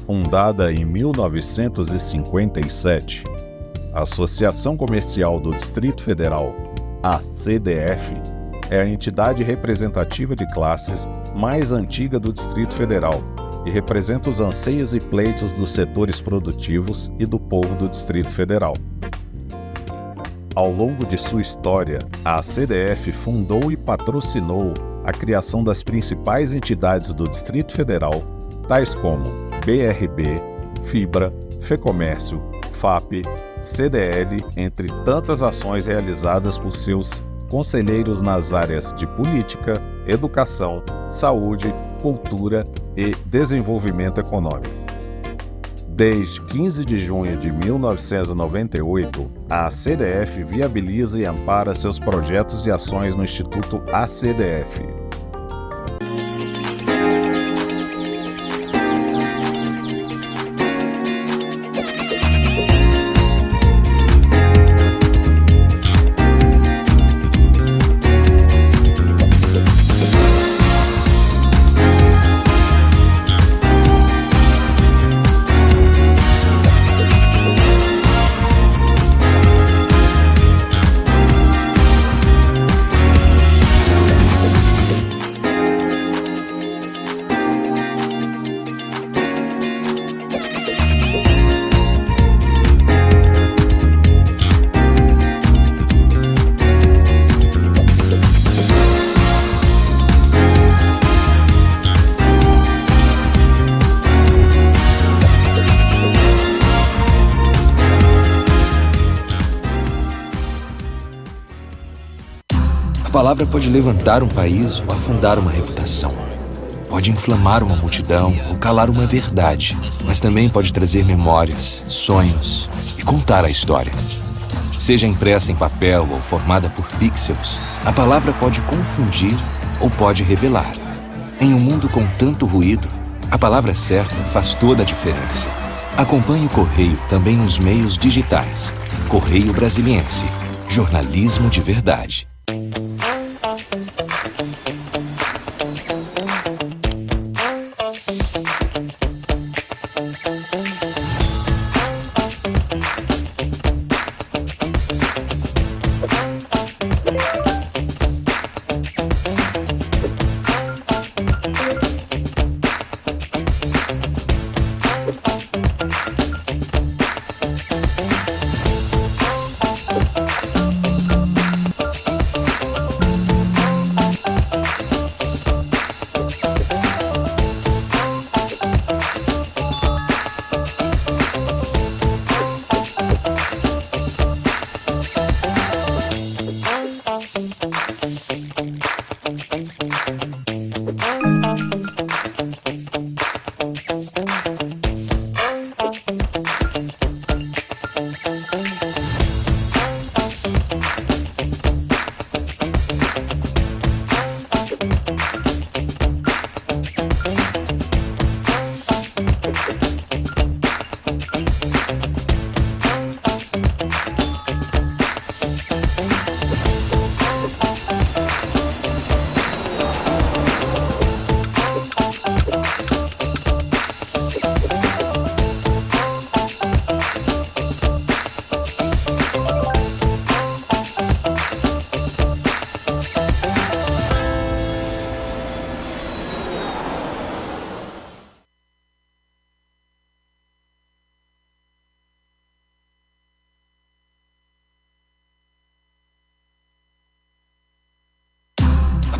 Fundada em 1957, a Associação Comercial do Distrito Federal, a CDF, é a entidade representativa de classes mais antiga do Distrito Federal e representa os anseios e pleitos dos setores produtivos e do povo do Distrito Federal. Ao longo de sua história, a CDF fundou e patrocinou a criação das principais entidades do Distrito Federal, tais como BRB, Fibra, Fecomércio, FAP, CDL, entre tantas ações realizadas por seus conselheiros nas áreas de política, educação, saúde, cultura e desenvolvimento econômico. Desde 15 de junho de 1998, a CDF viabiliza e ampara seus projetos e ações no Instituto ACDF. A palavra pode levantar um país ou afundar uma reputação. Pode inflamar uma multidão ou calar uma verdade, mas também pode trazer memórias, sonhos e contar a história. Seja impressa em papel ou formada por pixels, a palavra pode confundir ou pode revelar. Em um mundo com tanto ruído, a palavra certa faz toda a diferença. Acompanhe o Correio também nos meios digitais. Correio Brasiliense. Jornalismo de verdade.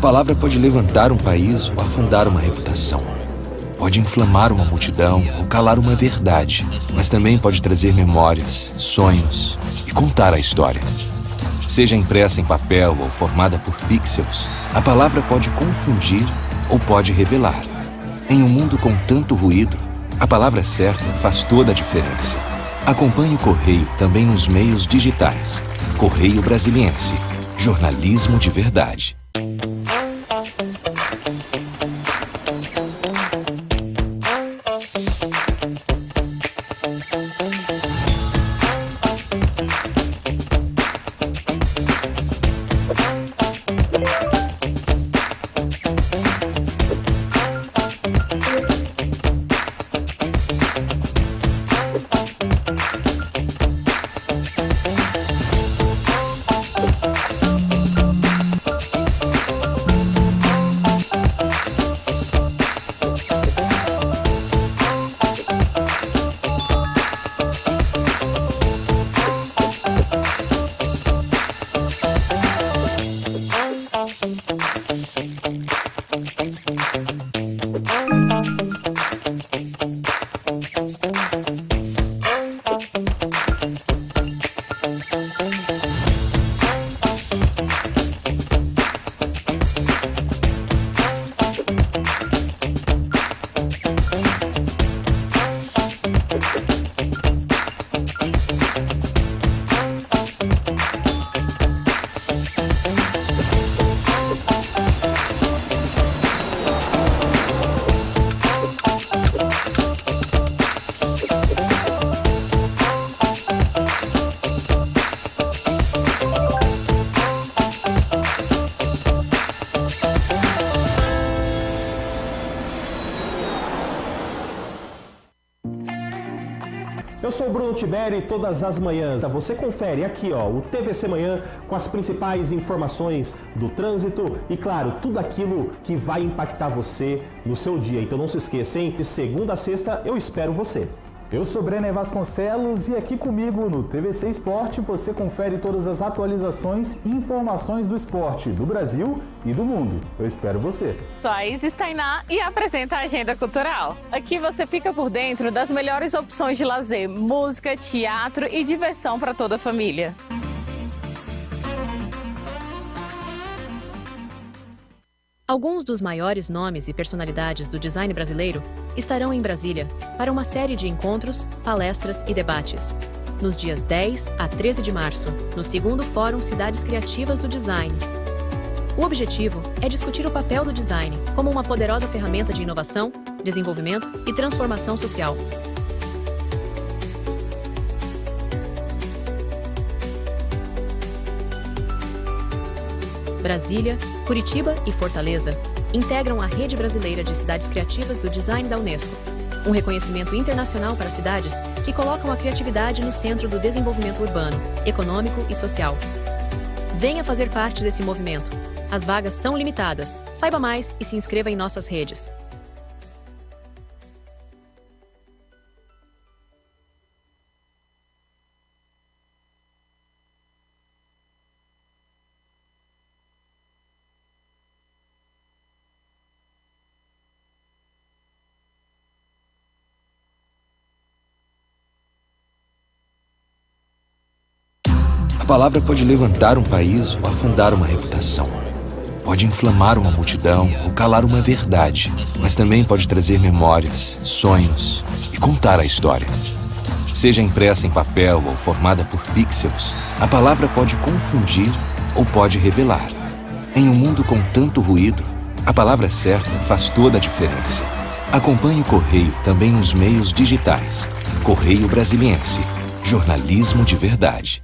A palavra pode levantar um país ou afundar uma reputação. Pode inflamar uma multidão ou calar uma verdade, mas também pode trazer memórias, sonhos e contar a história. Seja impressa em papel ou formada por pixels, a palavra pode confundir ou pode revelar. Em um mundo com tanto ruído, a palavra certa faz toda a diferença. Acompanhe o Correio também nos meios digitais. Correio Brasiliense. Jornalismo de verdade. Eu sou o Bruno Tiberi e todas as manhãs você confere aqui, o TVC Manhã com as principais informações do trânsito e, claro, tudo aquilo que vai impactar você no seu dia. Então não se esqueça, hein? De segunda a sexta eu espero você. Eu sou Brenner Vasconcelos e aqui comigo no TVC Esporte você confere todas as atualizações e informações do esporte do Brasil e do mundo. Eu espero você. Sou a Isis Tainá e apresenta a Agenda Cultural. Aqui você fica por dentro das melhores opções de lazer, música, teatro e diversão para toda a família. Alguns dos maiores nomes e personalidades do design brasileiro estarão em Brasília para uma série de encontros, palestras e debates, nos dias 10 a 13 de março, no II Fórum Cidades Criativas do Design. O objetivo é discutir o papel do design como uma poderosa ferramenta de inovação, desenvolvimento e transformação social. Brasília, Curitiba e Fortaleza integram a Rede Brasileira de Cidades Criativas do Design da UNESCO, um reconhecimento internacional para cidades que colocam a criatividade no centro do desenvolvimento urbano, econômico e social. Venha fazer parte desse movimento. As vagas são limitadas. Saiba mais e se inscreva em nossas redes. A palavra pode levantar um país ou afundar uma reputação. Pode inflamar uma multidão ou calar uma verdade, mas também pode trazer memórias, sonhos e contar a história. Seja impressa em papel ou formada por pixels, a palavra pode confundir ou pode revelar. Em um mundo com tanto ruído, a palavra certa faz toda a diferença. Acompanhe o Correio também nos meios digitais. Correio Brasiliense. Jornalismo de verdade.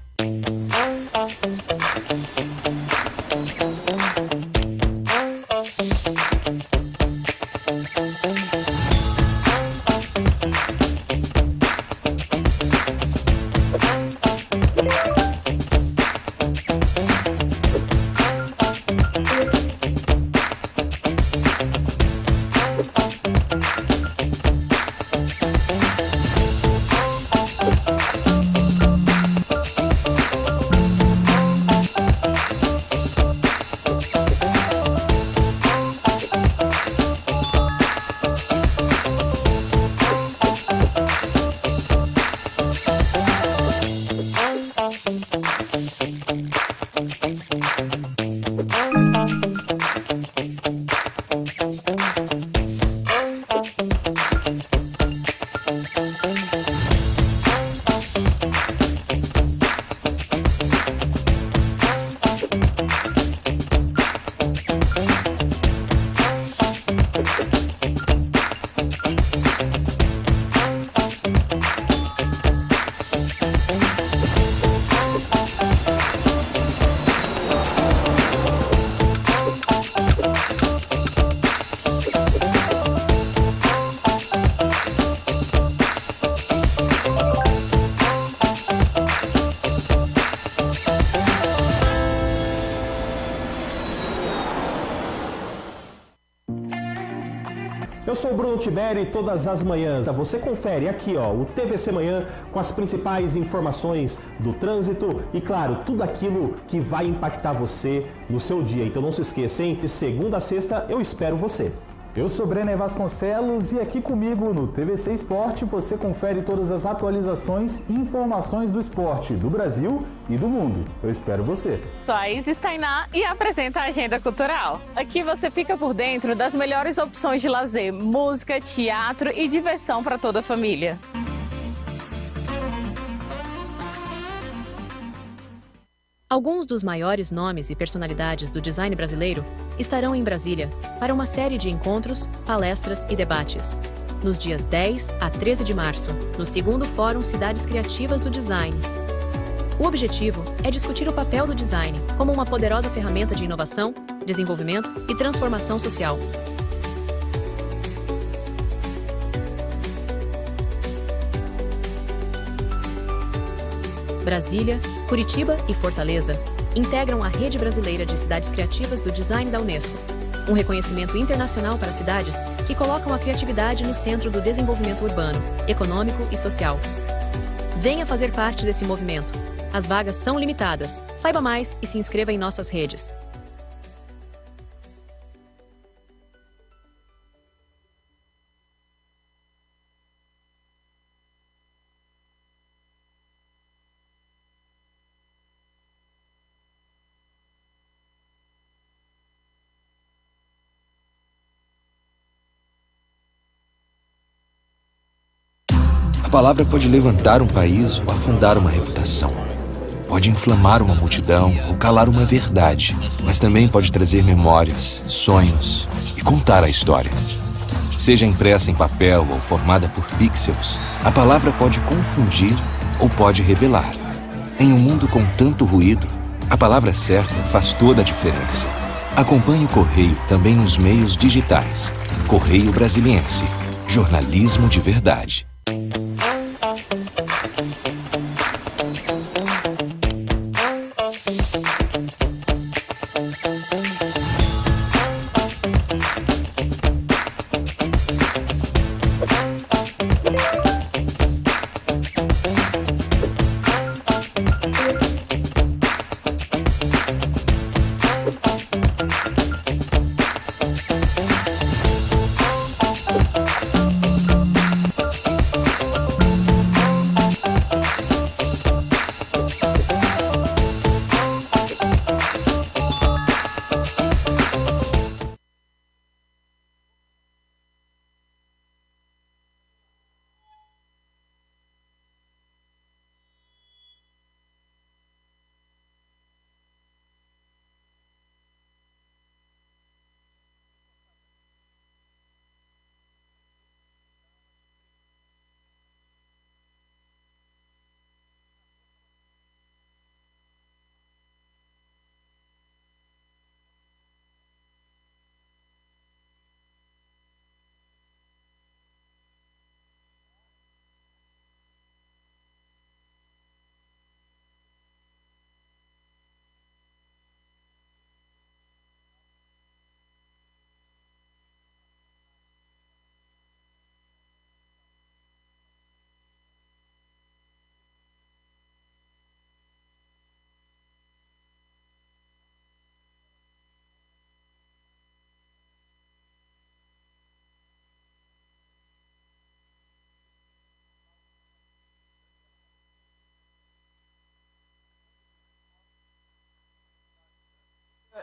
Eu sou o Bruno Tiberi e todas as manhãs você confere aqui, o TVC Manhã com as principais informações do trânsito e, claro, tudo aquilo que vai impactar você no seu dia. Então não se esqueça, hein? De segunda a sexta eu espero você. Eu sou Brenner Vasconcelos e aqui comigo no TVC Esporte você confere todas as atualizações e informações do esporte do Brasil e do mundo. Eu espero você. Sou a Isis Tainá e apresenta a Agenda Cultural. Aqui você fica por dentro das melhores opções de lazer, música, teatro e diversão para toda a família. Alguns dos maiores nomes e personalidades do design brasileiro estarão em Brasília para uma série de encontros, palestras e debates, nos dias 10 a 13 de março, no II Fórum Cidades Criativas do Design. O objetivo é discutir o papel do design como uma poderosa ferramenta de inovação, desenvolvimento e transformação social. Brasília, Curitiba e Fortaleza integram a Rede Brasileira de Cidades Criativas do Design da UNESCO, um reconhecimento internacional para cidades que colocam a criatividade no centro do desenvolvimento urbano, econômico e social. Venha fazer parte desse movimento. As vagas são limitadas. Saiba mais e se inscreva em nossas redes. A palavra pode levantar um país ou afundar uma reputação. Pode inflamar uma multidão ou calar uma verdade, mas também pode trazer memórias, sonhos e contar a história. Seja impressa em papel ou formada por pixels, a palavra pode confundir ou pode revelar. Em um mundo com tanto ruído, a palavra certa faz toda a diferença. Acompanhe o Correio também nos meios digitais. Correio Brasiliense. Jornalismo de verdade.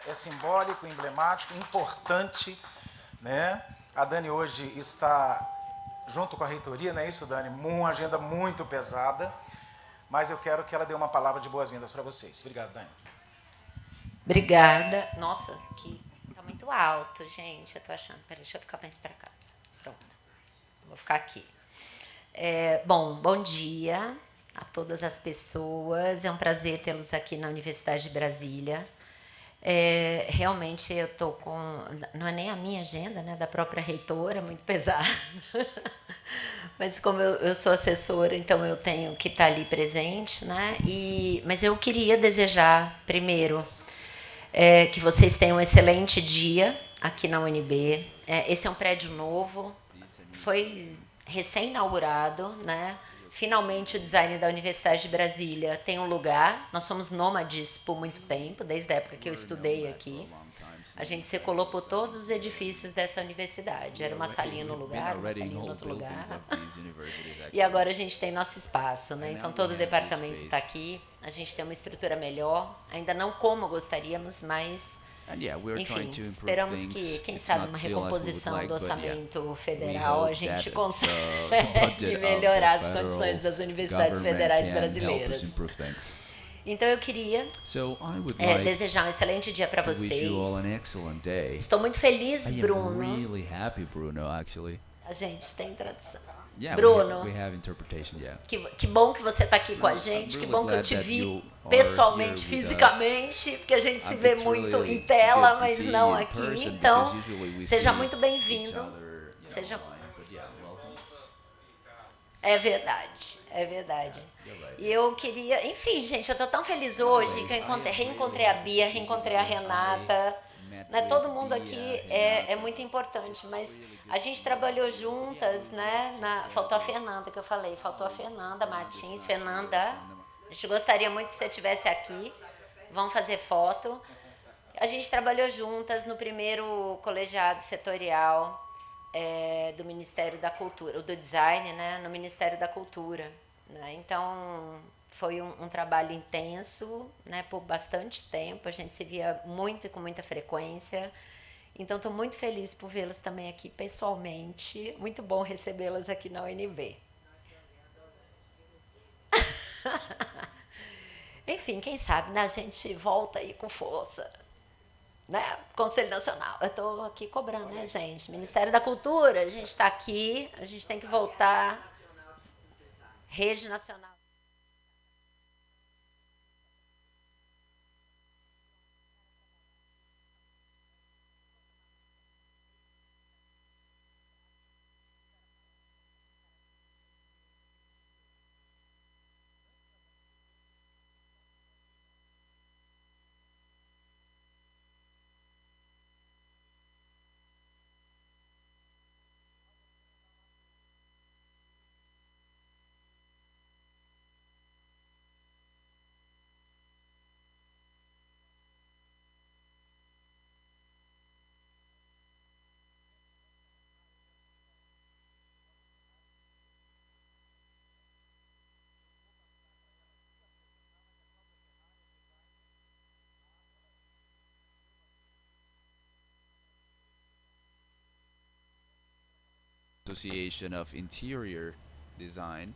É simbólico, emblemático, importante, né? A Dani hoje está junto com a reitoria, não é isso, Dani? Uma agenda muito pesada, mas eu quero que ela dê uma palavra de boas-vindas para vocês. Obrigado, Dani. Obrigada. Nossa, aqui tá muito alto, gente. Eu tô achando. Peraí, deixa eu ficar mais para cá. Pronto. Vou ficar aqui. Bom dia a todas as pessoas. É um prazer tê-los aqui na Universidade de Brasília. Realmente eu estou com... Não é nem a minha agenda, né, da própria reitora, muito pesada. Mas como eu sou assessora, então eu tenho que estar ali presente, né? Mas eu queria desejar, primeiro, que vocês tenham um excelente dia aqui na UNB. Esse é um prédio novo, foi recém-inaugurado, né? Finalmente, o design da Universidade de Brasília tem um lugar. Nós somos nômades por muito tempo, desde a época que eu estudei aqui. A gente circulou por todos os edifícios dessa universidade. Era uma salinha no lugar, uma salinha no outro lugar. E agora a gente tem nosso espaço, né? Então, todo o departamento está aqui. A gente tem uma estrutura melhor. Ainda não como gostaríamos, mas... Enfim, esperamos que, quem sabe, uma recomposição do orçamento federal, a gente consegue melhorar as condições das universidades federais brasileiras. Então, eu queria desejar um excelente dia para vocês. Estou muito feliz, Bruno. A gente tem tradução. Bruno, que bom que você está aqui com a gente, que bom que eu te vi pessoalmente, fisicamente, porque a gente se vê muito em tela, mas não aqui. Então, seja muito bem-vindo. É verdade, é verdade. E eu queria... Enfim, gente, eu tô tão feliz hoje que eu reencontrei a Bia, reencontrei a Renata. Né? Todo mundo aqui é muito importante, mas a gente trabalhou juntas, né? Faltou a Fernanda, que eu falei. Faltou a Fernanda Martins. Fernanda, a gente gostaria muito que você estivesse aqui. Vamos fazer foto. A gente trabalhou juntas no primeiro colegiado setorial do Ministério da Cultura, do Design, né, no Ministério da Cultura. Né? Então, foi um trabalho intenso, né, por bastante tempo. A gente se via muito e com muita frequência. Então, estou muito feliz por vê-las também aqui pessoalmente. Muito bom recebê-las aqui na UNB. Enfim, quem sabe, né, a gente volta aí com força. Né? Conselho Nacional, eu estou aqui cobrando, né, gente? Ministério da Cultura, a gente está aqui, a gente tem que voltar. Rede Nacional. Association of Interior Design.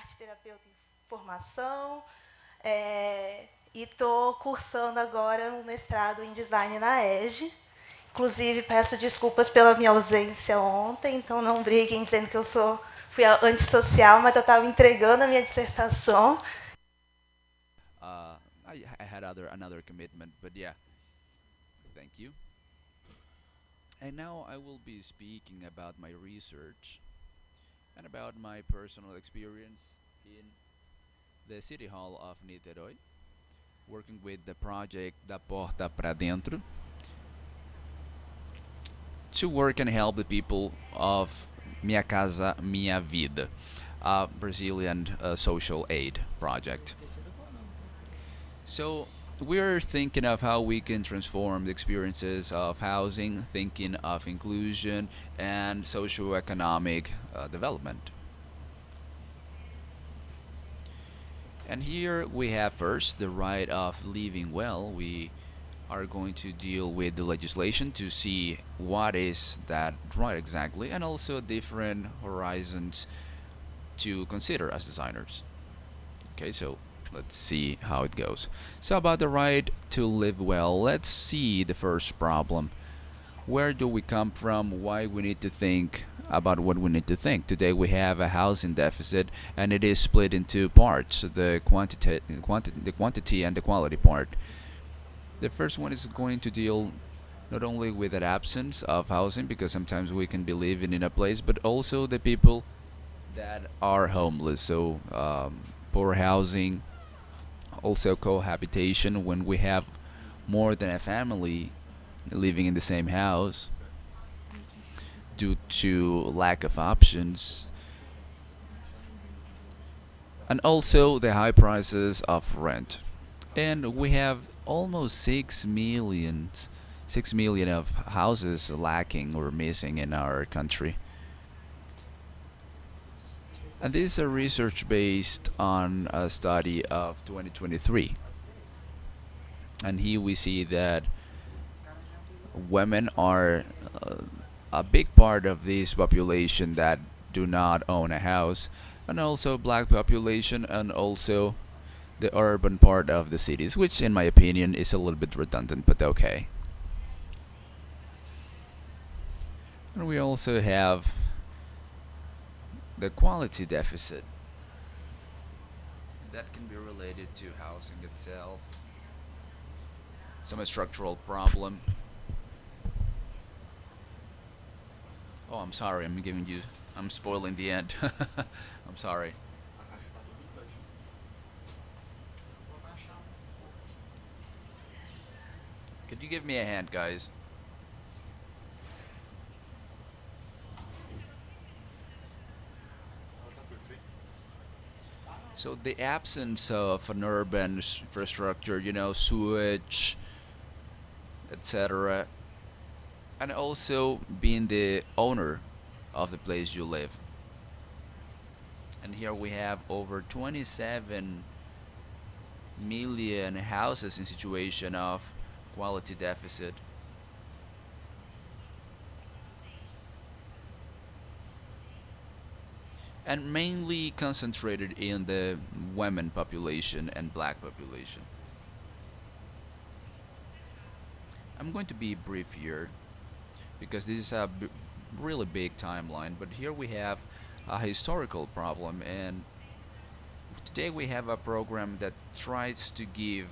arte terapeuta em formação e estou cursando agora um mestrado em design na EJE. Inclusive, peço desculpas pela minha ausência ontem, então não briguem dizendo que eu fui antissocial, mas eu estava entregando a minha dissertação. I had another commitment, but yeah, thank you. And now I will be speaking about my research and about my personal experience in the City Hall of Niterói, working with the project Da Porta Pra Dentro to work and help the people of Minha Casa Minha Vida, a Brazilian social aid project. So we're thinking of how we can transform the experiences of housing, thinking of inclusion and socioeconomic development. And here we have first the right of living well. We are going to deal with the legislation to see what is that right exactly, and also different horizons to consider as designers. Okay, so let's see how it goes. So about the right to live well, let's see the first problem. Where do we come from? Why we need to think about what we need to think. Today we have a housing deficit, and it is split into parts, the quantity and the quality part. The first one is going to deal not only with the absence of housing, because sometimes we can be living in a place, but also the people that are homeless. So poor housing, also cohabitation, when we have more than a family living in the same house due to lack of options, and also the high prices of rent. And we have almost 6 million of houses lacking or missing in our country. And this is a research based on a study of 2023. And here we see that women are a big part of this population that do not own a house, and also black population, and also the urban part of the cities, which in my opinion is a little bit redundant, but okay. And we also have the quality deficit that can be related to housing itself, some structural problem. Oh, I'm sorry, I'm spoiling the end. I'm sorry. Could you give me a hand, guys? So the absence of an urban infrastructure, sewage, etc., and also being the owner of the place you live. And here we have over 27 million houses in situation of quality deficit. And mainly concentrated in the women population and black population. I'm going to be brief here because this is a really big timeline, but here we have a historical problem, and today we have a program that tries to give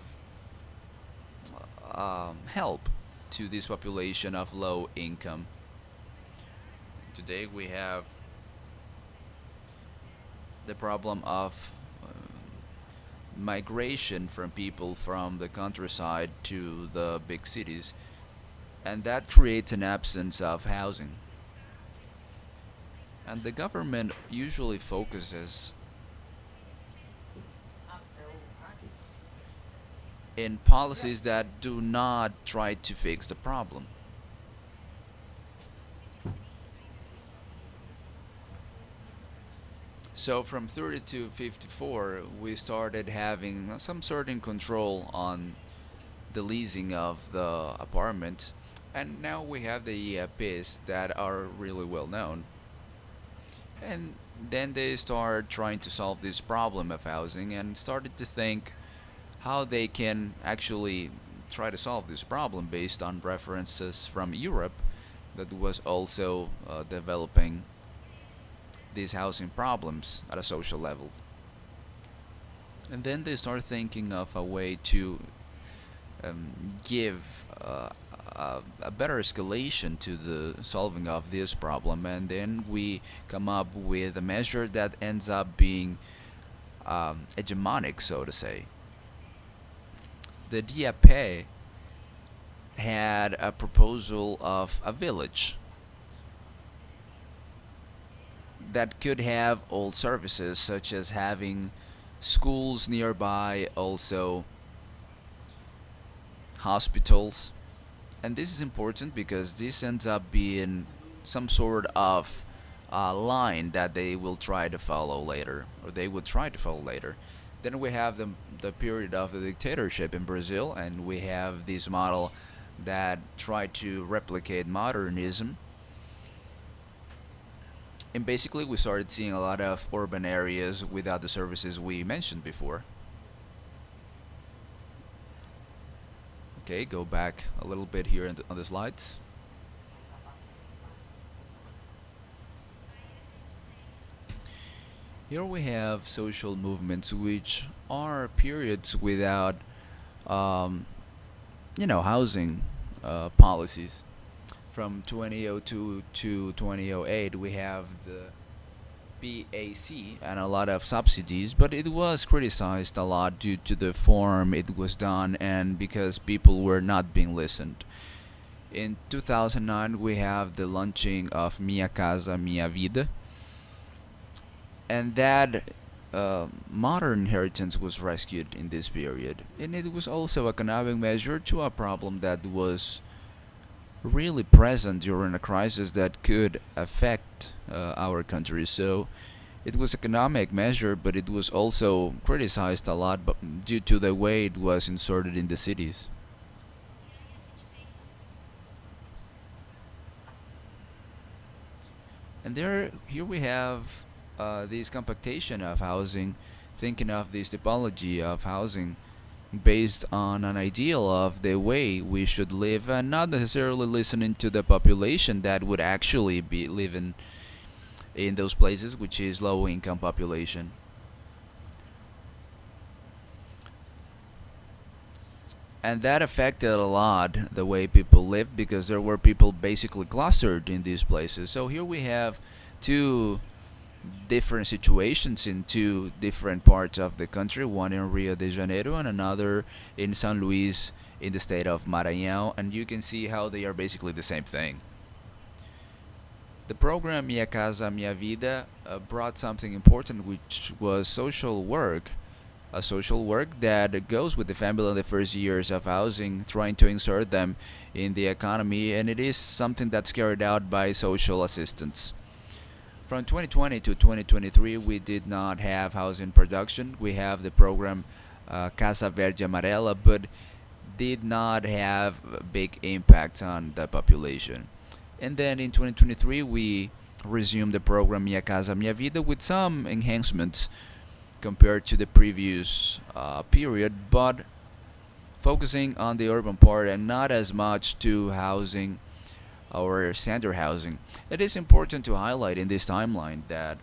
help to this population of low income. Today we have the problem of migration from people from the countryside to the big cities, and that creates an absence of housing. And the government usually focuses in policies that do not try to fix the problem. So from 30 to 54, we started having some certain control on the leasing of the apartment, and now we have the EAPs that are really well known. And then they start trying to solve this problem of housing and started to think how they can actually try to solve this problem based on references from Europe that was also developing these housing problems at a social level. And then they start thinking of a way to give a better escalation to the solving of this problem, and then we come up with a measure that ends up being hegemonic, so to say. The DAP had a proposal of a village that could have all services, such as having schools nearby, also hospitals. And this is important because this ends up being some sort of line that they will try to follow later, or they would try to follow later. Then we have the period of the dictatorship in Brazil, and we have this model that tried to replicate modernism. And basically we started seeing a lot of urban areas without the services we mentioned before. Okay, go back a little bit here on the slides. Here we have social movements, which are periods without, housing policies. From 2002 to 2008, we have the BAC and a lot of subsidies, but it was criticized a lot due to the form it was done and because people were not being listened. In 2009, we have the launching of Minha Casa Minha Vida, and that modern inheritance was rescued in this period, and it was also an economic measure to a problem that was really present during a crisis that could affect our country. So it was economic measure, but it was also criticized a lot due to the way it was inserted in the cities. And here we have this compactation of housing, thinking of this typology of housing based on an ideal of the way we should live, and not necessarily listening to the population that would actually be living in those places, which is low income population. And that affected a lot the way people lived, because there were people basically clustered in these places. So here we have two different situations in two different parts of the country, one in Rio de Janeiro and another in San Luis in the state of MANHÃ, and you can see how they are basically the same thing. The program Minha Casa Minha Vida brought something important, which was social work, a social work that goes with the family in the first years of housing, trying to insert them in the economy, and it is something that's carried out by social assistants. From 2020 to 2023, we did not have housing production. We have the program Casa Verde Amarela, but did not have a big impact on the population. And then in 2023, we resumed the program Minha Casa Minha Vida with some enhancements compared to the previous period, but focusing on the urban part and not as much to housing or standard housing. It is important to highlight in this timeline that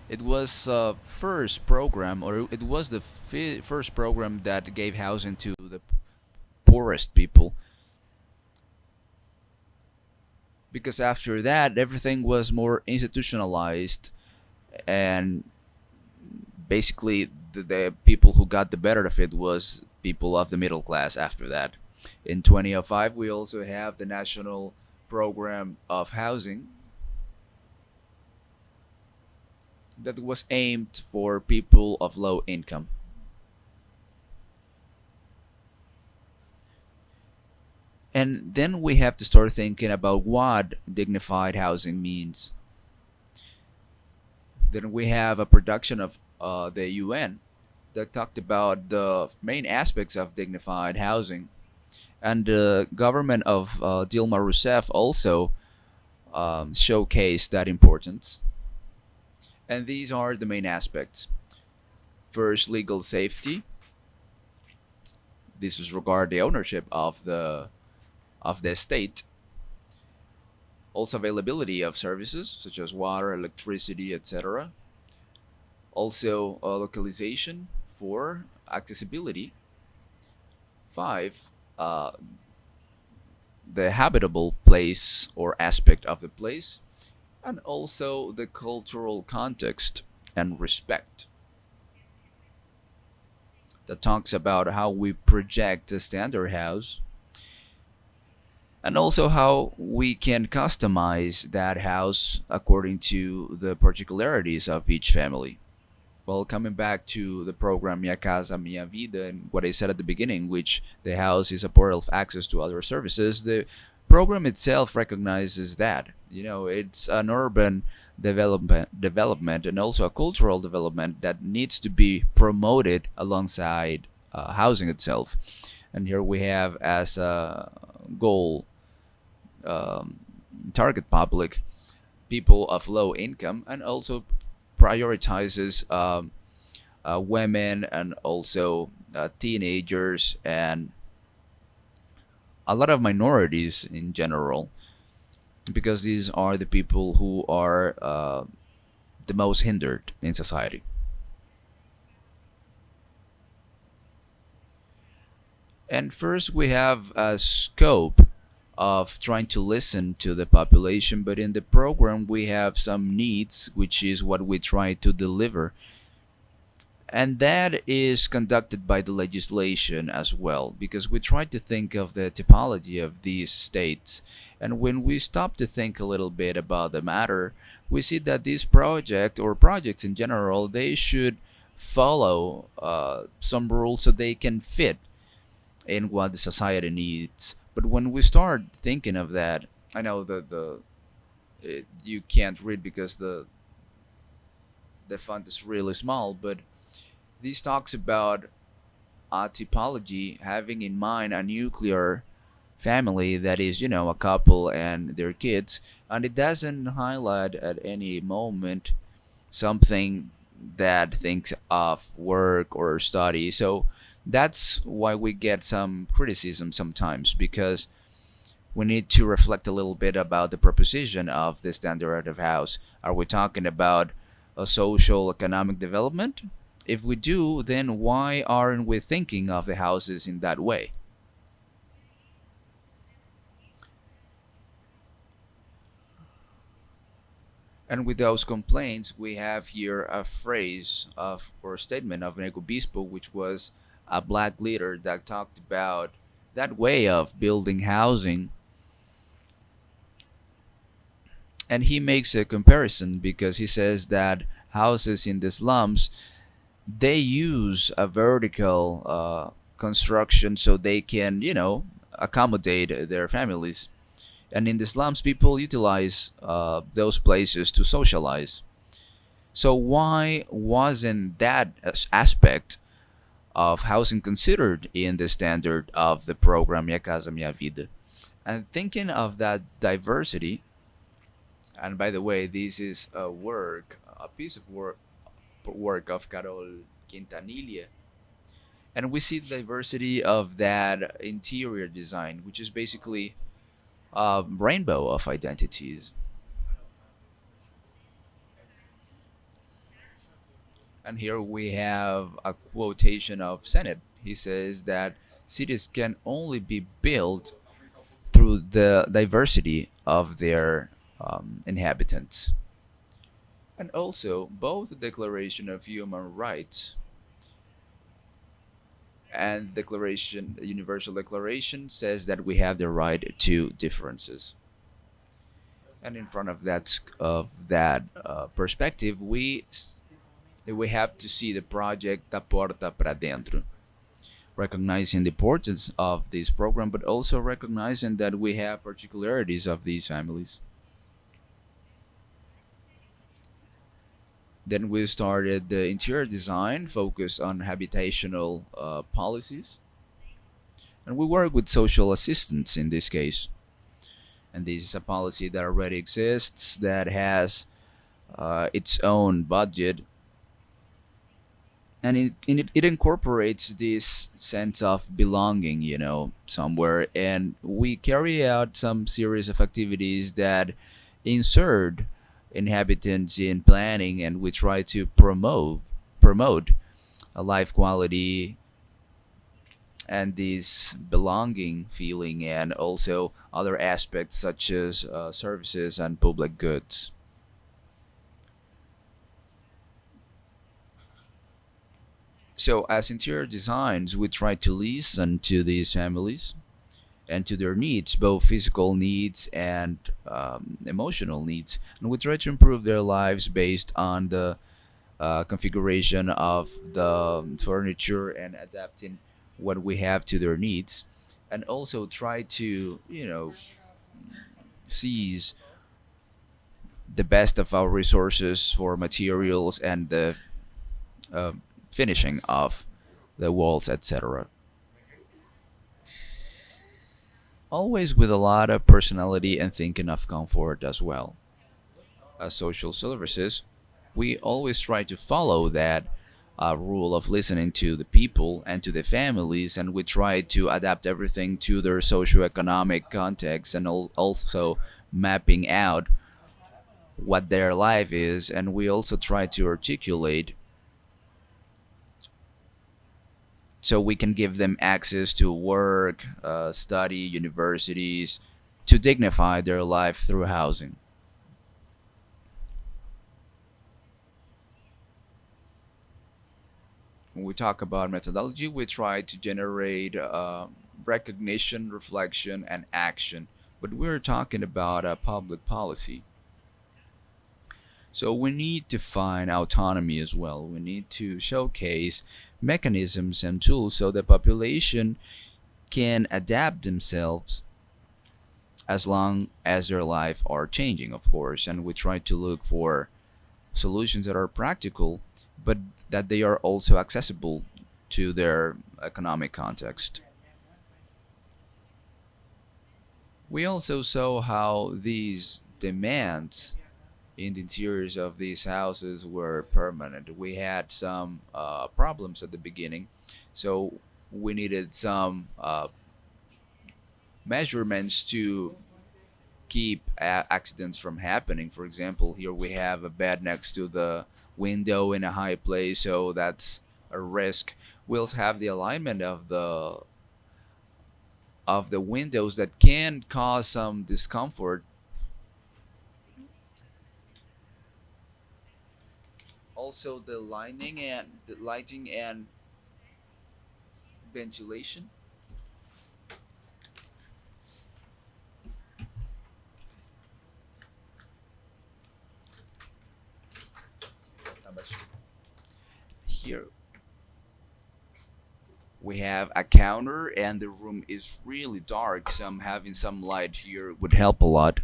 it was first program, or it was the first program that gave housing to the poorest people, because after that everything was more institutionalized, and basically the people who got the better of it was people of the middle class after that. In 2005, we also have the National Program of Housing that was aimed for people of low income. And then we have to start thinking about what dignified housing means. Then we have a production of the UN that talked about the main aspects of dignified housing. And the government of Dilma Rousseff also showcase that importance. And these are the main aspects. First, legal safety. This is regard the ownership of the estate. Also, availability of services such as water, electricity, etc. Also, localization. 4, accessibility. 5, the habitable place or aspect of the place, and also the cultural context and respect. That talks about how we project the standard house, and also how we can customize that house according to the particularities of each family. Well, coming back to the program Minha Casa Minha Vida and what I said at the beginning, which the house is a portal of access to other services, the program itself recognizes that. It's an urban development and also a cultural development that needs to be promoted alongside housing itself. And here we have as a goal target public people of low income, and also prioritizes women and also teenagers and a lot of minorities in general, because these are the people who are the most hindered in society. And first, we have a scope of trying to listen to the population, but in the program we have some needs, which is what we try to deliver, and that is conducted by the legislation as well, because we try to think of the typology of these states. And when we stop to think a little bit about the matter, we see that this project or projects in general, they should follow some rules so they can fit in what the society needs. But when we start thinking of that, I know that you can't read because the font is really small, but this talks about a typology having in mind a nuclear family that is, a couple and their kids, and it doesn't highlight at any moment something that thinks of work or study. So that's why we get some criticism sometimes, because we need to reflect a little bit about the proposition of the standard of house. Are we talking about a social economic development? If we do, then why aren't we thinking of the houses in that way? And with those complaints, we have here a phrase or statement of Nego Bispo, which was a black leader that talked about that way of building housing. And he makes a comparison because he says that houses in the slums, they use a vertical construction so they can, accommodate their families. And in the slums, people utilize those places to socialize. So why wasn't that aspect of housing considered in the standard of the program Minha Casa Minha Vida? And thinking of that diversity, and by the way, this is a piece of work of Carol Quintanilla, and we see the diversity of that interior design, which is basically a rainbow of identities. And here we have a quotation of Sennett. He says that cities can only be built through the diversity of their inhabitants. And also, both the Declaration of Human Rights and the Universal Declaration says that we have the right to differences. And in front of that perspective, we have to see the project Da Porta Pra Dentro, recognizing the importance of this program, but also recognizing that we have particularities of these families. Then we started the interior design focused on habitational policies. And we work with social assistants in this case. And this is a policy that already exists, that has its own budget, and it incorporates this sense of belonging, somewhere. And we carry out some series of activities that insert inhabitants in planning, and we try to promote a life quality and this belonging feeling, and also other aspects such as services and public goods. So as interior designs, we try to listen to these families and to their needs, both physical needs and emotional needs, and we try to improve their lives based on the configuration of the furniture and adapting what we have to their needs, and also try to seize the best of our resources for materials and the uh, finishing of the walls, etc. Always with a lot of personality and thinking of comfort as well. As social services, we always try to follow that rule of listening to the people and to the families, and we try to adapt everything to their socioeconomic context, and also mapping out what their life is. And we also try to articulate so we can give them access to work, study, universities, to dignify their life through housing. When we talk about methodology, we try to generate recognition, reflection, and action. But we're talking about a public policy. So we need to find autonomy as well. We need to showcase mechanisms and tools so the population can adapt themselves as long as their life are changing, of course. And we try to look for solutions that are practical, but that they are also accessible to their economic context. We also saw how these demands in the interiors of these houses were permanent. We had some problems at the beginning, so we needed some measurements to keep accidents from happening. For example, here we have a bed next to the window in a high place, so that's a risk. We also have the alignment of the windows that can cause some discomfort. Also the lighting and ventilation. Here we have a counter and the room is really dark, so having some light here would help a lot.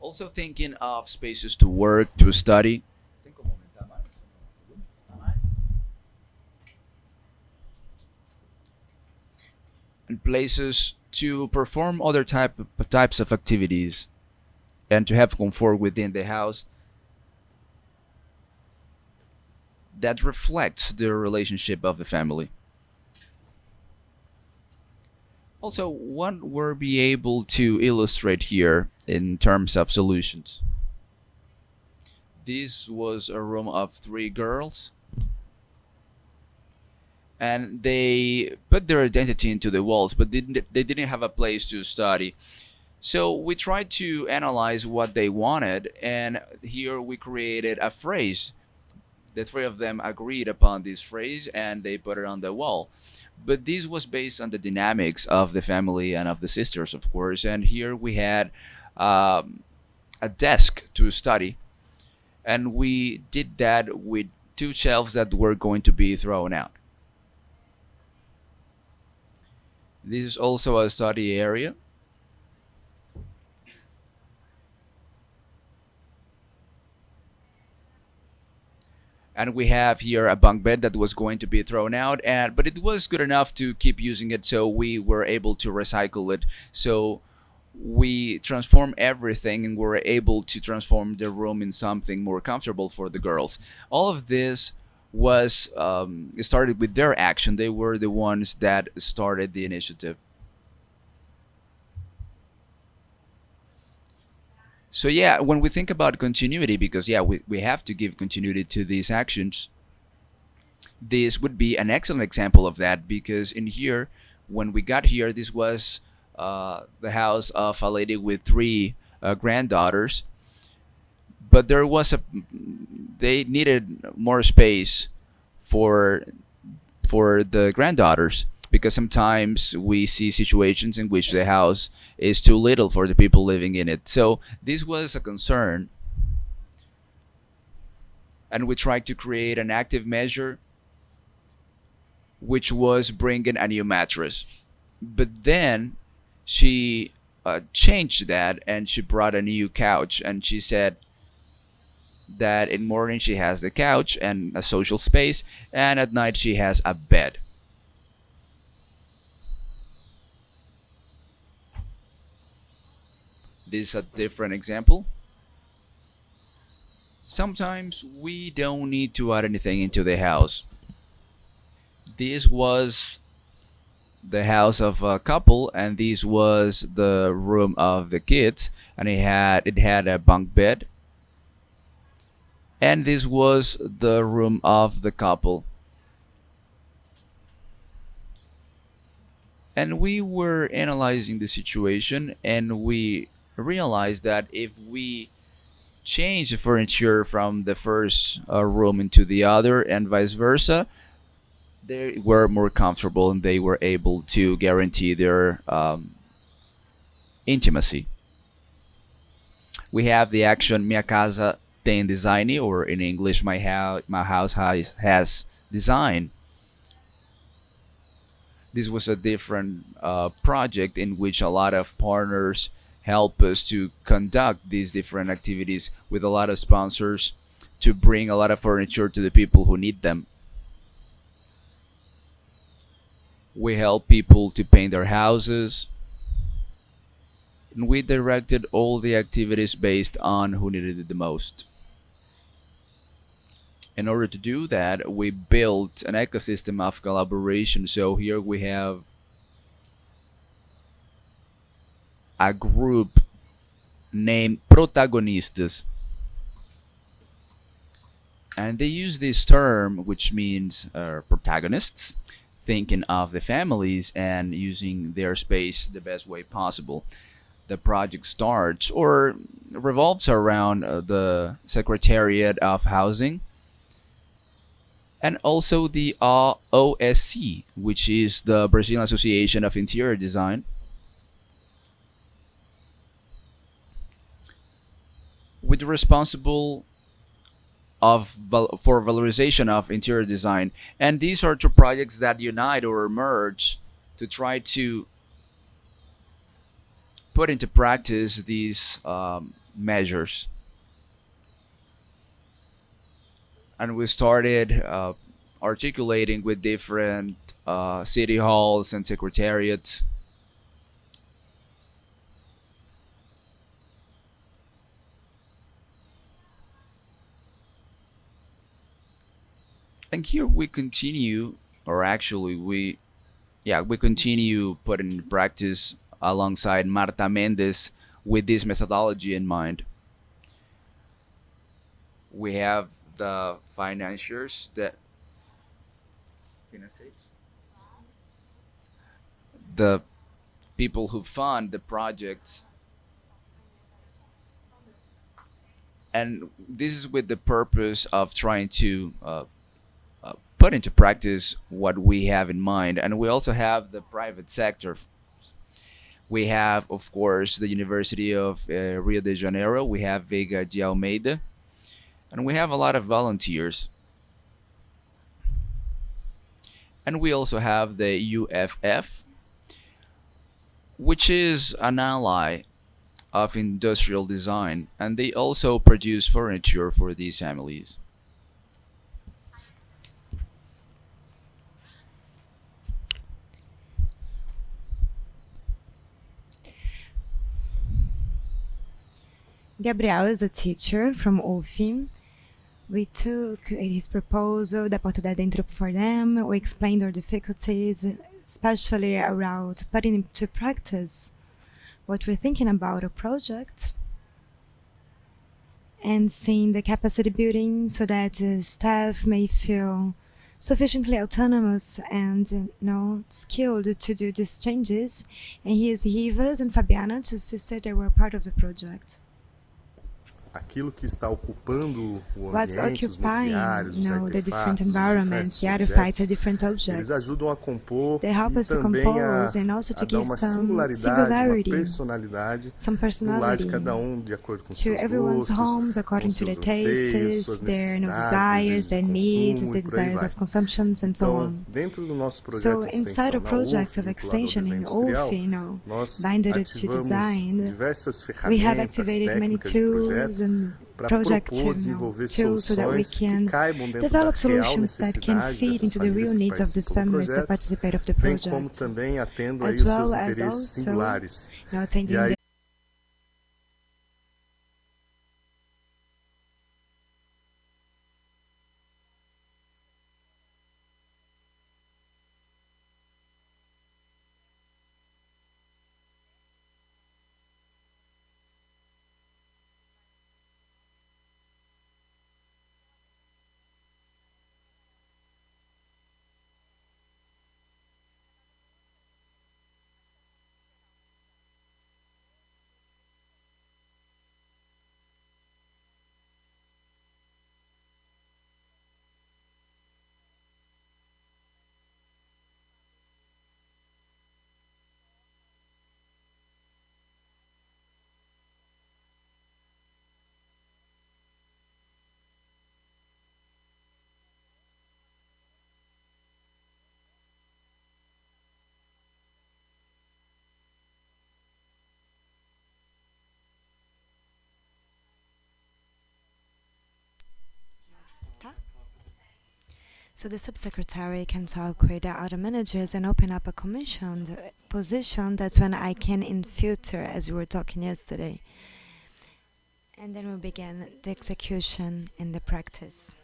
Also thinking of spaces to work, to study, and places to perform other types of activities, and to have comfort within the house that reflects the relationship of the family. Also, what we'll be able to illustrate here in terms of solutions. This was a room of 3 girls, and they put their identity into the walls, but they didn't have a place to study. So we tried to analyze what they wanted, and here we created a phrase. The 3 of them agreed upon this phrase and they put it on the wall. But this was based on the dynamics of the family and of the sisters, of course. And here we had a desk to study, and we did that with 2 shelves that were going to be thrown out. This is also a study area. And we have here a bunk bed that was going to be thrown out, but it was good enough to keep using it, so we were able to recycle it. So we transform everything, and we're able to transform the room in something more comfortable for the girls. All of this was started with their action. They were the ones that started the initiative. So yeah, when we think about continuity, because yeah, we have to give continuity to these actions, this would be an excellent example of that, because in here, when we got here, this was the house of a lady with 3 granddaughters, but they needed more space for the granddaughters, because sometimes we see situations in which the house is too little for the people living in it. So this was a concern, and we tried to create an active measure, which was bringing a new mattress. But then she changed that, and she brought a new couch, and she said that in morning she has the couch and a social space, and at night she has a bed. This is a different example. Sometimes we don't need to add anything into the house. This was the house of a couple, and this was the room of the kids, and it had a bunk bed, and this was the room of the couple. And we were analyzing the situation, and we realized that if we change the furniture from the first room into the other and vice versa, they were more comfortable, and they were able to guarantee their intimacy. We have the action Minha Casa Tem Design, or in English, my house has design. This was a different project in which a lot of partners help us to conduct these different activities, with a lot of sponsors, to bring a lot of furniture to the people who need them. We help people to paint their houses, and we directed all the activities based on who needed it the most. In order to do that, we built an ecosystem of collaboration. So here we have a group named Protagonistas. And they use this term, which means protagonists, thinking of the families and using their space the best way possible. The project starts or revolves around the Secretariat of Housing, and also the OSC, which is the Brazilian Association of Interior Design. With the responsible for valorization of interior design. And these are 2 projects that unite or merge to try to put into practice these measures. And we started articulating with different city halls and secretariats. And here we continue, or actually we continue putting in practice alongside Marta Mendes with this methodology in mind. We have the financiers that the people who fund the projects, and this is with the purpose of trying to put into practice what we have in mind. And we also have the private sector. We have, of course, the University of Rio de Janeiro. We have Veiga de Almeida, and we have a lot of volunteers. And we also have the UFF, which is an ally of industrial design, and they also produce furniture for these families. Gabriel is a teacher from UF. We took his proposal, the porta dentro for them. We explained our difficulties, especially around putting into practice what we're thinking about a project, and seeing the capacity building so that the staff may feel sufficiently autonomous and skilled to do these changes. And here's Rivas and Fabiana, two sisters that were part of the project. Aquilo que está ocupando o What's ambiente, os occupying mobiliários, os the different artefatos, environments, the artifacts, the different eles objects. ajudam a compor They help e us to também compose and also to a dar give uma some singularidade, uma singularity, personalidade some no lar personality de cada de acordo com to seus everyone's gostos, homes according com to their seus anseios, tastes, suas their necessidades, desires, their desejos de needs, consumo their e por aí desires vai. of consumptions, and so Então, on. dentro do nosso projeto So de inside a extensão na project UF, of vinculado ao extension desenho in industrial, UF, nós binded to ativamos design, diversas we have ferramentas activated many técnicas de tools projeto and para project propor, desenvolver tools so that we soluções que can caibam dentro develop da real solutions that can necessidade feed dessas into the real famílias que needs of these participam do families that projeto, participate of the bem como project, também atendo aí as os well seus as interesses also singulares. attending E aí, so the subsecretary can talk with the other managers and open up a commissioned position. That's when I can infiltrate, as we were talking yesterday. And then we begin the execution in the practice.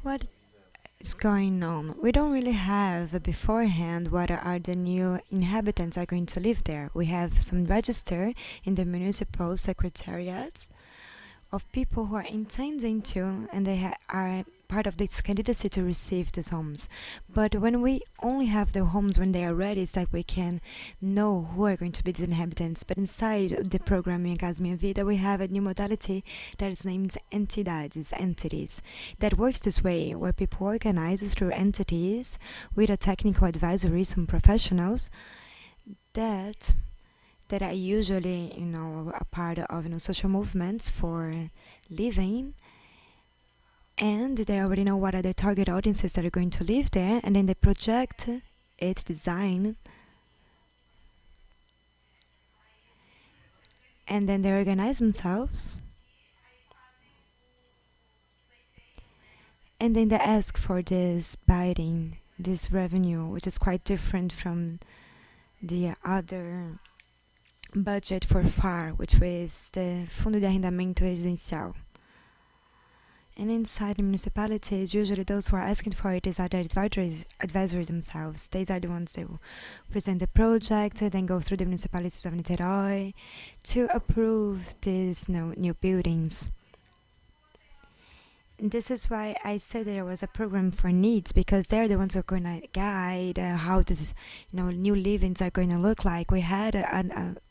What is going on? We don't really have beforehand what are the new inhabitants are going to live there. We have some register in the municipal secretariats of people who are intending to, and they are part of this candidacy to receive these homes. But when we only have the homes when they are ready, it's like we can know who are going to be the inhabitants. But inside the program Minha Casa Minha Vida, we have a new modality that is named entities, that works this way, where people organize through entities with a technical advisory, some professionals that are usually, a part of social movements for living, and they already know what are the target audiences that are going to live there, and then they project it, design, and then they organize themselves, and then they ask for this bidding, this revenue, which is quite different from the other budget for FAR, which was the Fundo de Arrendamento Residencial. And inside the municipalities, usually those who are asking for it are the advisory themselves. These are the ones that will present the project, then go through the municipalities of Niterói to approve these new buildings. And this is why I said there was a program for needs, because they're the ones who are going to guide how this, new livings are going to look like. We had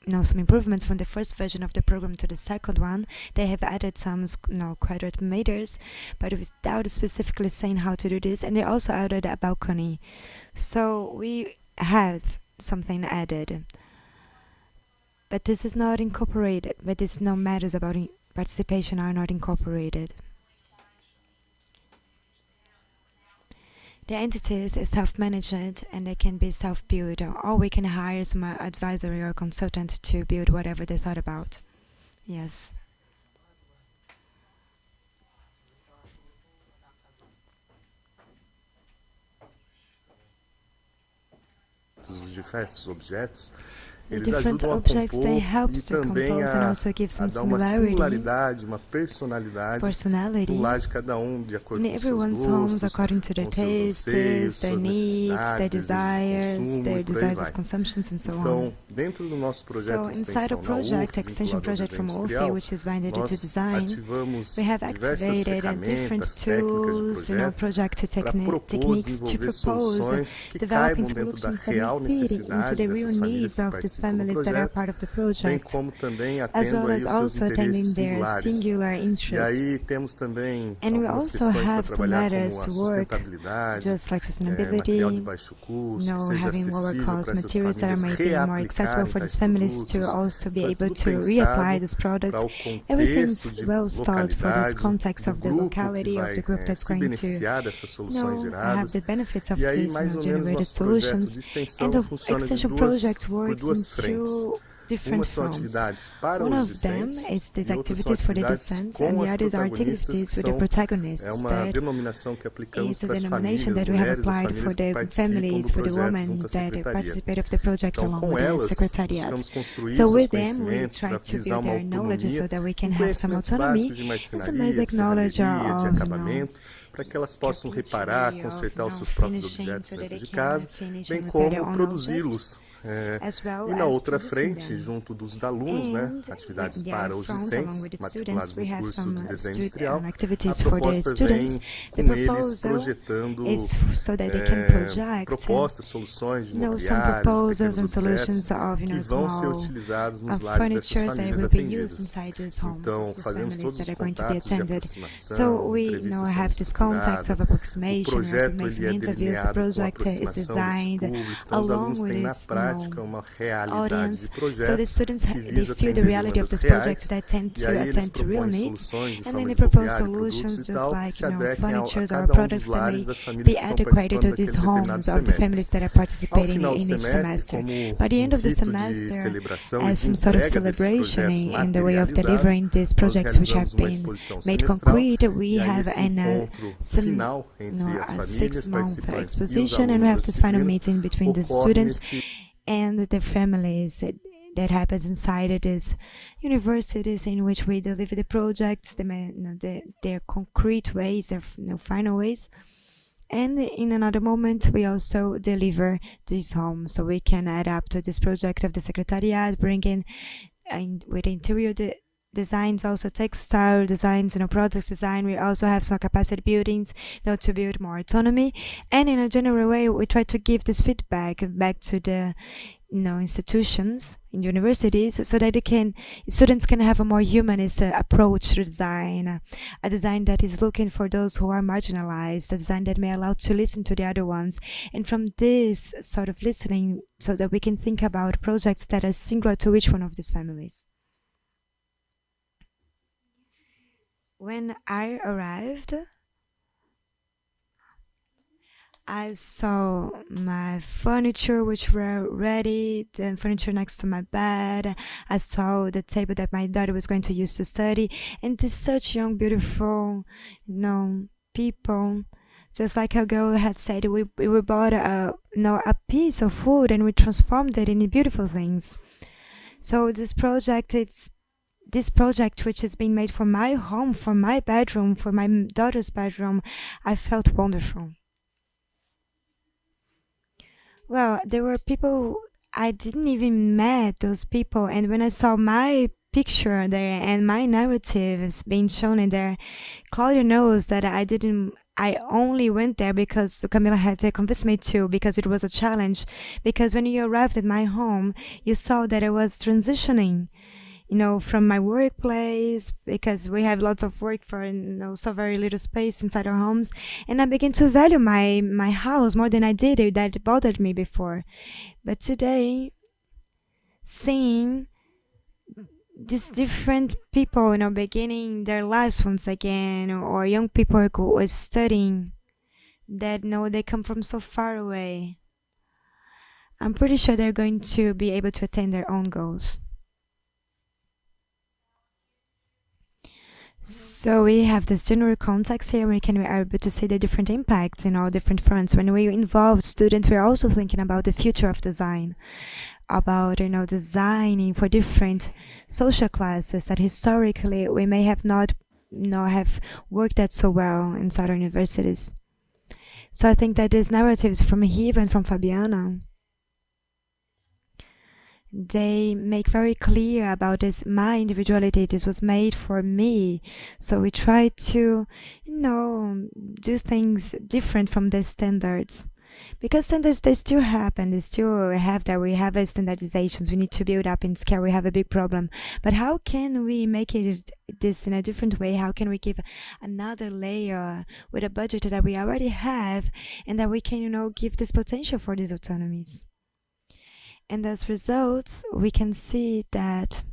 some improvements from the first version of the program to the second one. They have added some quadrant meters, but without specifically saying how to do this. And they also added a balcony. So we have something added. But this is not incorporated. But this no matters about participation are not incorporated. The entities is self-managed and they can be self-built, or we can hire some advisory or consultant to build whatever they thought about. Yes. Os diversos objetos, The eles different ajudam a objects they compor help e to também compose and a also give some dar uma similarity, singularidade, uma personalidade personality no lar de cada um, de acordo in com seus everyone's homes gostos, according to their com seus tastes, anseios, their suas needs, their necessidades, desejos de desires, consumo their e por aí desires vai. of consumptions and so on. Então, dentro do nosso projeto So de inside a extensão na project, UF, extension vinculado ao project desenho from UFI, industrial, which is binded to nós design, ativamos we have diversas activated different ferramentas, técnicas tools de in our projeto project para propor, techniques to desenvolver propose soluções que developing caibam dentro da solutions that real may fit into necessidade the real dessas famílias needs que of these participam do families that are projeto, part of the bem project, como também as atendo well aí as os seus also attending interesses their singulares. singular E aí interests. temos também And we algumas also questões para have some trabalhar matters como a to work, sustentabilidade, just like material de sustainability, baixo custo, que seja having lower acessível cost para essas materials that are famílias maybe more accessible reaplicarem for tais these families to produtos. also be Então, é able tudo to reapply pensado this para product. o Everything's contexto de well thought for this localidade context do of the grupo que locality of vai the group that's se going to beneficiar dessas soluções have geradas. the benefits of E aí, these mais ou menos, generated nosso projeto solutions. de And extensão the funciona de extension por project works in duas frentes. two different Uma são fronts. atividades para One os of them discentes is these e outras são activities for the atividades descents, com and as the others are protagonistas, activities que with the são protagonists. uma That denominação que aplicamos is the para as famílias, denomination that we have mulheres, as applied for famílias que the participam families, do for the projeto women junto à that secretaria. participate of the project Então, along com with the elas, secretariat. buscamos construir So seus with them, we conhecimentos try para to visar build uma their knowledge so autonomia, that we can com have some conhecimentos autonomy básicos de and some marcenaria, de basic knowledge serralheria, de of, acabamento, para que elas possam reparar, consertar os seus próprios objetos dentro de casa, bem como produzi-los. E na outra frente, junto dos alunos, né, atividades para os discentes, matriculados no curso de desenho industrial, a proposta vem com eles projetando propostas, soluções de mobiliários, de pequenos objetos que vão ser utilizados nos lares dessas famílias atendidas. Então, fazemos todos os contatos de aproximação, entrevistas estruturadas. O projeto ele é delineado com aproximação desse público, então os alunos têm na prática uma realidade de projeto so the students que visa feel the atender reality of demandas this reais, project that tend e to aí eles attend to real propõem needs, soluções de and then forma they de propose mobiliário, solutions produtos e just tal, que like se adequem a furnitures or cada dos products that lares may das famílias be que estão adequate to participando these daquele homes determinado of the semestre. families that are Ao participating final do in each semestre, semester. como By the end of the rito de semester, celebração e as de some sort of entrega desses celebration projetos in the way of materializados, delivering these nós projects which have realizamos uma been exposição made semestral, concrete, we e aí have esse an encontro final entre as a famílias 6-month participantes e os exposition, and we alunos have das this final disciplinas meeting between the ocorre students nesse and the families that happens inside these universities in which we deliver the projects, their concrete ways, their final ways. And in another moment, we also deliver this home, so we can add up to this project of the Secretariat, bring in with interior designs, also textile designs, products design. We also have some capacity buildings, to build more autonomy. And in a general way, we try to give this feedback back to the institutions in universities, so that students can have a more humanist approach to design, a design that is looking for those who are marginalized, a design that may allow to listen to the other ones. And from this sort of listening, so that we can think about projects that are singular to each one of these families. When I arrived, I saw my furniture, which were ready, the furniture next to my bed. I saw the table that my daughter was going to use to study, and just such young, beautiful, people. Just like a girl had said, we bought a piece of wood and we transformed it into beautiful things. So this project, which has been made for my home, for my bedroom, for my daughter's bedroom, I felt wonderful. Well, there were people, I didn't even met those people, and when I saw my picture there and my narrative is being shown in there, Claudia knows that I only went there because Camila had to convince me to, because it was a challenge. Because when you arrived at my home, you saw that I was transitioning, from my workplace, because we have lots of work for so very little space inside our homes, and I began to value my house more than I did. That bothered me before. But today, seeing these different people, beginning their lives once again, or young people who are studying, that they come from so far away, I'm pretty sure they're going to be able to attain their own goals. So we have this general context here. We can be able to see the different impacts in all different fronts. When we involve students, we're also thinking about the future of design, about designing for different social classes that historically we may have not have worked that so well inside our universities. So I think that these narratives from Hiva and from Fabiana, they make very clear about this, my individuality, this was made for me. So we try to, do things different from the standards. Because standards, they still happen, they still have that. We have standardizations, we need to build up in scale, we have a big problem. But how can we make this in a different way? How can we give another layer with a budget that we already have, and that we can, give this potential for these autonomies? And as results, we can see that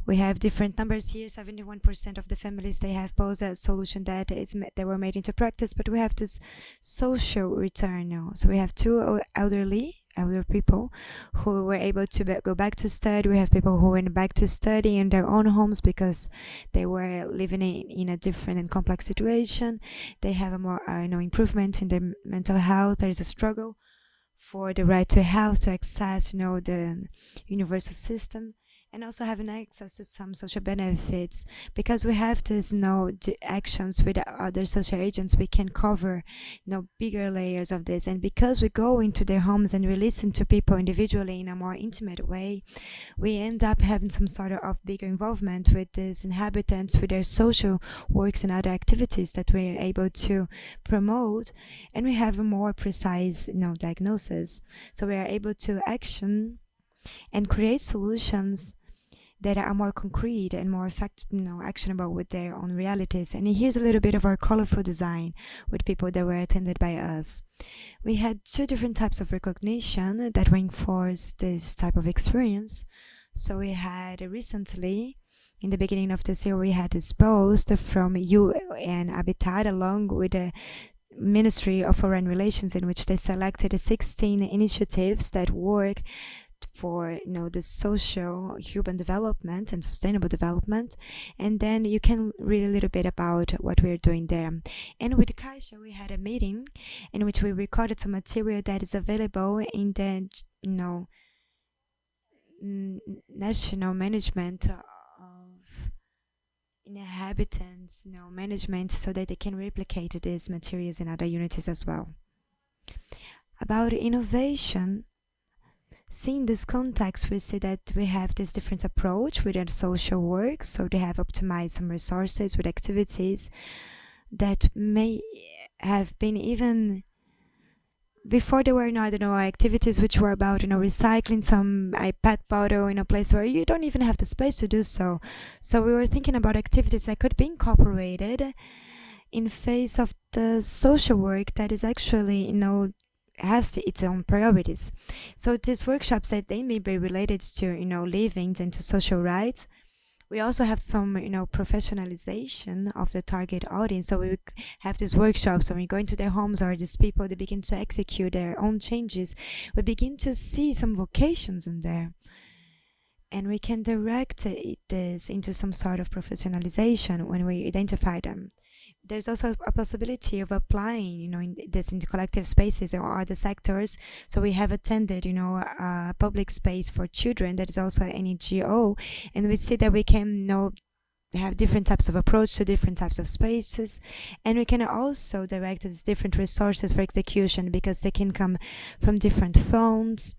we have different numbers here. 71% of the families, they have posed a solution that they were made into practice, but we have this social return now. So we have two elder people who were able to go back to study. We have people who went back to study in their own homes because they were living in a different and complex situation. They have a more improvement in their mental health. There is a struggle for the right to health, to access, the universal system, and also having access to some social benefits. Because we have these actions with other social agents, we can cover bigger layers of this. And because we go into their homes and we listen to people individually in a more intimate way, we end up having some sort of bigger involvement with these inhabitants, with their social works and other activities that we're able to promote, and we have a more precise diagnosis. So we are able to action and create solutions that are more concrete and more actionable with their own realities. And here's a little bit of our colorful design with people that were attended by us. We had two different types of recognition that reinforce this type of experience. So we had recently, in the beginning of this year, we had this post from UN Habitat along with the Ministry of Foreign Relations, in which they selected 16 initiatives that work for the social human development and sustainable development. And then you can read a little bit about what we're doing there. And with Caixa, we had a meeting in which we recorded some material that is available in the national management of inhabitants management, so that they can replicate these materials in other units as well. About innovation, seeing this context, we see that we have this different approach within social work. So they have optimized some resources with activities that may have been even before there were activities which were about recycling some PET bottle in a place where you don't even have the space to do so. So we were thinking about activities that could be incorporated in face of the social work that is actually has its own priorities. So these workshops, that they may be related to livings and to social rights. We also have some professionalization of the target audience. So we have these workshops, when we go into their homes, or these people, they begin to execute their own changes. We begin to see some vocations in there, and we can direct this into some sort of professionalization when we identify them. There's also a possibility of applying, into collective spaces or other sectors. So we have attended, a public space for children that is also an NGO, and we see that we can, have different types of approach to different types of spaces, and we can also direct these different resources for execution, because they can come from different funds.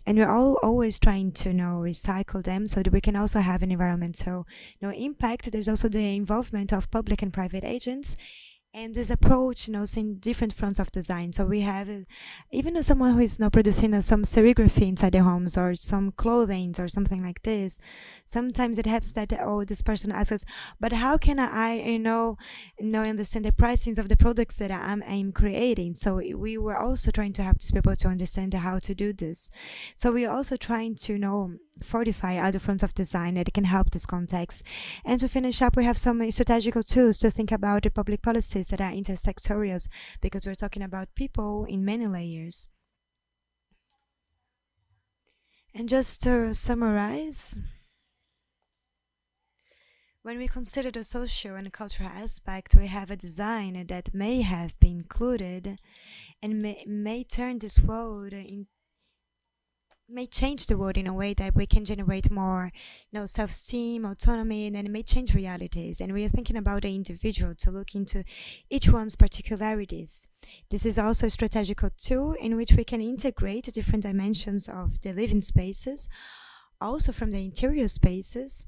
And we're always trying to recycle them, so that we can also have an environmental impact. There's also the involvement of public and private agents, and this approach seeing different fronts of design. So we have even someone who is producing some serigraphy inside their homes, or some clothing or something like this. Sometimes it happens that this person asks us, but how can I understand the pricings of the products that I'm creating? So we were also trying to help these people to understand how to do this. So we're also trying to fortify other fronts of design that can help this context. And to finish up, we have some strategical tools to think about the public policies that are intersectorial, because we're talking about people in many layers. And just to summarize, when we consider the social and cultural aspect, we have a design that may have been included and may turn this world may change the world in a way that we can generate more, self-esteem, autonomy, and then it may change realities. And we are thinking about the individual to look into each one's particularities. This is also a strategical tool in which we can integrate different dimensions of the living spaces, also from the interior spaces,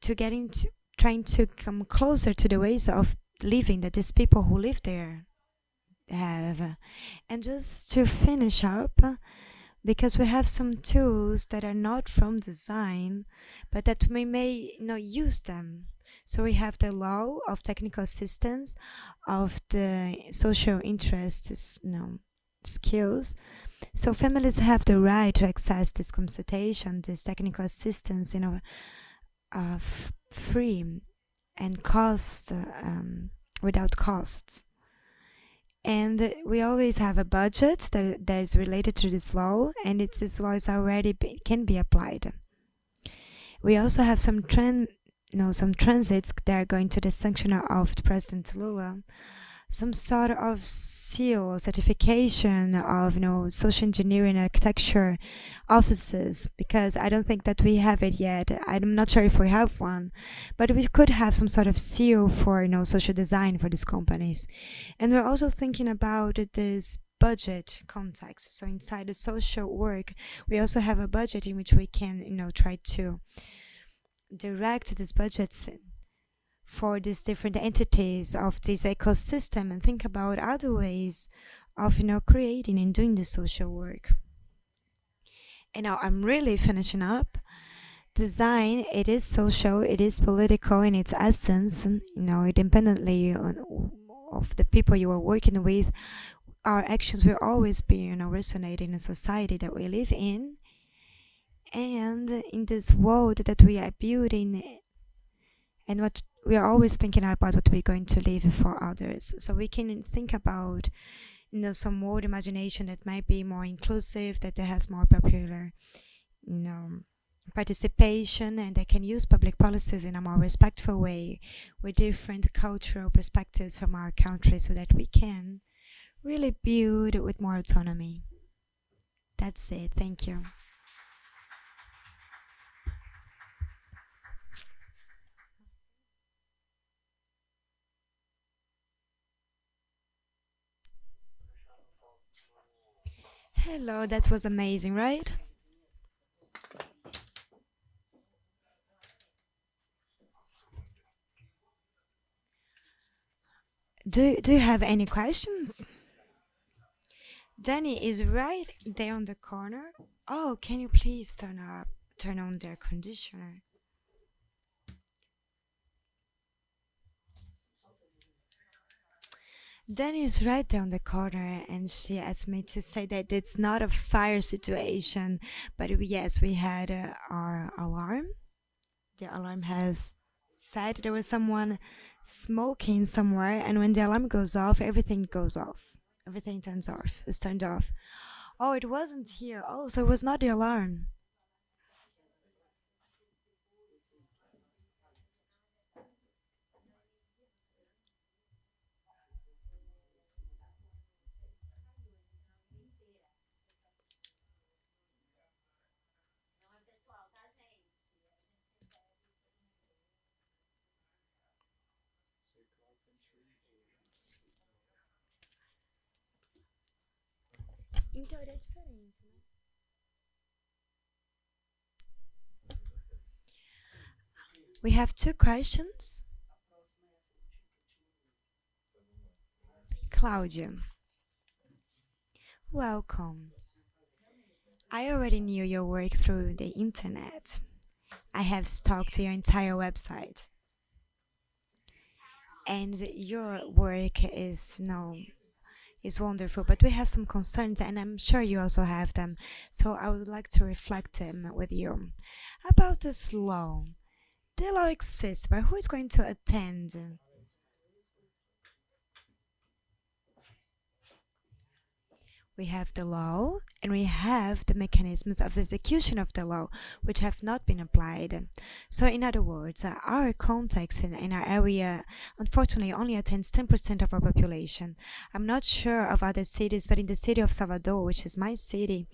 to get into trying to come closer to the ways of living that these people who live there have. And just to finish up, because we have some tools that are not from design, but that we may not use them. So we have the law of technical assistance, of the social interests, skills. So families have the right to access this consultation, this technical assistance, free and without costs. And we always have a budget that is related to this law, and this law is already can be applied. We also have some transits that are going to the sanction of President Lula, some sort of seal, certification of social engineering and architecture offices, because I don't think that we have it yet. I'm not sure if we have one, but we could have some sort of seal for social design for these companies. And we're also thinking about this budget context. So inside the social work, we also have a budget in which we can try to direct these budgets for these different entities of this ecosystem and think about other ways of creating and doing the social work. And now I'm really finishing up. Design, it is social, it is political in its essence, independently of the people you are working with. Our actions will always be resonating in the society that we live in, and in this world that we are building, and what we are always thinking about what we're going to leave for others. So we can think about, some world imagination that might be more inclusive, that has more popular, participation, and that can use public policies in a more respectful way with different cultural perspectives from our country, so that we can really build with more autonomy. That's it. Thank you. Hello, that was amazing, right? Do you have any questions? Danny is right there on the corner. Oh, can you please turn on the air conditioner? Danny is right there on the corner, and she asked me to say that it's not a fire situation, but yes, we had our alarm. The alarm has said there was someone smoking somewhere, and when the alarm goes off, everything goes off. Everything turns off. It's turned off. Oh, it wasn't here. Oh, so it was not the alarm. Então era diferente, né? We have two questions. Claudia, welcome. I already knew your work through the internet. I have stalked your entire website. And your work is wonderful, but we have some concerns, and I'm sure you also have them. So I would like to reflect them with you. About this law. The law exists, but who is going to attend? We have the law, and we have the mechanisms of the execution of the law, which have not been applied. So in other words, our context in our area, unfortunately, only attends 10% of our population. I'm not sure of other cities, but in the city of Salvador, which is my city,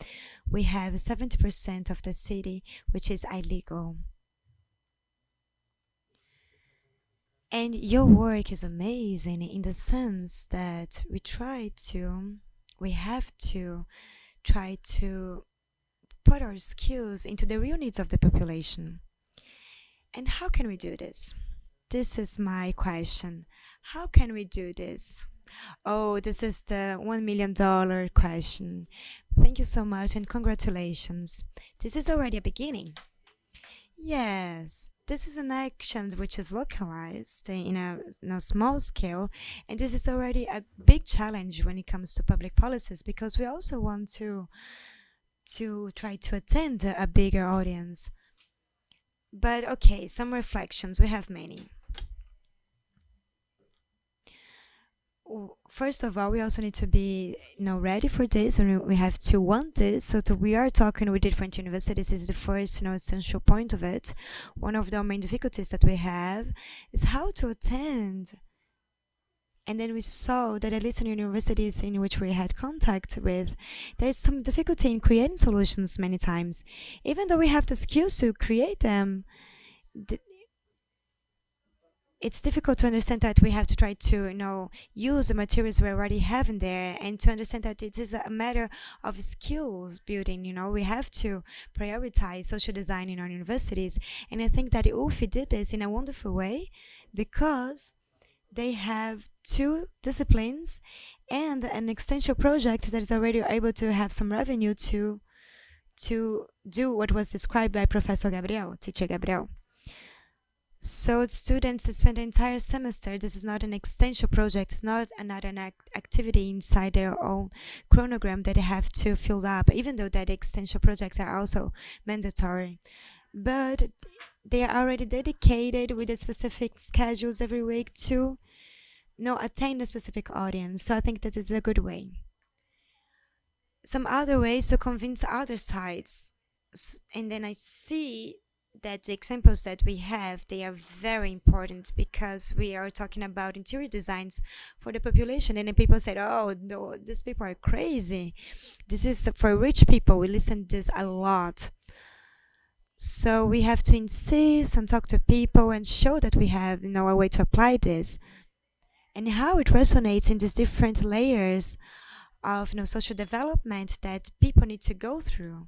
we have 70% of the city, which is illegal. And your work is amazing in the sense that we have to try to put our skills into the real needs of the population. And how can we do this? This is my question. How can we do this? Oh, this is the $1 million question. Thank you so much and congratulations. This is already a beginning. Yes, this is an action which is localized in a small scale, and this is already a big challenge when it comes to public policies, because we also want to try to attend a bigger audience. But okay, some reflections. We have many. First of all, we also need to be ready for this, and we have to want this. So we are talking with different universities is the first essential point of it. One of the main difficulties that we have is how to attend. And then we saw that at least in universities in which we had contact with, there's some difficulty in creating solutions many times. Even though we have the skills to create them, it's difficult to understand that we have to try to, use the materials we already have in there, and to understand that it is a matter of skills building. We have to prioritize social design in our universities, and I think that UF did this in a wonderful way, because they have 2 disciplines and an extension project that is already able to have some revenue to do what was described by Professor Gabriel, teacher Gabriel. So students spend the entire semester. This is not an extension project. It's not another activity inside their own chronogram that they have to fill up, even though that extension projects are also mandatory. But they are already dedicated with the specific schedules every week to attain a specific audience. So I think that is a good way. Some other ways to convince other sides. And then I see that the examples that we have, they are very important, because we are talking about interior designs for the population, and then people said, oh no, these people are crazy, this is for rich people. We listen to this a lot. So we have to insist and talk to people and show that we have a way to apply this, and how it resonates in these different layers of social development that people need to go through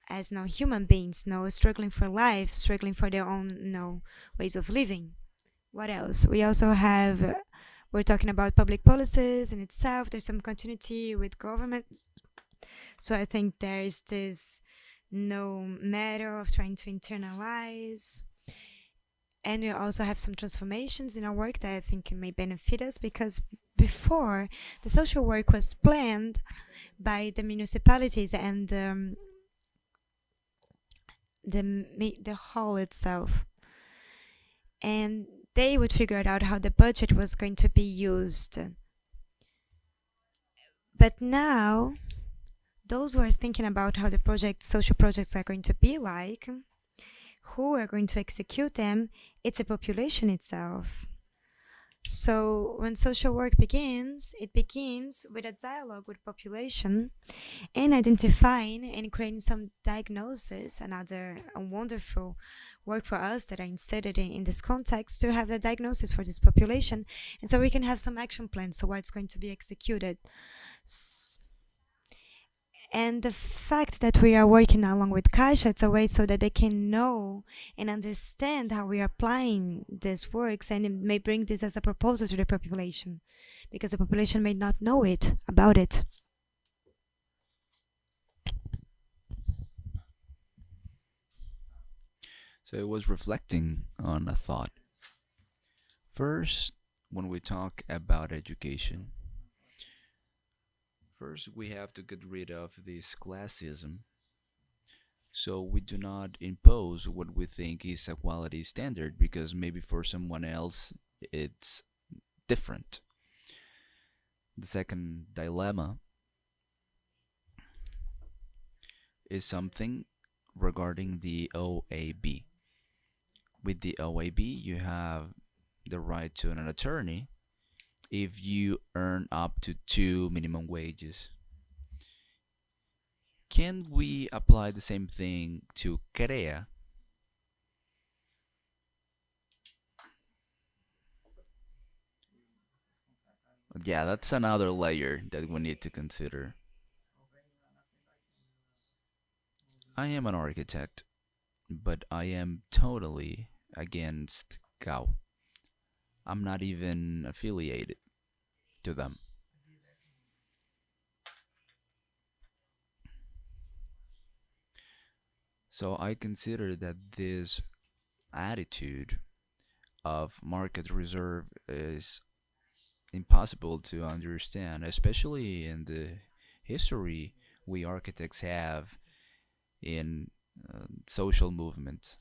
as human beings, struggling for life, struggling for their own ways of living. What else? We also have, we're talking about public policies in itself. There's some continuity with governments. So I think there is this matter of trying to internalize. And we also have some transformations in our work that I think may benefit us, because before, the social work was planned by the municipalities and the hall itself, and they would figure out how the budget was going to be used. But now, those who are thinking about how the social projects are going to be like, who are going to execute them, it's a population itself. So when social work begins, it begins with a dialogue with population and identifying and creating some diagnosis, another wonderful work for us that are inserted in this context, to have a diagnosis for this population, and so we can have some action plans, so what's going to be executed. And the fact that we are working along with Caixa, it's a way so that they can know and understand how we are applying these works, and it may bring this as a proposal to the population, because the population may not know about it. So I was reflecting on a thought. First, when we talk about education, first, we have to get rid of this classism, so we do not impose what we think is a quality standard, because maybe for someone else it's different. The second dilemma is something regarding the OAB. With the OAB, you have the right to an attorney if you earn up to 2 minimum wages. Can we apply the same thing to CREA? Yeah, that's another layer that we need to consider. I am an architect, but I am totally against CAU. I'm not even affiliated to them. So I consider that this attitude of market reserve is impossible to understand, especially in the history we architects have in social movements.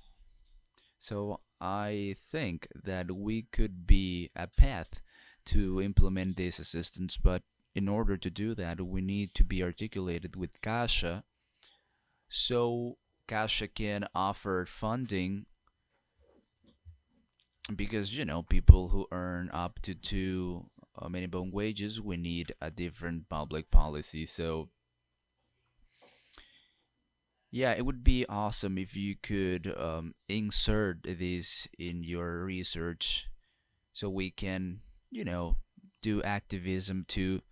So I think that we could be a path to implement this assistance, but in order to do that, we need to be articulated with Caixa, so Caixa can offer funding, because people who earn up to 2 minimum wages, we need a different public policy. So yeah, it would be awesome if you could insert this in your research, so we can do activism to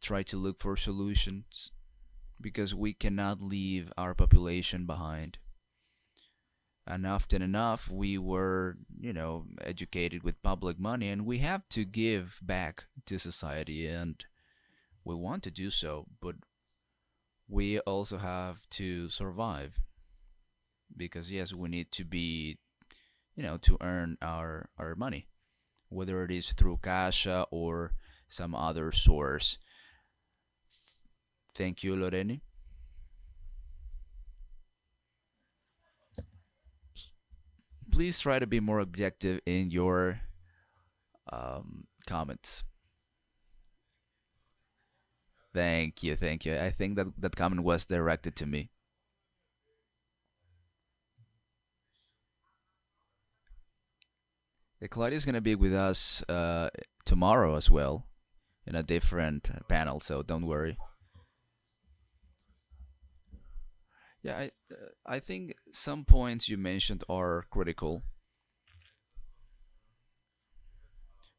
try to look for solutions, because we cannot leave our population behind. And often enough, we were, educated with public money, and we have to give back to society, and we want to do so, but we also have to survive, because yes, we need to be, to earn our money, whether it is through Caixa or some other source. Thank you, Loreni. Please try to be more objective in your comments. Thank you, thank you. I think that comment was directed to me. Claudia is going to be with us tomorrow as well, in a different panel, so don't worry. Yeah, I think some points you mentioned are critical.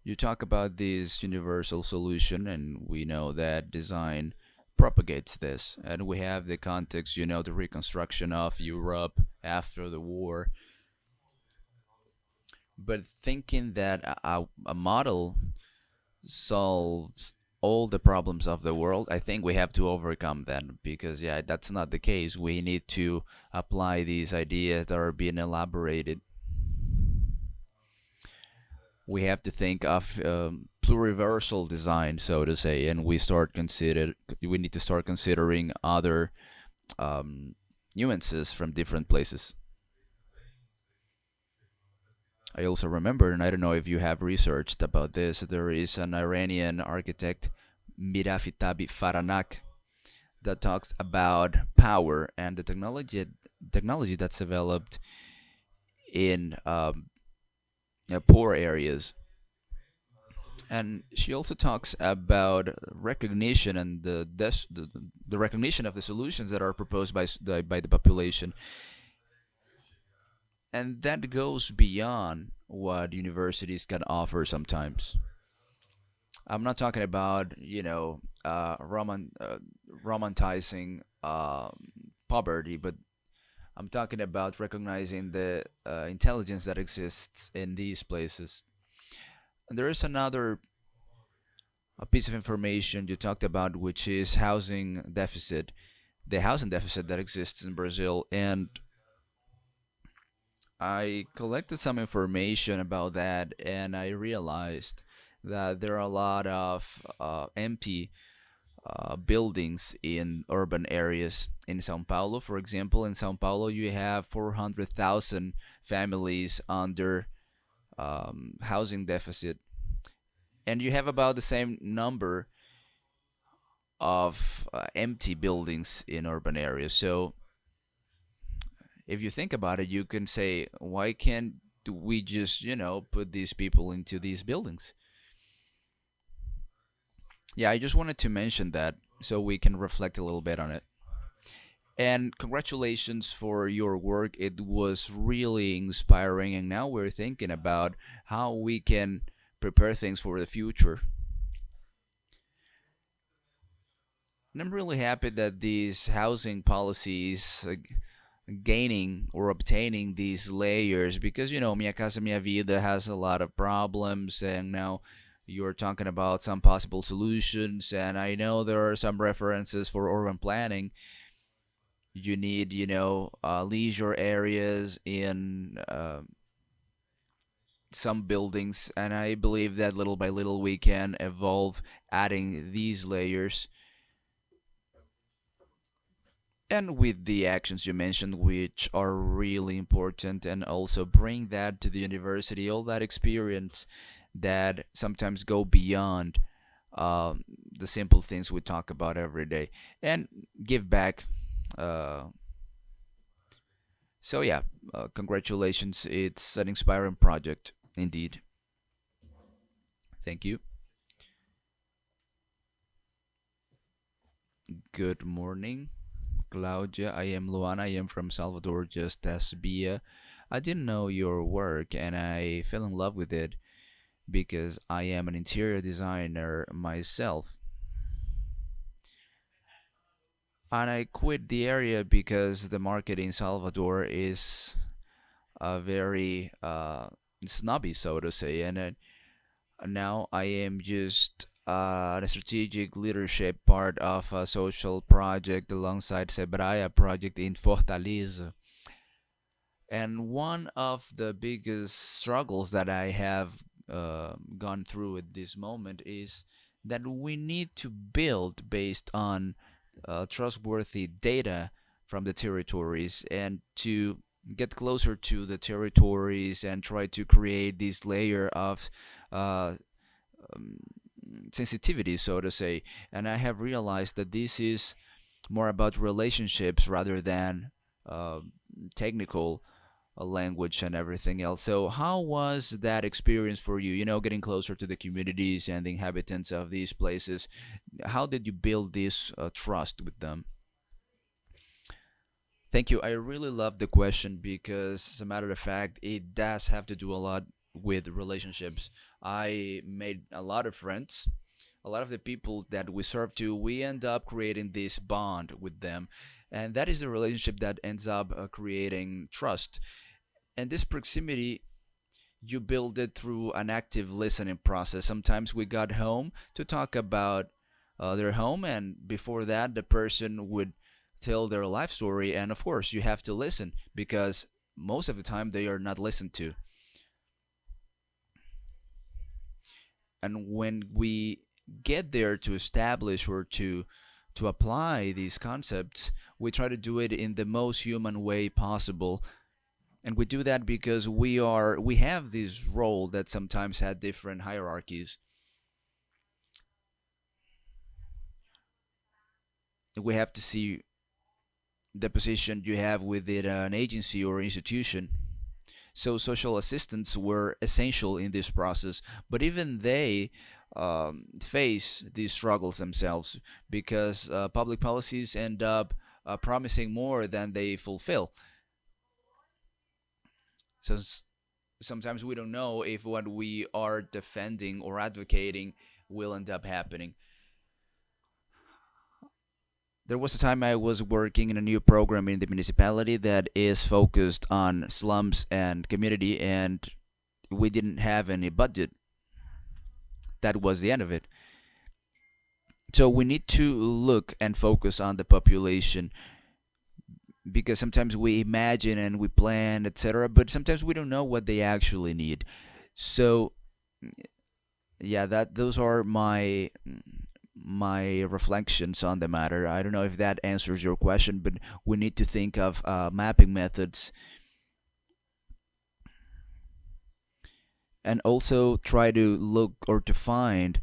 You talk about this universal solution, and we know that design propagates this. And we have the context, the reconstruction of Europe after the war. But thinking that a model solves all the problems of the world, I think we have to overcome that, because yeah, that's not the case. We need to apply these ideas that are being elaborated. We have to think of pluriversal design, so to say, and we need to start considering other nuances from different places. I also remember, and I don't know if you have researched about this, there is an Iranian architect, Mirafitabi Faranak, that talks about power and the technology that's developed in poor areas. And she also talks about recognition and the recognition of the solutions that are proposed by the population. And that goes beyond what universities can offer sometimes. I'm not talking about, romanticizing poverty, but I'm talking about recognizing the intelligence that exists in these places. And there is another piece of information you talked about, which is housing deficit, the housing deficit that exists in Brazil. And I collected some information about that, and I realized that there are a lot of empty buildings in urban areas. In Sao Paulo, for example, in Sao Paulo, you have 400,000 families under housing deficit, and you have about the same number of empty buildings in urban areas. So if you think about it, you can say, why can't we just, put these people into these buildings? Yeah, I just wanted to mention that so we can reflect a little bit on it. And congratulations for your work. It was really inspiring, and now we're thinking about how we can prepare things for the future. And I'm really happy that these housing policies gaining or obtaining these layers, because Minha Casa Minha Vida has a lot of problems, and now you're talking about some possible solutions. And I know there are some references for urban planning. You need leisure areas in some buildings, and I believe that little by little we can evolve adding these layers. And with the actions you mentioned, which are really important, and also bring that to the university, all that experience that sometimes go beyond the simple things we talk about every day, and give back. So yeah, congratulations. It's an inspiring project indeed. Thank you. Good morning, Claudia. I am Luana. I am from Salvador, just as Bia. I didn't know your work, and I fell in love with it because I am an interior designer myself. And I quit the area because the market in Salvador is very snobby, so to say. And now I am just a strategic leadership part of a social project alongside Sebrae project in Fortaleza. And one of the biggest struggles that I have gone through at this moment is that we need to build based on trustworthy data from the territories, and to get closer to the territories and try to create this layer of sensitivity, so to say. And I have realized that this is more about relationships rather than technical language and everything else. So how was that experience for you, getting closer to the communities and the inhabitants of these places? How did you build this trust with them? Thank you. I really love the question because, as a matter of fact, it does have to do a lot with relationships. I made a lot of friends. A lot of the people that we serve to, we end up creating this bond with them. And that is the relationship that ends up creating trust. And this proximity, you build it through an active listening process. Sometimes we got home to talk about their home, and before that, the person would tell their life story. And of course, you have to listen because most of the time they are not listened to. And when we get there to establish or to apply these concepts, we try to do it in the most human way possible. And we do that because we have this role that sometimes had different hierarchies. We have to see the position you have within an agency or institution. So social assistants were essential in this process, but even they face these struggles themselves because public policies end up promising more than they fulfill. So sometimes we don't know if what we are defending or advocating will end up happening. There was a time I was working in a new program in the municipality that is focused on slums and community, and we didn't have any budget. That was the end of it. So we need to look and focus on the population, because sometimes we imagine and we plan, etc., but sometimes we don't know what they actually need. So yeah, those are my reflections on the matter. I don't know if that answers your question, but we need to think of mapping methods, and also try to look or to find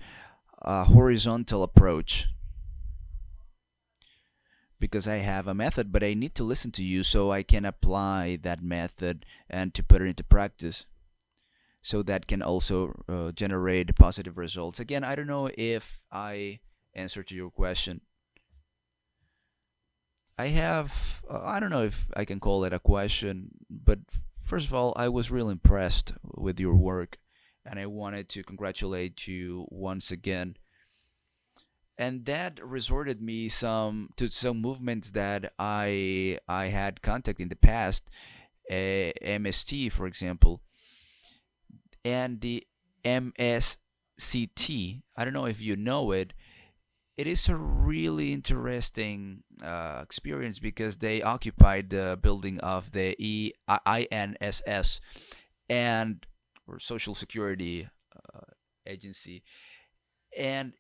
a horizontal approach, because I have a method, but I need to listen to you so I can apply that method and to put it into practice. So that can also generate positive results. Again, I don't know if I answered to your question. I have, I don't know if I can call it a question, but first of all, I was really impressed with your work, and I wanted to congratulate you once again. And that resorted me to some movements that I had contact in the past, MST, for example, and the MSCT. I don't know if you know it. It is a really interesting experience because they occupied the building of the INSS and or Social Security Agency, and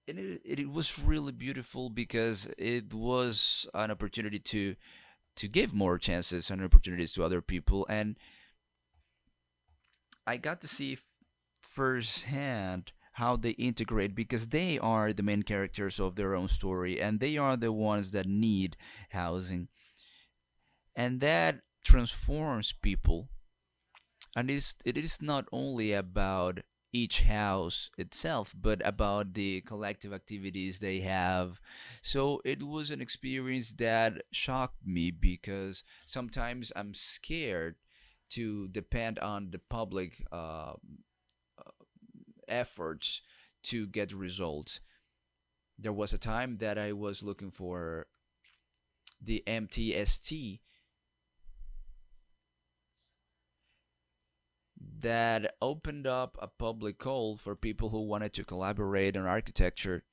it was really beautiful because it was an opportunity to give more chances and opportunities to other people, and I got to see firsthand how they integrate, because they are the main characters of their own story and they are the ones that need housing, and that transforms people. And it is not only about each house itself, but about the collective activities they have. So it was an experience that shocked me, because sometimes I'm scared to depend on the public efforts to get results. There was a time that I was looking for the MTST that opened up a public call for people who wanted to collaborate on architecture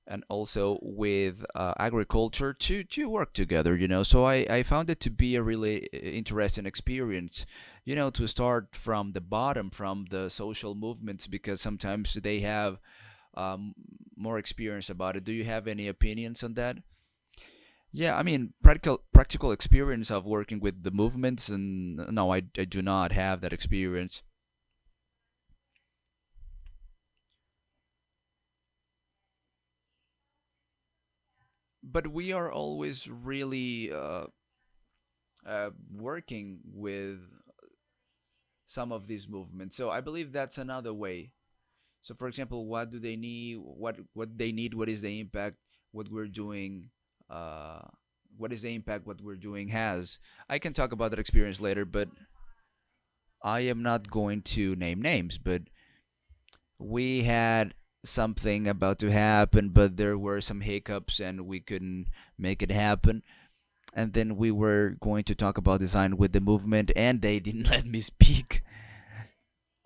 and also with agriculture to work together, So I found it to be a really interesting experience, to start from the bottom, from the social movements, because sometimes they have more experience about it. Do you have any opinions on that? Yeah, I mean, practical experience of working with the movements, and no, I do not have that experience. But we are always really working with some of these movements. So I believe that's another way. So for example, what do they need? What they need? What is the impact? What we're doing? What is the impact what we're doing has? I can talk about that experience later, but I am not going to name names. But we had something about to happen, but there were some hiccups and we couldn't make it happen. And then we were going to talk about design with the movement, and they didn't let me speak.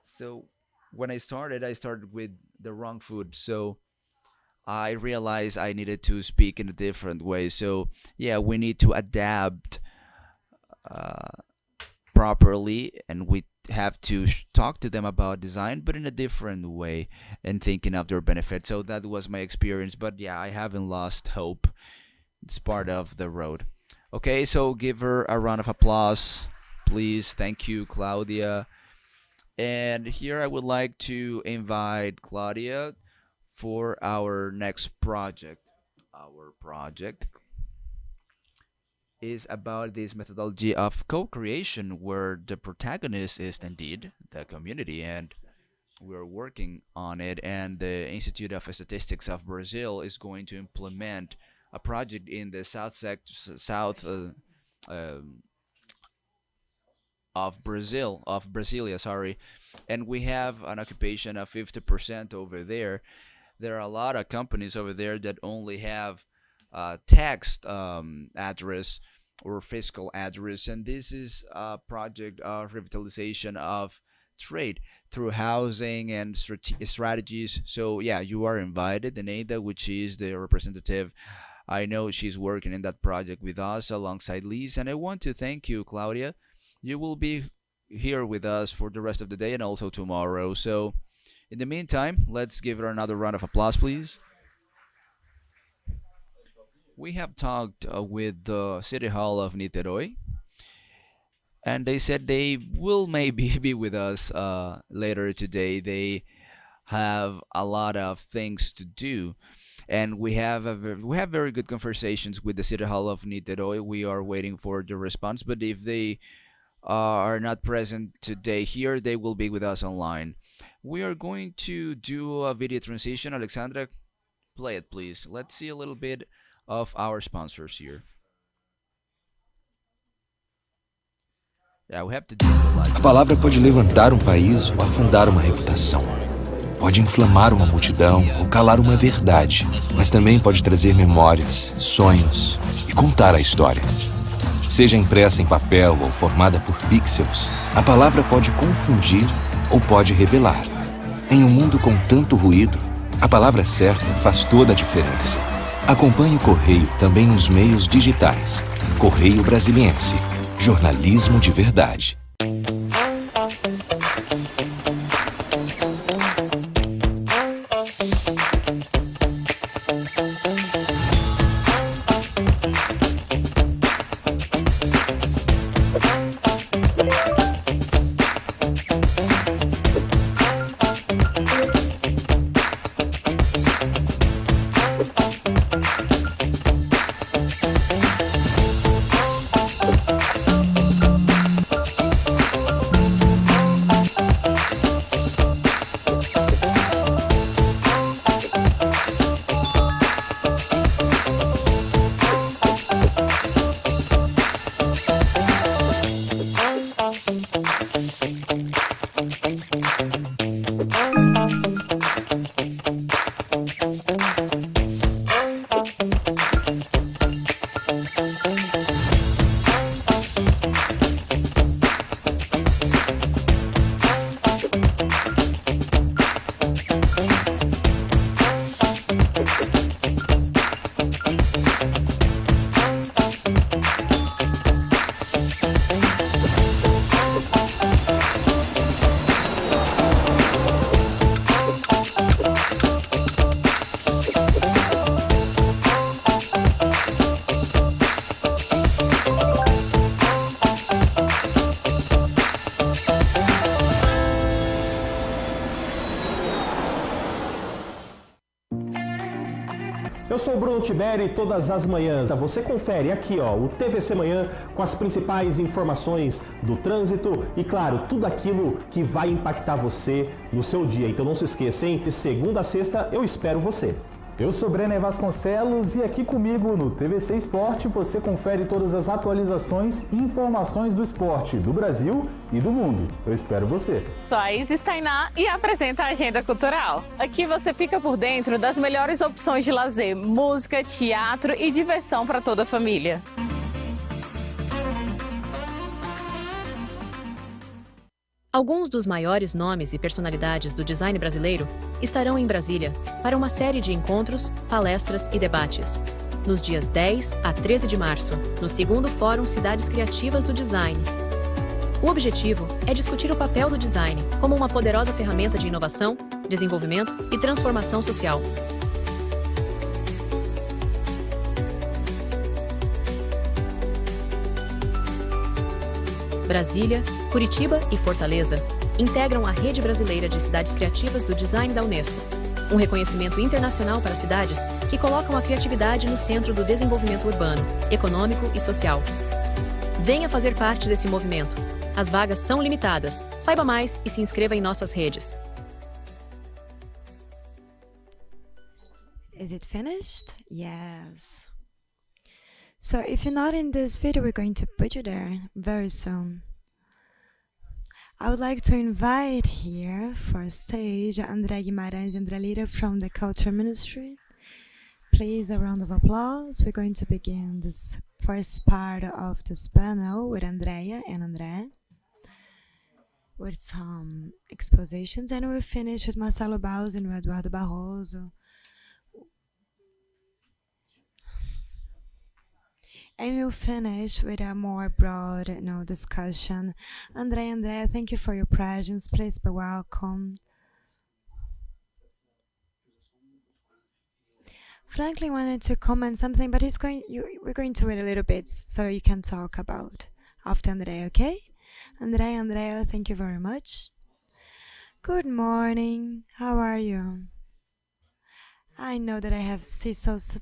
So when I started with the wrong foot. So I realized I needed to speak in a different way. So yeah, we need to adapt properly, and we have to talk to them about design, but in a different way and thinking of their benefit. So that was my experience. But yeah, I haven't lost hope. It's part of the road. Okay, so give her a round of applause, please. Thank you, Claudia. And here I would like to invite Claudia for our next project. Our project is about this methodology of co-creation, where the protagonist is indeed the community, and we're working on it. And the Institute of Statistics of Brazil is going to implement a project in the south of Brasilia, sorry. And we have an occupation of 50% over there. There are a lot of companies over there that only have text address or fiscal address, and this is a project of revitalization of trade through housing and strategies. So yeah, you are invited. Neida, which is the representative, I know she's working in that project with us alongside Liz, and I want to thank you, Claudia. You will be here with us for the rest of the day and also tomorrow. So in the meantime, let's give her another round of applause, please. We have talked with the City Hall of Niterói, and they said they will maybe be with us later today. They have a lot of things to do, and we have very good conversations with the City Hall of Niterói. We are waiting for the response, but if they are not present today here, they will be with us online. We are going to do a video transition. Alexandra, play it, please. Let's see a little bit of our sponsors here. Yeah, we have to do A palavra pode levantar um país ou afundar uma reputação. Pode inflamar uma multidão ou calar uma verdade, mas também pode trazer memórias, sonhos e contar a história. Seja impressa em papel ou formada por pixels, a palavra pode confundir ou pode revelar. Em um mundo com tanto ruído, a palavra certa faz toda a diferença. Acompanhe o Correio também nos meios digitais. Correio Brasiliense. Jornalismo de verdade. Eu sou o Bruno Tiberi e todas as manhãs você confere aqui o TVC Manhã com as principais informações do trânsito e, claro, tudo aquilo que vai impactar você no seu dia. Então não se esqueça, hein? De segunda a sexta eu espero você. Eu sou Brenner Vasconcelos e aqui comigo no TVC Esporte você confere todas as atualizações e informações do esporte do Brasil e do mundo. Eu espero você. Sou a Isis Tainá e apresenta a Agenda Cultural. Aqui você fica por dentro das melhores opções de lazer, música, teatro e diversão para toda a família. Alguns dos maiores nomes e personalidades do design brasileiro estarão em Brasília para uma série de encontros, palestras e debates, nos dias 10 a 13 de março, no II Fórum Cidades Criativas do Design. O objetivo é discutir o papel do design como uma poderosa ferramenta de inovação, desenvolvimento e transformação social. Brasília, Curitiba e Fortaleza integram a Rede Brasileira de Cidades Criativas do Design da UNESCO, um reconhecimento internacional para cidades que colocam a criatividade no centro do desenvolvimento urbano, econômico e social. Venha fazer parte desse movimento. As vagas são limitadas. Saiba mais e se inscreva em nossas redes. Is it finished? Yes. So if you're not in this video, we're going to put you there very soon. I would like to invite here for stage André Guimarães and André Lira from the Culture Ministry. Please, a round of applause. We're going to begin this first part of this panel with Andrea and André, with some expositions, and we'll finish with Marcelo Baus and Eduardo Barroso. And we'll finish with a more broad discussion. André, thank you for your presence. Please be welcome. Franklin wanted to comment something, but we're going to wait a little bit so you can talk about after André, okay? André, thank you very much. Good morning. How are you? I know that I have see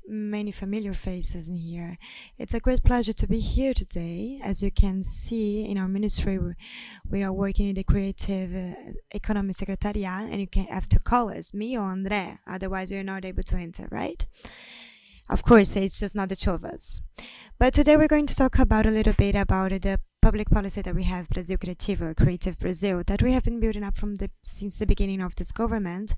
many familiar faces in here. It's a great pleasure to be here today. As you can see in our ministry, we are working in the Creative Economy Secretariat, and you can have to call us, me or André, otherwise you're not able to enter, right? Of course, it's just not the two of us. But today we're going to talk about a little bit about the public policy that we have, Brasil Criativo, Creative Brazil, that we have been building up since the beginning of this government,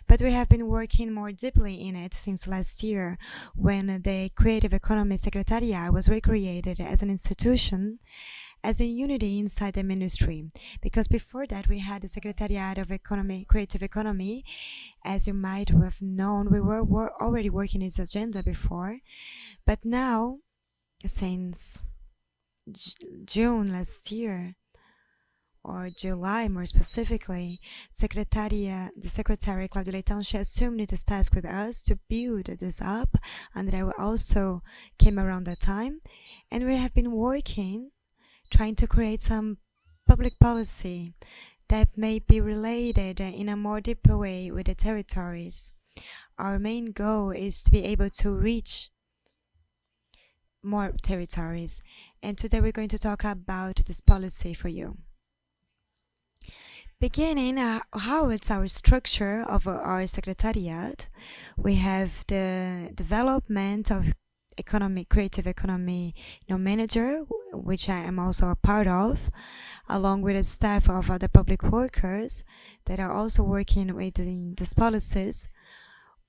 but we have been working more deeply in it since last year, when the Creative Economy Secretariat was recreated as an institution, as a unity inside the ministry. Because before that, we had the Secretariat of Creative Economy. As you might have known, we were already working this agenda before, but now, since June last year, or July more specifically, the Secretary Claudio Leitão, she assumed this task with us to build this up, and I also came around that time, and we have been working, trying to create some public policy that may be related in a more deeper way with the territories. Our main goal is to be able to reach more territories, and today we're going to talk about this policy for you. Beginning how it's our structure of our secretariat, we have the development of creative economy manager, which I am also a part of, along with the staff of other public workers that are also working within these policies.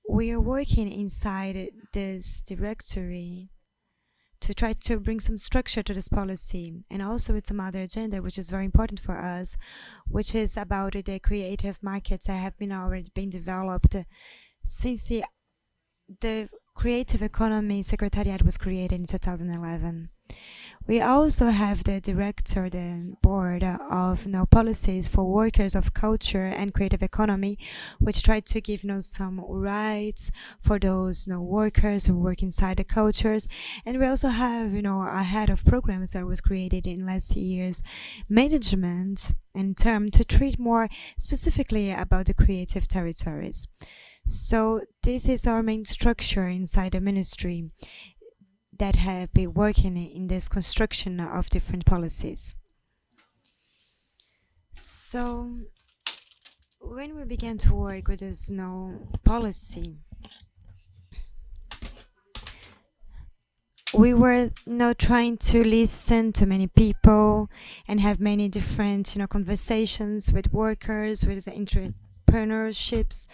We are working inside this directory to try to bring some structure to this policy, and also with some other agenda which is very important for us, which is about the creative markets that have already been developed since the Creative Economy Secretariat was created in 2011. We also have the board of policies for workers of culture and creative economy, which try to give some rights for those workers who work inside the cultures. And we also have a head of programs that was created in last year's management and term to treat more specifically about the creative territories. So this is our main structure inside the ministry that have been working in this construction of different policies. So when we began to work with this policy, we were trying to listen to many people and have many different conversations with workers, with the entrepreneurships.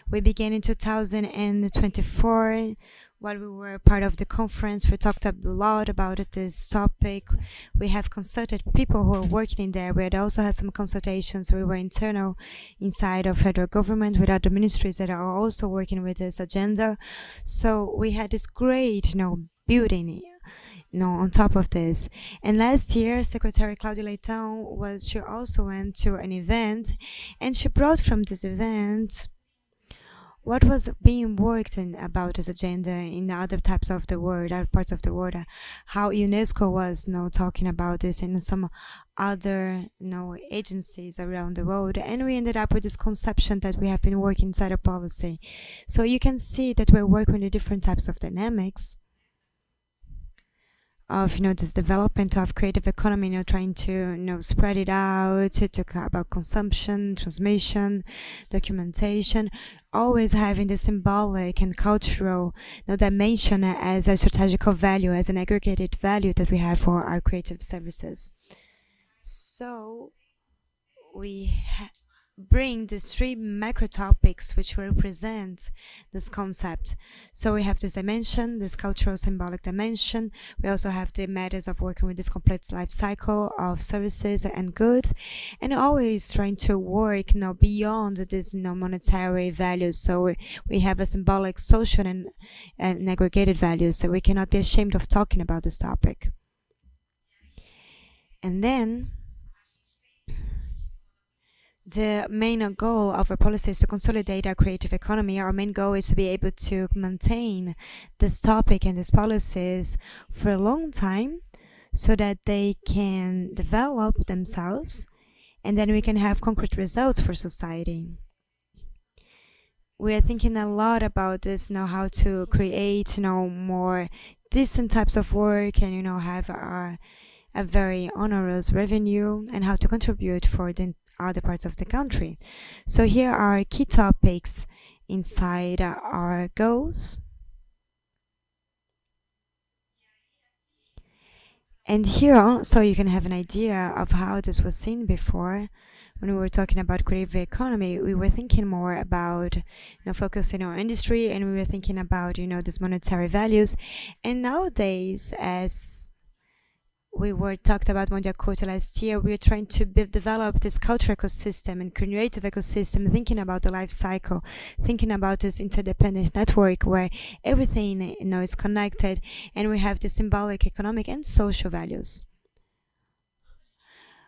We began in 2024. While we were part of the conference, we talked a lot about this topic. We have consulted people who are working in there. We had also had some consultations. We were internal inside of federal government with other ministries that are also working with this agenda. So we had this great, building, on top of this. And last year, Secretary Claudio Leitão she also went to an event, and she brought from this event what was being worked about this agenda in other types of the world, other parts of the world, how UNESCO was talking about this in some other agencies around the world, and we ended up with this conception that we have been working inside a policy. So you can see that we're working with different types of dynamics of this development of creative economy, trying to spread it out, to talk about consumption, transmission, documentation, always having the symbolic and cultural dimension as a strategical value, as an aggregated value that we have for our creative services. So we bring these three macro topics which represent this concept. So we have this dimension, this cultural symbolic dimension. We also have the matters of working with this complex life cycle of services and goods, and always trying to work beyond this monetary values. So we have a symbolic, social, and aggregated values. So we cannot be ashamed of talking about this topic. And then the main goal of our policy is to consolidate our creative economy. Our main goal is to be able to maintain this topic and these policies for a long time so that they can develop themselves, and then we can have concrete results for society. we are thinking a lot about this, how to create, more decent types of work and, have a very onerous revenue and how to contribute for the other parts of the country. So here are key topics inside our goals. And here also you can have an idea of how this was seen before. When we were talking about creative economy, we were thinking more about focusing on industry, and we were thinking about these monetary values. And nowadays, as we were talked about Mondial Culture last year, we are trying to develop this cultural ecosystem and creative ecosystem, thinking about the life cycle, thinking about this interdependent network where everything is connected, and we have the symbolic, economic, and social values.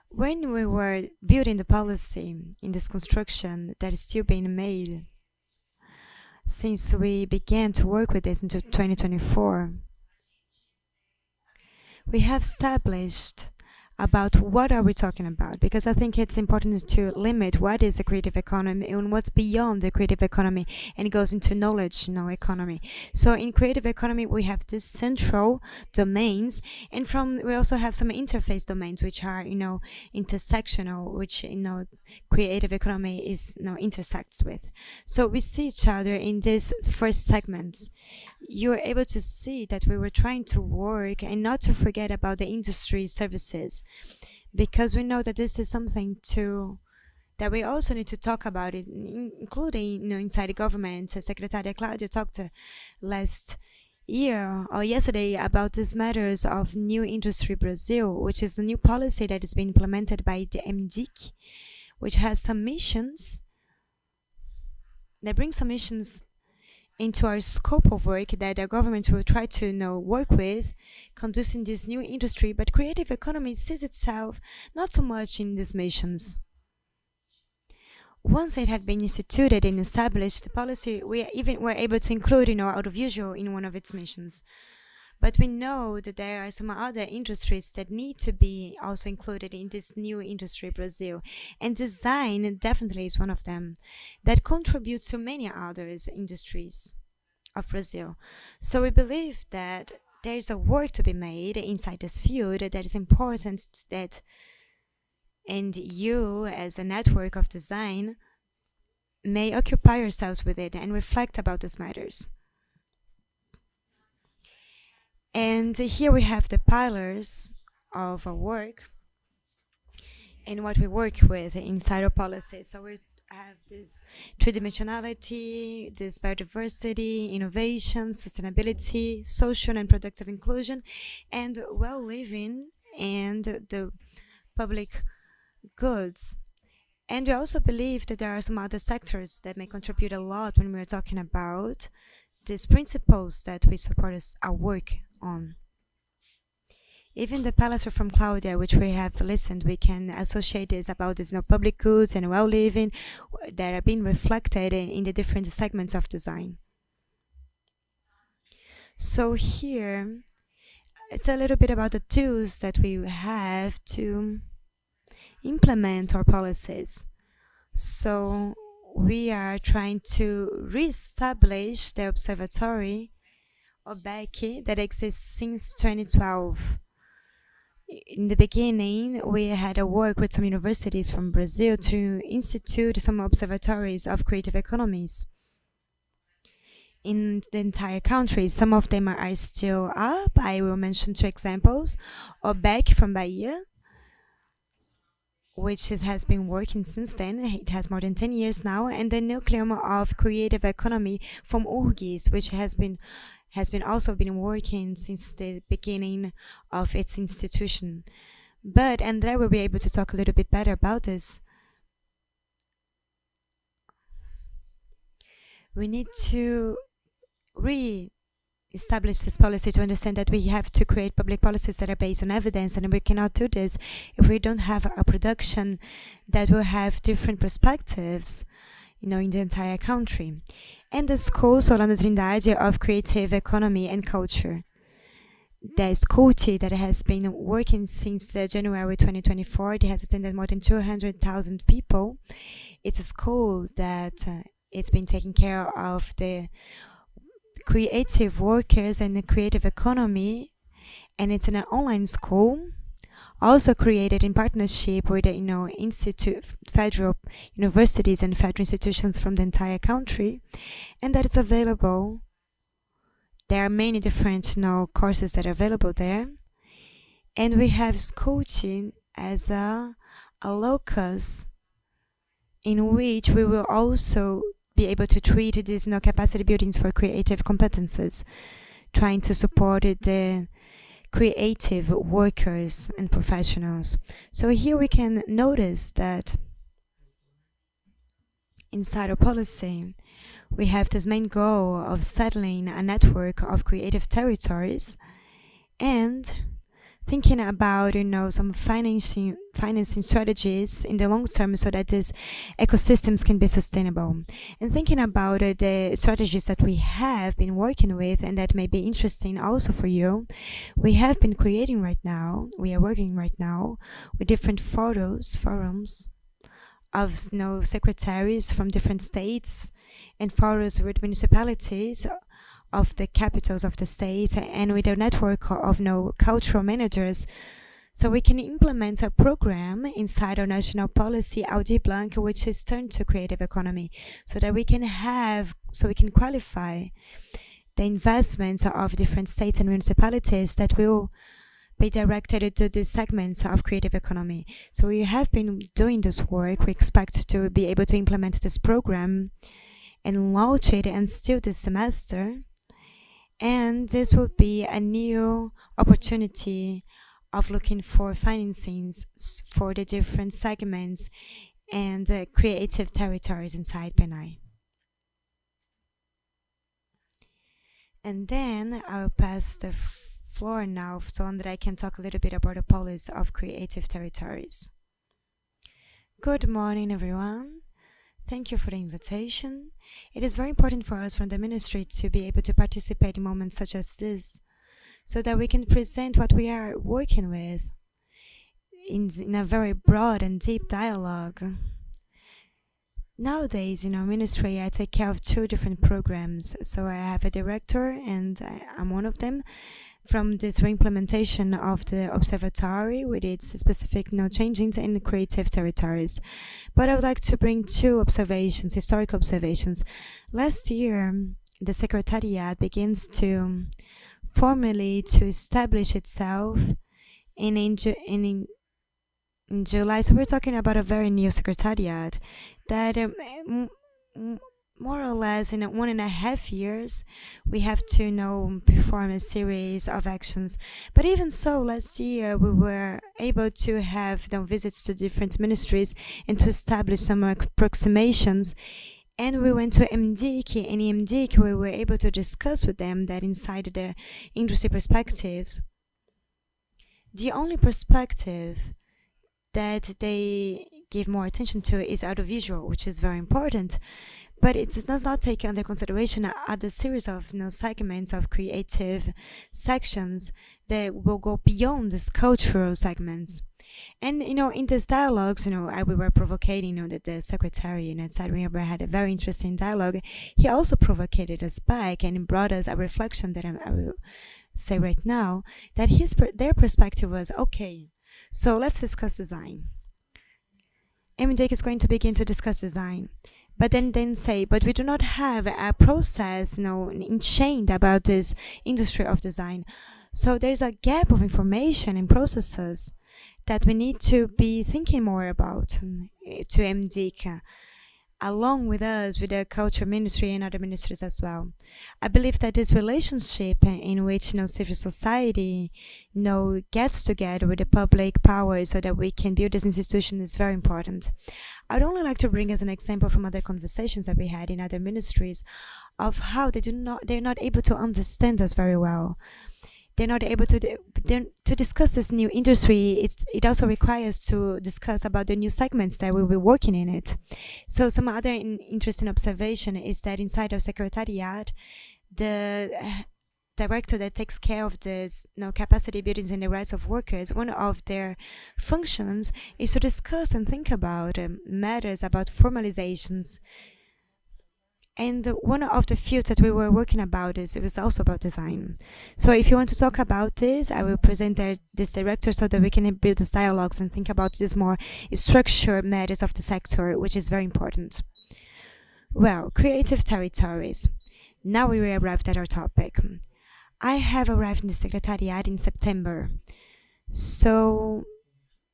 When we were building the policy in this construction that is still being made, since we began to work with this into 2024, we have established about what are we talking about, because I think it's important to limit what is a creative economy and what's beyond the creative economy, and it goes into knowledge economy. So in creative economy we have these central domains, and we also have some interface domains which are intersectional, which creative economy is intersects with. So we see each other in these first segments. You're able to see that we were trying to work and not to forget about the industry services, because we know that this is something that we also need to talk about it, including inside the government. Secretary Claudia talked last year or yesterday about these matters of New Industry Brazil, which is the new policy that is being implemented by the MDIC, which has some missions. They bring some missions into our scope of work that the government will try to work with, conducting this new industry. But creative economy sees itself not so much in these missions. Once it had been instituted and established, the policy, we even were able to include audiovisual in one of its missions. But we know that there are some other industries that need to be also included in this new industry Brazil. And design definitely is one of them that contributes to many other industries of Brazil. So we believe that there is a work to be made inside this field that is important, and you as a network of design may occupy yourselves with it and reflect about these matters. And here we have the pillars of our work and what we work with inside our policy. So we have this three-dimensionality, this biodiversity, innovation, sustainability, social and productive inclusion, and well-living, and the public goods. And we also believe that there are some other sectors that may contribute a lot when we're talking about these principles that we support our work on. Even the palace from Claudia, which we have listened, we can associate this about these public goods and well-living that are being reflected in the different segments of design. So here, it's a little bit about the tools that we have to implement our policies. So we are trying to re-establish the observatory OBEC that exists since 2012. In the beginning, we had a work with some universities from Brazil to institute some observatories of creative economies in the entire country. Some of them are still up. I will mention two examples. OBEC from Bahia, which has been working since then. It has more than 10 years now. And the Nucleum of Creative Economy from URGS, which has also been working since the beginning of its institution. But André will be able to talk a little bit better about this. We need to re-establish this policy to understand that we have to create public policies that are based on evidence, and we cannot do this if we don't have a production that will have different perspectives in the entire country. And the school Solano Trindade of Creative Economy and Culture, the school that has been working since January 2024. It has attended more than 200,000 people. It's a school that it's been taking care of the creative workers and the creative economy, and it's an online school, also created in partnership with federal universities and federal institutions from the entire country, and that it's available. There are many different courses that are available there, and we have coaching as a locus in which we will also be able to treat these capacity buildings for creative competences, trying to support the creative workers and professionals. So here we can notice that inside our policy, we have this main goal of settling a network of creative territories and thinking about some financing strategies in the long term so that these ecosystems can be sustainable, and thinking about the strategies that we have been working with and that may be interesting also for you. We have been creating right now, we are working right now with different forums of secretaries from different states and forums with municipalities of the capitals of the states, and with a network of cultural managers, so we can implement a program inside our national policy, Audi Blanc, which is turned to creative economy, so that we can qualify the investments of different states and municipalities that will be directed to the segments of creative economy. So we have been doing this work. We expect to be able to implement this program and launch it and still this semester. And this will be a new opportunity of looking for financings for the different segments and creative territories inside Penai. And then I'll pass the floor now so André can talk a little bit about the policy of creative territories. Good morning, everyone. Thank you for the invitation. It is very important for us from the ministry to be able to participate in moments such as this, so that we can present what we are working with in a very broad and deep dialogue. Nowadays, in our ministry, I take care of 2 different programs. So I have a director, and I'm one of them, from this reimplementation of the observatory with its specific changings in creative territories. But I would like to bring 2 observations, historic observations. Last year, the Secretariat begins to formally to establish itself in July. So we're talking about a very new Secretariat that more or less in 1.5 years, we have to perform a series of actions. But even so, last year we were able to have visits to different ministries and to establish some approximations. And we went to MDIC, and in MDIC we were able to discuss with them that inside the industry perspectives, the only perspective that they give more attention to is audiovisual, which is very important. But it does not take under consideration other series of segments of creative sections that will go beyond these cultural segments. And in these dialogues, we were provocating the secretary, and said we had a very interesting dialogue. He also provoked us back and brought us a reflection that I will say right now, that their perspective was, okay, so let's discuss design. MDIC is going to begin to discuss design. But then say, but we do not have a process, enchained about this industry of design. So there's a gap of information and processes that we need to be thinking more about to MDIC, along with us, with the culture ministry and other ministries as well. I believe that this relationship in which civil society gets together with the public power so that we can build this institution is very important. I'd only like to bring as an example from other conversations that we had in other ministries of how they're not able to understand us very well. They're not able to discuss this new industry. It also requires to discuss about the new segments that we'll be working in it. So some other interesting observation is that inside our secretariat, the director that takes care of this capacity buildings and the rights of workers, one of their functions is to discuss and think about matters about formalizations And one of the fields that we were working about it was also about design. So if you want to talk about this, I will present this director so that we can build these dialogues and think about this more structured matters of the sector, which is very important. Well, creative territories. Now we arrived at our topic. I have arrived in the Secretariat in September. So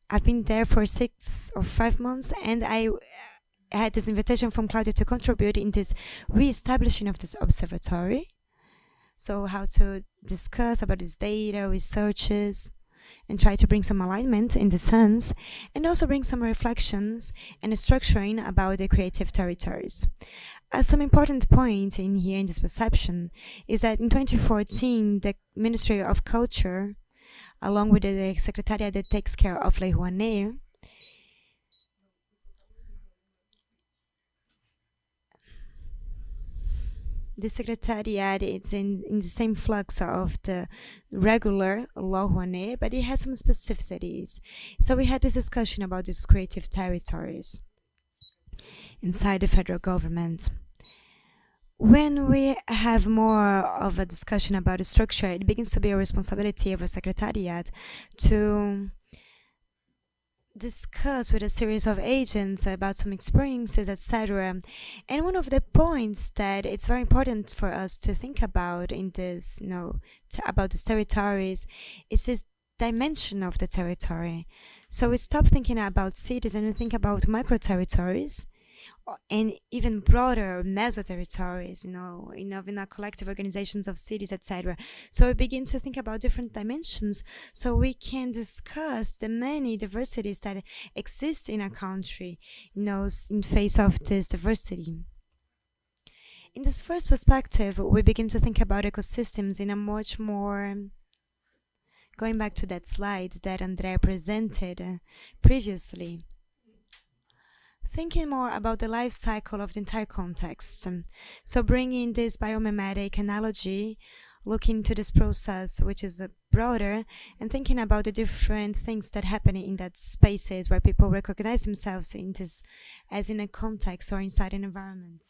I've been there for 6 or 5 months, and I had this invitation from Claudia to contribute in this re-establishing of this observatory. So how to discuss about this data, researches, and try to bring some alignment in the sense, and also bring some reflections and structuring about the creative territories. Some important point in here in this perception is that in 2014, the Ministry of Culture, along with the Secretariat that takes care of Lei Rouanet, the Secretariat is in the same flux of the regular Law Rouanet, but it has some specificities. So we had this discussion about these creative territories inside the federal government. When we have more of a discussion about the structure, it begins to be a responsibility of a Secretariat to discuss with a series of agents about some experiences, etc. And one of the points that it's very important for us to think about in this, about these territories is this dimension of the territory. So we stop thinking about cities and we think about micro territories and even broader meso territories, in our collective organizations of cities, etc. So we begin to think about different dimensions so we can discuss the many diversities that exist in our country, in face of this diversity. In this first perspective, we begin to think about ecosystems in a much more, going back to that slide that Andrea presented previously, thinking more about the life cycle of the entire context. So bringing this biomimetic analogy, looking into this process, which is broader, and thinking about the different things that happen in that spaces where people recognize themselves in this, as in a context or inside an environment.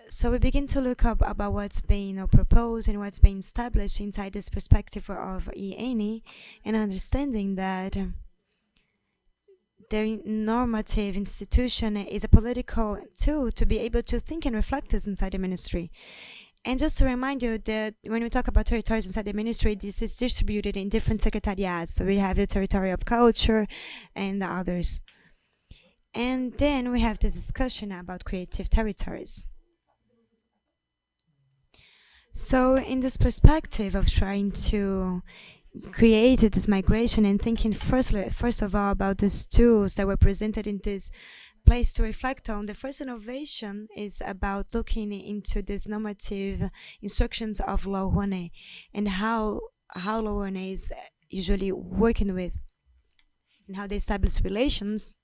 So we begin to look up about what's being proposed and what's being established inside this perspective of ENE, and understanding that their normative institution is a political tool to be able to think and reflect this inside the ministry. And just to remind you that when we talk about territories inside the ministry, this is distributed in different secretariats. So we have the territory of culture and the others. And then we have this discussion about creative territories. So in this perspective of trying to created this migration and thinking first of all about these tools that were presented in this place to reflect on, the first innovation is about looking into these normative instructions of Law Rouanet and how Law Rouanet is usually working with and how they establish relations.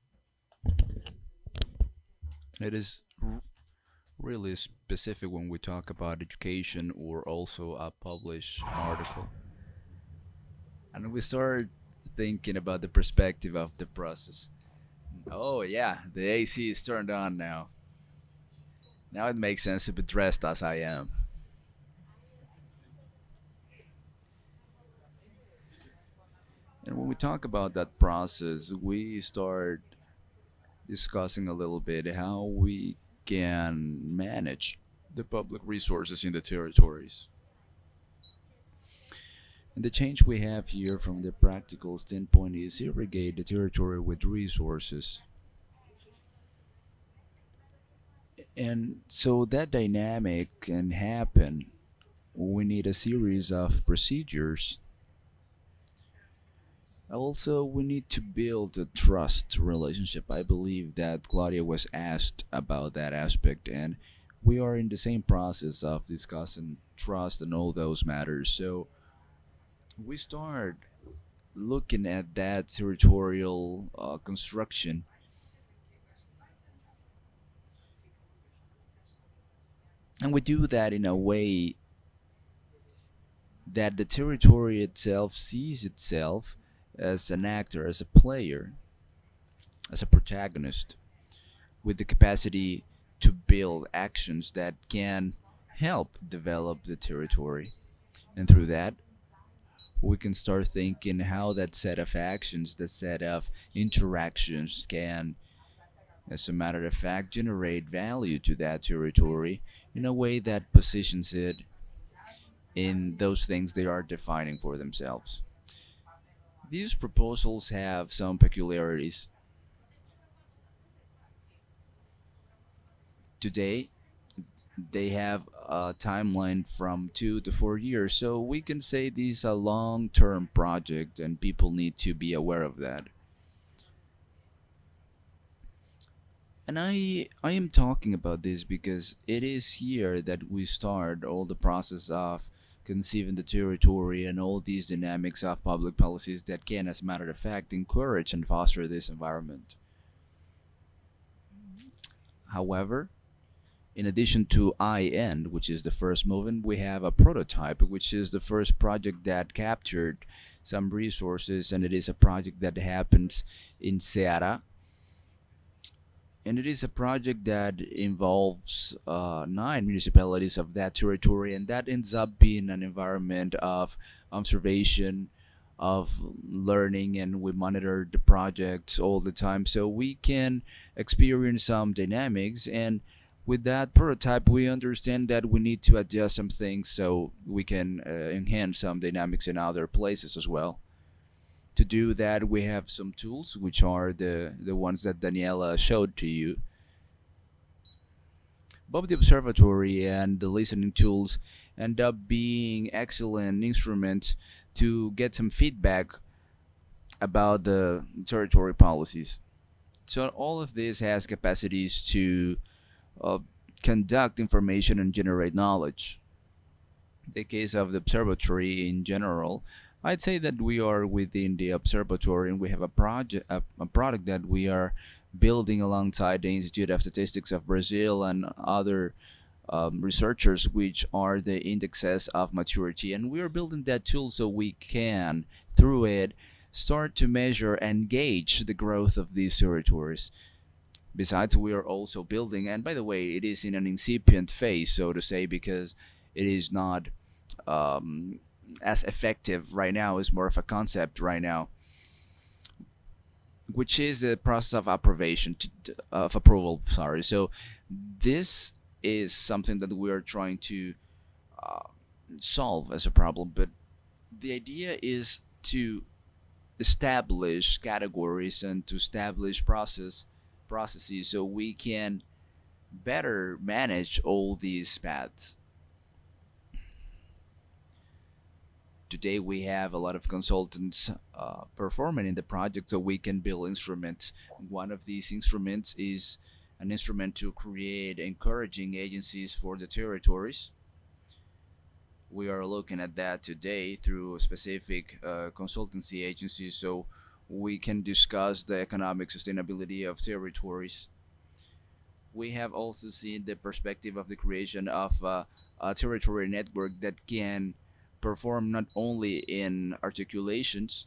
It is really specific when we talk about education or also a published article. And we start thinking about the perspective of the process. Oh yeah, the AC is turned on now. Now it makes sense to be dressed as I am. And when we talk about that process, we start discussing a little bit how we can manage the public resources in the territories. And the change we have here from the practical standpoint is irrigate the territory with resources. And so that dynamic can happen. We need a series of procedures. Also, we need to build a trust relationship. I believe that Claudia was asked about that aspect, and we are in the same process of discussing trust and all those matters. So we start looking at that territorial construction. And we do that in a way that the territory itself sees itself as an actor, as a player, as a protagonist. with the capacity to build actions that can help develop the territory. And through that, we can start thinking how that set of actions, that set of interactions can, as a matter of fact, generate value to that territory in a way that positions it in those things they are defining for themselves. These proposals have some peculiarities. Today, they have a timeline from 2 to 4 years, so we can say this is a long-term project and people need to be aware of that. And I am talking about this because it is here that we start all the process of conceiving the territory and all these dynamics of public policies that can, as a matter of fact, encourage and foster this environment. However, in addition to IN, which is the first movement, we have a prototype, which is the first project that captured some resources, and it is a project that happens in Ceará. And it is a project that involves 9 municipalities of that territory, and that ends up being an environment of observation, of learning, and we monitor the projects all the time so we can experience some dynamics. And with that prototype, we understand that we need to adjust some things so we can enhance some dynamics in other places as well. To do that, we have some tools, which are the ones that Daniela showed to you. Both the observatory and the listening tools end up being excellent instruments to get some feedback about the territory policies. So all of this has capacities to conduct information and generate knowledge. In the case of the observatory in general, I'd say that we are within the observatory and we have a product that we are building alongside the Institute of Statistics of Brazil and other researchers, which are the indexes of maturity. And we are building that tool so we can, through it, start to measure and gauge the growth of these territories. Besides, we are also building, and by the way, it is in an incipient phase, so to say, because it is not as effective right now. It's more of a concept right now, which is the process of approval. Sorry. So this is something that we are trying to solve as a problem, but the idea is to establish categories and to establish processes so we can better manage all these paths. Today we have a lot of consultants performing in the project so we can build instruments. One of these instruments is an instrument to create encouraging agencies for the territories. We are looking at that today through specific consultancy agencies so we can discuss the economic sustainability of territories. We have also seen the perspective of the creation of a territory network that can perform not only in articulations,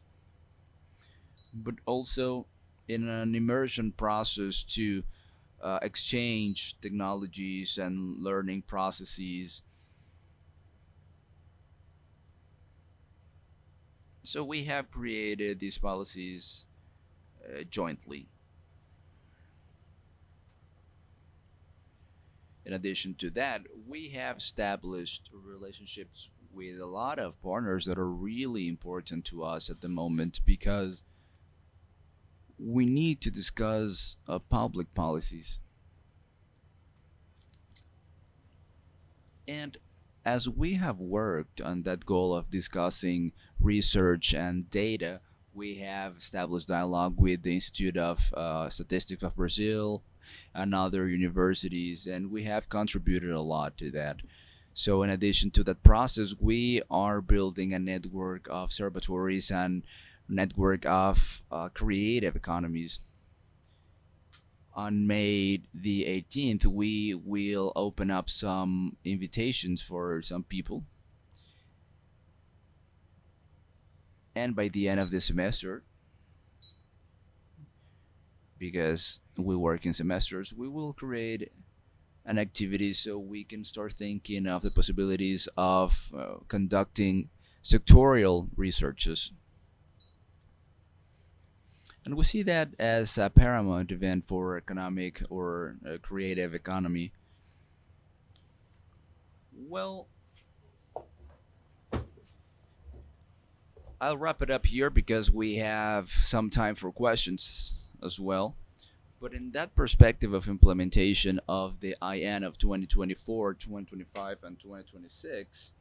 but also in an immersion process to exchange technologies and learning processes. So we have created these policies jointly. In addition to that, we have established relationships with a lot of partners that are really important to us at the moment because we need to discuss public policies. And as we have worked on that goal of discussing research and data, we have established dialogue with the Institute of Statistics of Brazil and other universities, and we have contributed a lot to that. So in addition to that process, we are building a network of observatories and network of creative economies. On May the 18th, we will open up some invitations for some people. And by the end of the semester, because we work in semesters, we will create an activity so we can start thinking of the possibilities of conducting sectorial researches. And we see that as a paramount event for economic or creative economy. Well, I'll wrap it up here because we have some time for questions as well. But in that perspective of implementation of the IN of 2024, 2025, and 2026,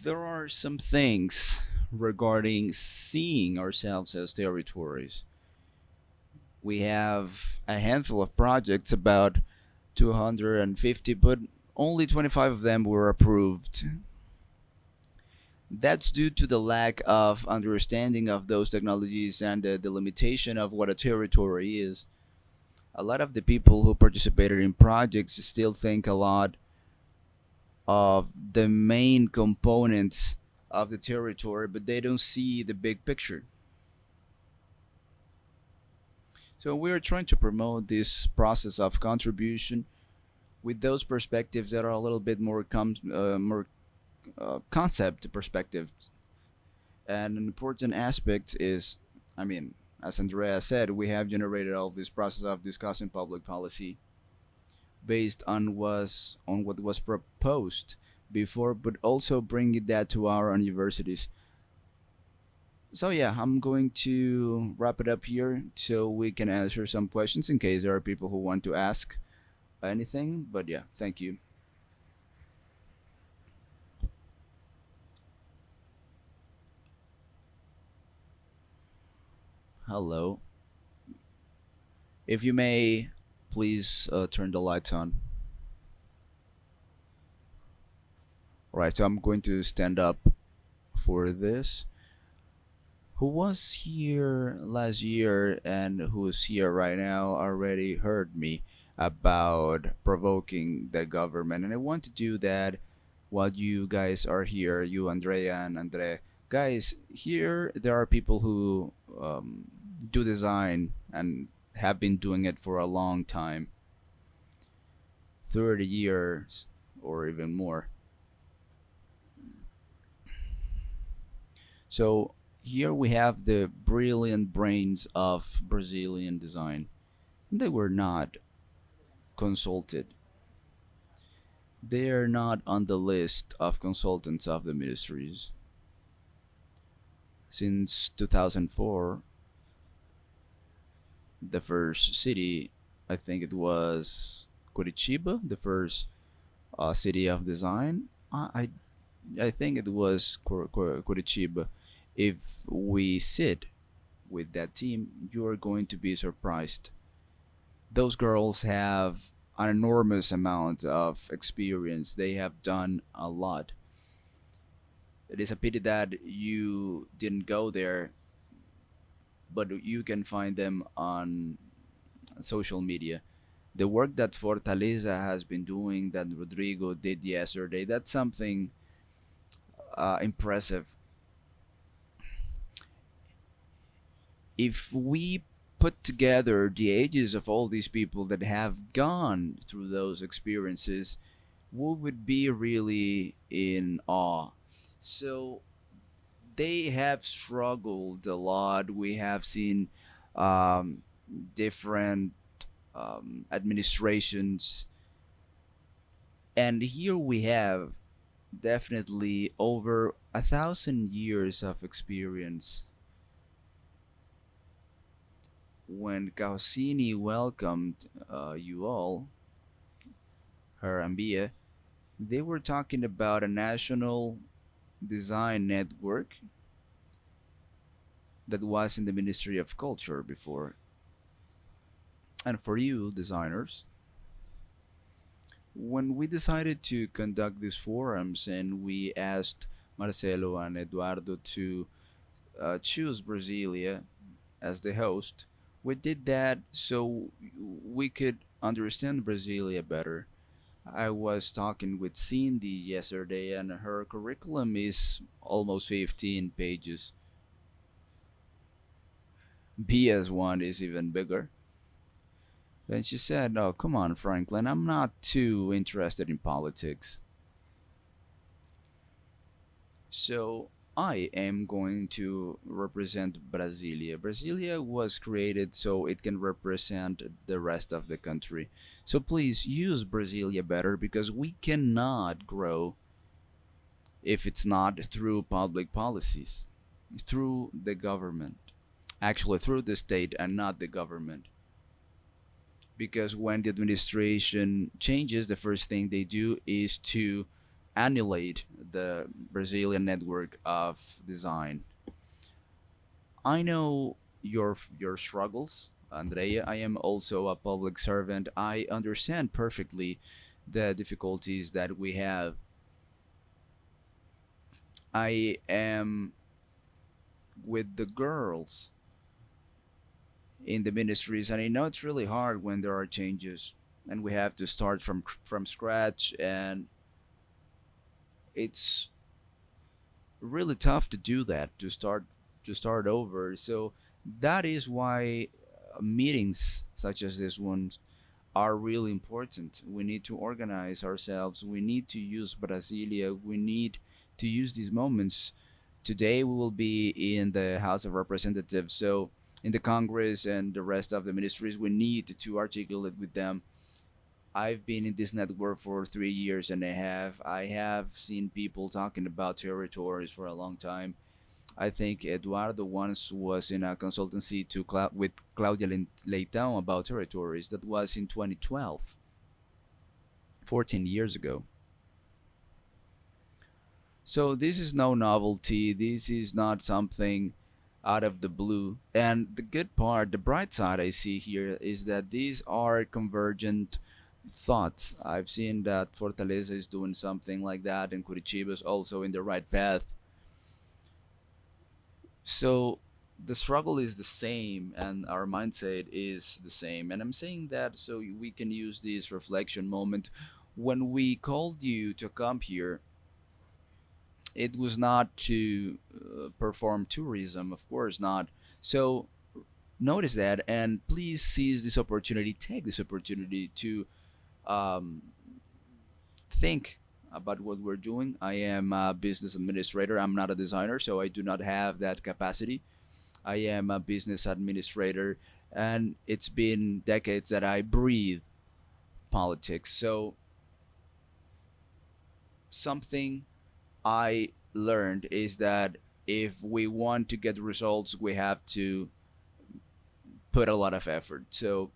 there are some things regarding seeing ourselves as territories. We have a handful of projects, about 250, but only 25 of them were approved. That's due to the lack of understanding of those technologies and the limitation of what a territory is. A lot of the people who participated in projects still think a lot of the main components of the territory, but they don't see the big picture. So we're trying to promote this process of contribution with those perspectives that are a little bit more concept perspective. And an important aspect is, I mean, as Andrea said, we have generated all of this process of discussing public policy based on what was proposed before, but also bringing that to our universities. So yeah, I'm going to wrap it up here so we can answer some questions in case there are people who want to ask anything. But yeah, thank you. Hello. If you may, please turn the lights on. Alright, so I'm going to stand up for this. Who was here last year and who is here right now already heard me about provoking the government, and I want to do that while you guys are here, you Andrea and Andre. Guys, here there are people who do design and have been doing it for a long time, 30 years or even more. So here we have the brilliant brains of Brazilian design. They were not consulted. They are not on the list of consultants of the ministries. Since 2004, the first city, I think it was Curitiba, the first city of design. I think it was Curitiba. If we sit with that team, you are going to be surprised. Those girls have an enormous amount of experience. They have done a lot. It is a pity that you didn't go there, but you can find them on social media. The work that Fortaleza has been doing, that Rodrigo did yesterday, that's something impressive. If we put together the ages of all these people that have gone through those experiences, we would be really in awe. So they have struggled a lot. We have seen different administrations, and here we have definitely over 1,000 years of experience. When Cassini welcomed you all, her and Bia, they were talking about a national design network that was in the Ministry of Culture before. And for you, designers, when we decided to conduct these forums and we asked Marcelo and Eduardo to choose Brasilia as the host, we did that so we could understand Brasilia better. I was talking with Cindy yesterday, and her curriculum is almost 15 pages. Bia's one is even bigger. Then she said, "Oh, come on, Franklin, I'm not too interested in politics. So I am going to represent Brasilia. Brasilia was created so it can represent the rest of the country. So please use Brasilia better because we cannot grow if it's not through public policies, through the government. Actually, through the state and not the government. Because when the administration changes, the first thing they do is to annihilate the Brazilian network of design. I know your struggles, Andrea. I am also a public servant. I understand perfectly the difficulties that we have. I am with the girls in the ministries, and I know it's really hard when there are changes and we have to start from scratch, and it's really tough to do that, to start over. So that is why meetings such as this one are really important. We need to organize ourselves. We need to use Brasilia. We need to use these moments. Today we will be in the House of Representatives, so in the Congress and the rest of the ministries, we need to articulate with them. I've been in this network for 3 years and a half. I have seen people talking about territories for a long time. I think Eduardo once was in a consultancy with Claudia Leitão about territories. That was in 2012, 14 years ago. So this is no novelty. This is not something out of the blue. And the good part, the bright side I see here is that these are convergent thoughts. I've seen that Fortaleza is doing something like that, and Curitiba is also in the right path. So the struggle is the same and our mindset is the same. And I'm saying that so we can use this reflection moment. When we called you to come here, it was not to perform tourism, of course not. So notice that and please seize this opportunity, take this opportunity to um, think about what we're doing. I am a business administrator. I'm not a designer, so I do not have that capacity. I am a business administrator, and it's been decades that I breathe politics. So something I learned is that if we want to get results, we have to put a lot of effort. So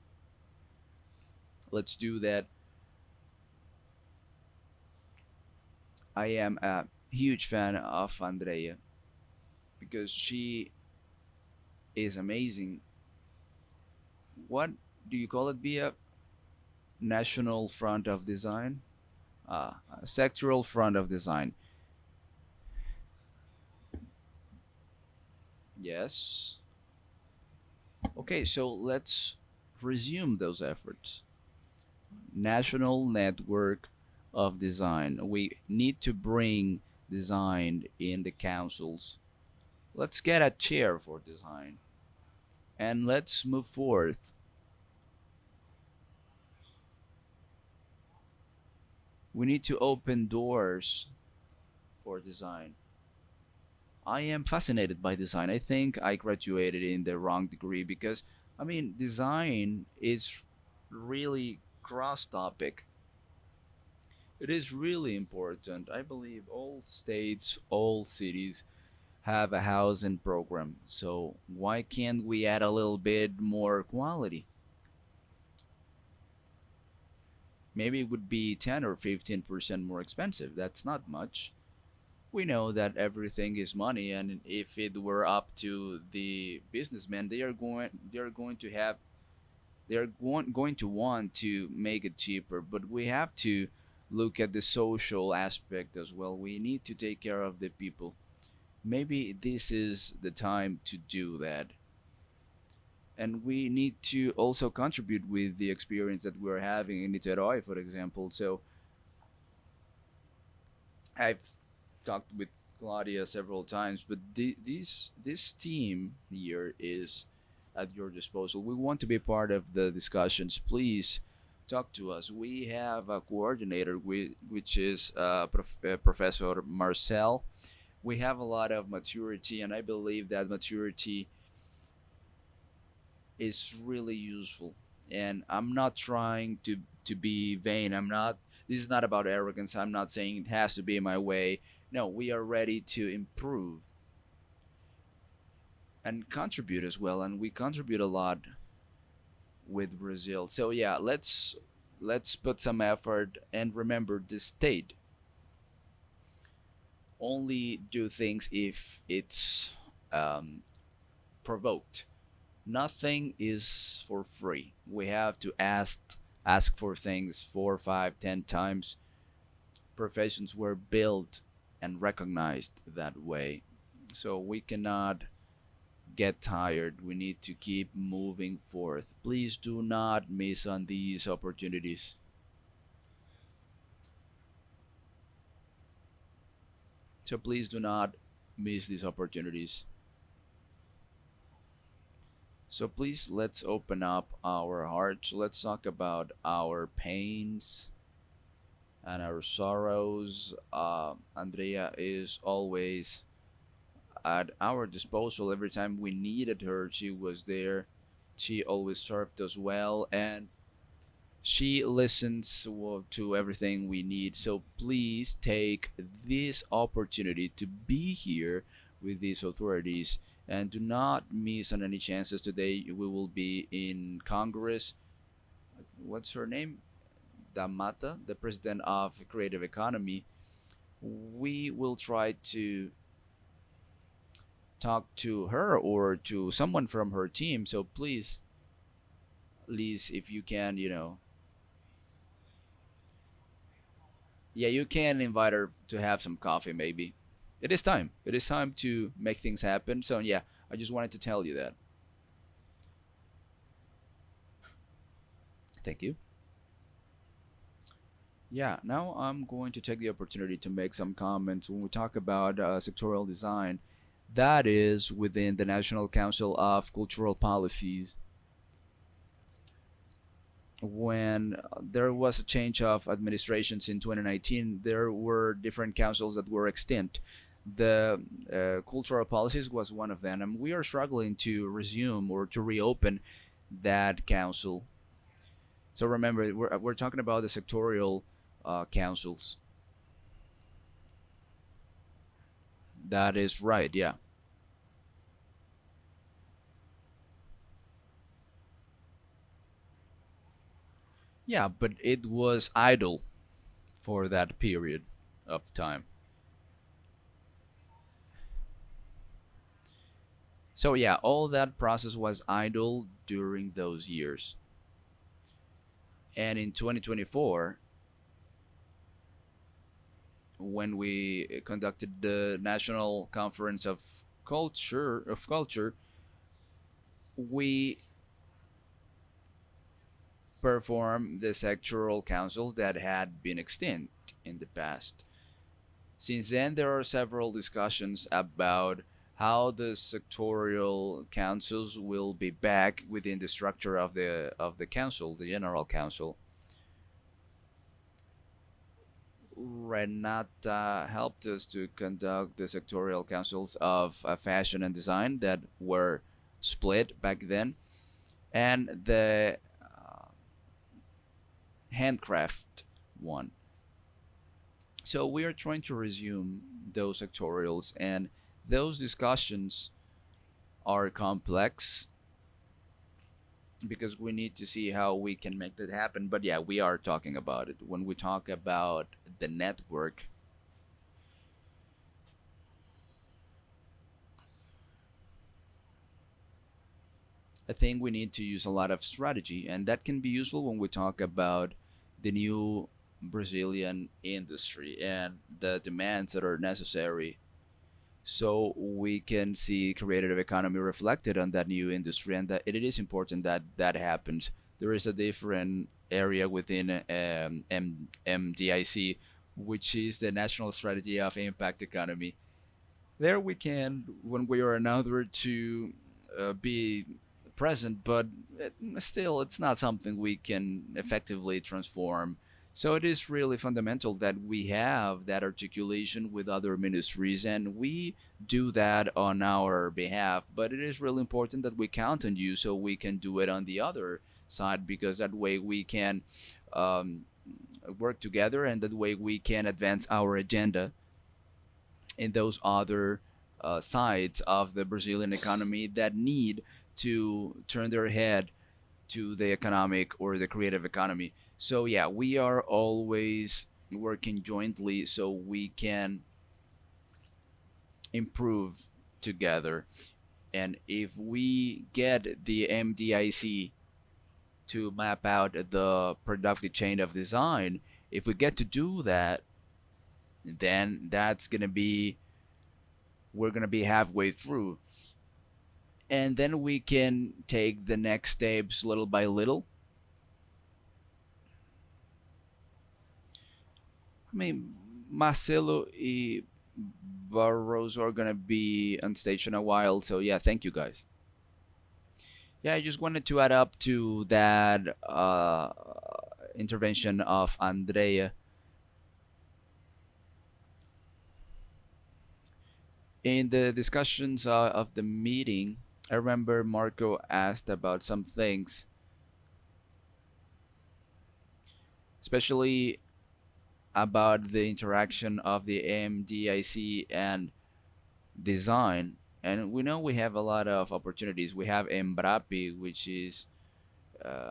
let's do that. I am a huge fan of Andrea because she is amazing. What do you call it, Bia? National front of design? Sectoral front of design. Yes. Okay, so let's resume those efforts. National network of design. We need to bring design in the councils. Let's get a chair for design. And let's move forth. We need to open doors for design. I am fascinated by design. I think I graduated in the wrong degree because, I mean, design is really cross topic. It is really important. I believe all states, all cities have a housing program. So why can't we add a little bit more quality? Maybe it would be 10 or 15% more expensive. That's not much. We know that everything is money, and if it were up to the businessmen, they are going to want to make it cheaper. But we have to look at the social aspect as well. We need to take care of the people. Maybe this is the time to do that. And we need to also contribute with the experience that we're having in Niterói, for example. So I've talked with Claudia several times, but this team here is at your disposal. We want to be part of the discussions. Please talk to us. We have a coordinator, which is Professor Marcel. We have a lot of maturity, and I believe that maturity is really useful. And I'm not trying to be vain. This is not about arrogance. I'm not saying it has to be my way. No, we are ready to improve and contribute as well, and we contribute a lot with Brazil. So yeah, let's put some effort, and remember, the state only do things if it's provoked. Nothing is for free. We have to ask for things 4, 5, 10 times. Professions were built and recognized that way, so we cannot get tired. We need to keep moving forth. Please do not miss on these opportunities. So please do not miss these opportunities. So please, let's open up our hearts. Let's talk about our pains and our sorrows. Andrea is always at our disposal. Every time we needed her, she was there. She always served us well, and she listens to everything we need. So please take this opportunity to be here with these authorities, and do not miss on any chances. Today we will be in Congress. What's her name? Damata, the president of Creative Economy. We will try to talk to her or to someone from her team. So please, Liz, if you can, yeah, you can invite her to have some coffee maybe. It is time. It is time to make things happen. So yeah, I just wanted to tell you that. Thank you. Yeah, now I'm going to take the opportunity to make some comments when we talk about sectorial design. That is within the National Council of Cultural Policies. When there was a change of administrations in 2019, there were different councils that were extinct. The cultural policies was one of them, and we are struggling to resume or to reopen that council. So remember, we're talking about the sectorial councils. That is right, yeah. Yeah, but it was idle for that period of time. So yeah, all that process was idle during those years. And in 2024, when we conducted the National Conference of Culture, we performed the sectoral councils that had been extinct in the past. Since then, there are several discussions about how the sectorial councils will be back within the structure of the council, the general council. Renata helped us to conduct the sectorial councils of fashion and design that were split back then, and the handcraft one. So we are trying to resume those sectorials, and those discussions are complex because we need to see how we can make that happen. But yeah, we are talking about it. When we talk about the network, I think we need to use a lot of strategy, and that can be useful when we talk about the new Brazilian industry and the demands that are necessary, so we can see creative economy reflected on that new industry, and that it is important that that happens. There is a different area within MDIC, which is the National Strategy of Impact Economy. There we can, when we are in order to be present, but still it's not something we can effectively transform. So it is really fundamental that we have that articulation with other ministries, and we do that on our behalf. But it is really important that we count on you so we can do it on the other side, because that way we can um, work together, and that way we can advance our agenda in those other sides of the Brazilian economy that need to turn their head to the economic or the creative economy. So yeah, we are always working jointly so we can improve together. And if we get the MDIC to map out the productive chain of design, if we get to do that, then that's gonna be we're gonna be halfway through, and then we can take the next steps little by little. I mean, Marcelo and Barroso are gonna be on stage in a while, so yeah, thank you guys. Yeah, I just wanted to add up to that intervention of Andrea. In the discussions of the meeting, I remember Marco asked about some things, especially about the interaction of the MDIC and design. And we know we have a lot of opportunities. We have Embrapi, which is,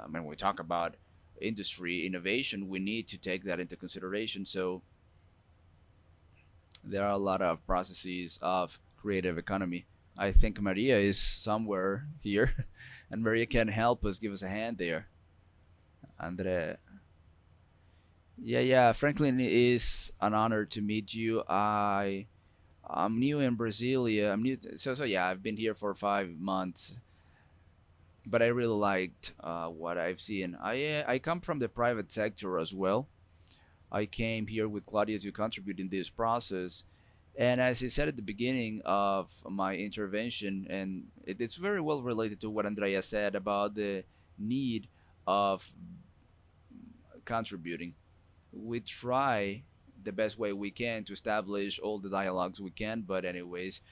when we talk about industry innovation, we need to take that into consideration. So there are a lot of processes of creative economy. I think Maria is somewhere here, and Maria can help us, give us a hand there. Andre. Yeah, yeah. Franklin, it is an honor to meet you. I'm new in Brasilia. I'm new, so yeah. I've been here for 5 months, but I really liked what I've seen. I come from the private sector as well. I came here with Claudia to contribute in this process. And as I said at the beginning of my intervention, and it's very well related to what Andrea said about the need of contributing. We try the best way we can to establish all the dialogues we can, but anyways,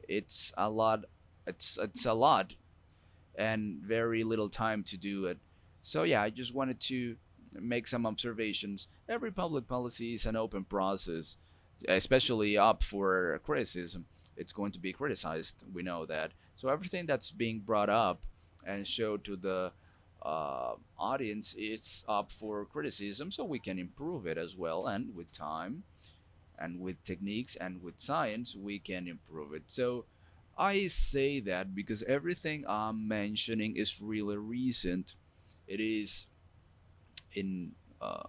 it's a lot. It's a lot, and very little time to do it. So yeah, I just wanted to make some observations. Every public policy is an open process, especially up for criticism. It's going to be criticized. We know that. So everything that's being brought up and showed to the audience, it's up for criticism, so we can improve it as well. And with time, and with techniques, and with science, we can improve it. So I say that because everything I'm mentioning is really recent. It is in uh,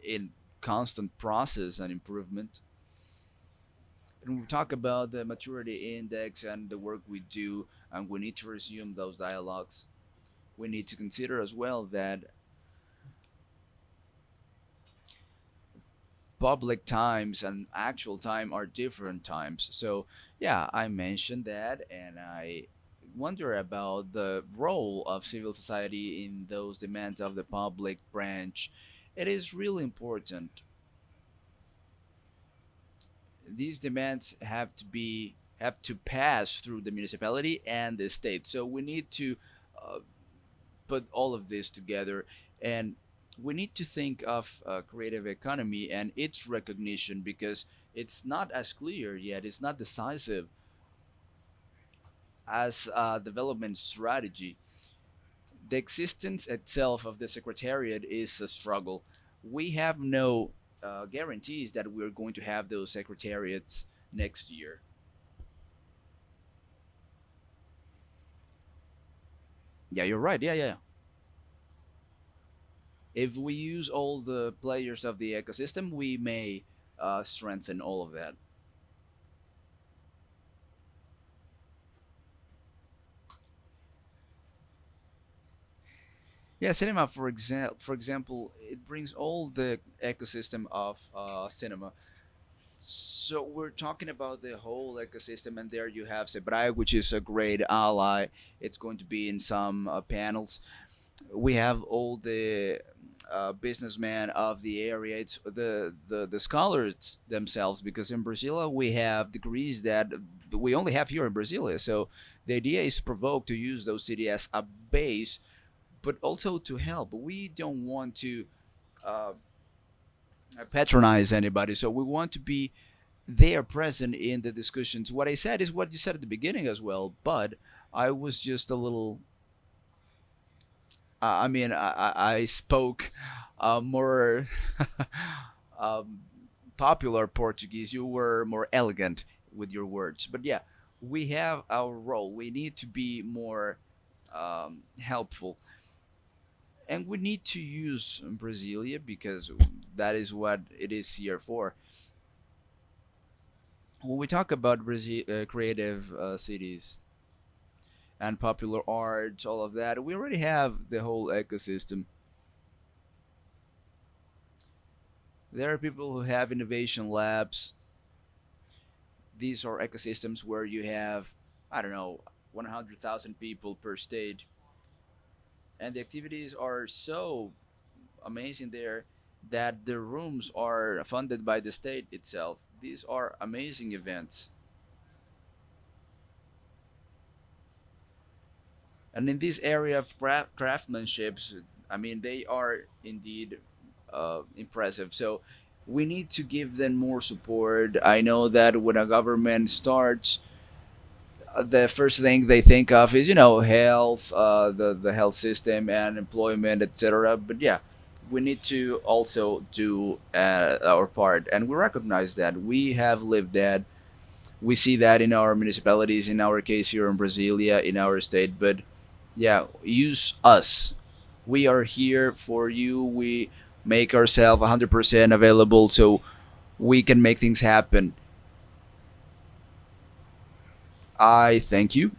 in constant process and improvement. And we talk about the maturity index and the work we do, and we need to resume those dialogues. We need to consider as well that public times and actual time are different times. So yeah, I mentioned that, and I wonder about the role of civil society in those demands of the public branch. It is really important. These demands have to pass through the municipality and the state. So we need to uh, put all of this together, and we need to think of creative economy and its recognition, because it's not as clear yet. It's not decisive as a development strategy. The existence itself of the secretariat is a struggle. We have no guarantees that we're going to have those secretariats next year. Yeah, you're right. Yeah, yeah. If we use all the players of the ecosystem, we may strengthen all of that. Yeah, cinema, for example, it brings all the ecosystem of cinema So we're talking about the whole ecosystem, and there you have Sebrae, which is a great ally. It's going to be in some panels. We have all the businessmen of the area. It's the scholars themselves, because in Brasilia we have degrees that we only have here in Brasilia. So the idea is provoked to use those cities as a base, but also to help. We don't want to uh, patronize anybody, so we want to be there present in the discussions. What I said is what you said at the beginning as well, but I was just a little I spoke more um, popular Portuguese. You were more elegant with your words. But yeah, we have our role. We need to be more helpful. And we need to use Brasilia because that is what it is here for. When we talk about creative cities and popular arts, all of that, we already have the whole ecosystem. There are people who have innovation labs. These are ecosystems where you have, I don't know, 100,000 people per state. And the activities are so amazing there that the rooms are funded by the state itself. These are amazing events. And in this area of craftsmanships, I mean, they are indeed impressive. So we need to give them more support. I know that when a government starts, the first thing they think of is, health, the health system and employment, etc. But yeah, we need to also do our part, and we recognize that we have lived that. We see that in our municipalities, in our case here in Brasilia, in our state. But yeah, use us. We are here for you. We make ourselves 100% available so we can make things happen. I thank you.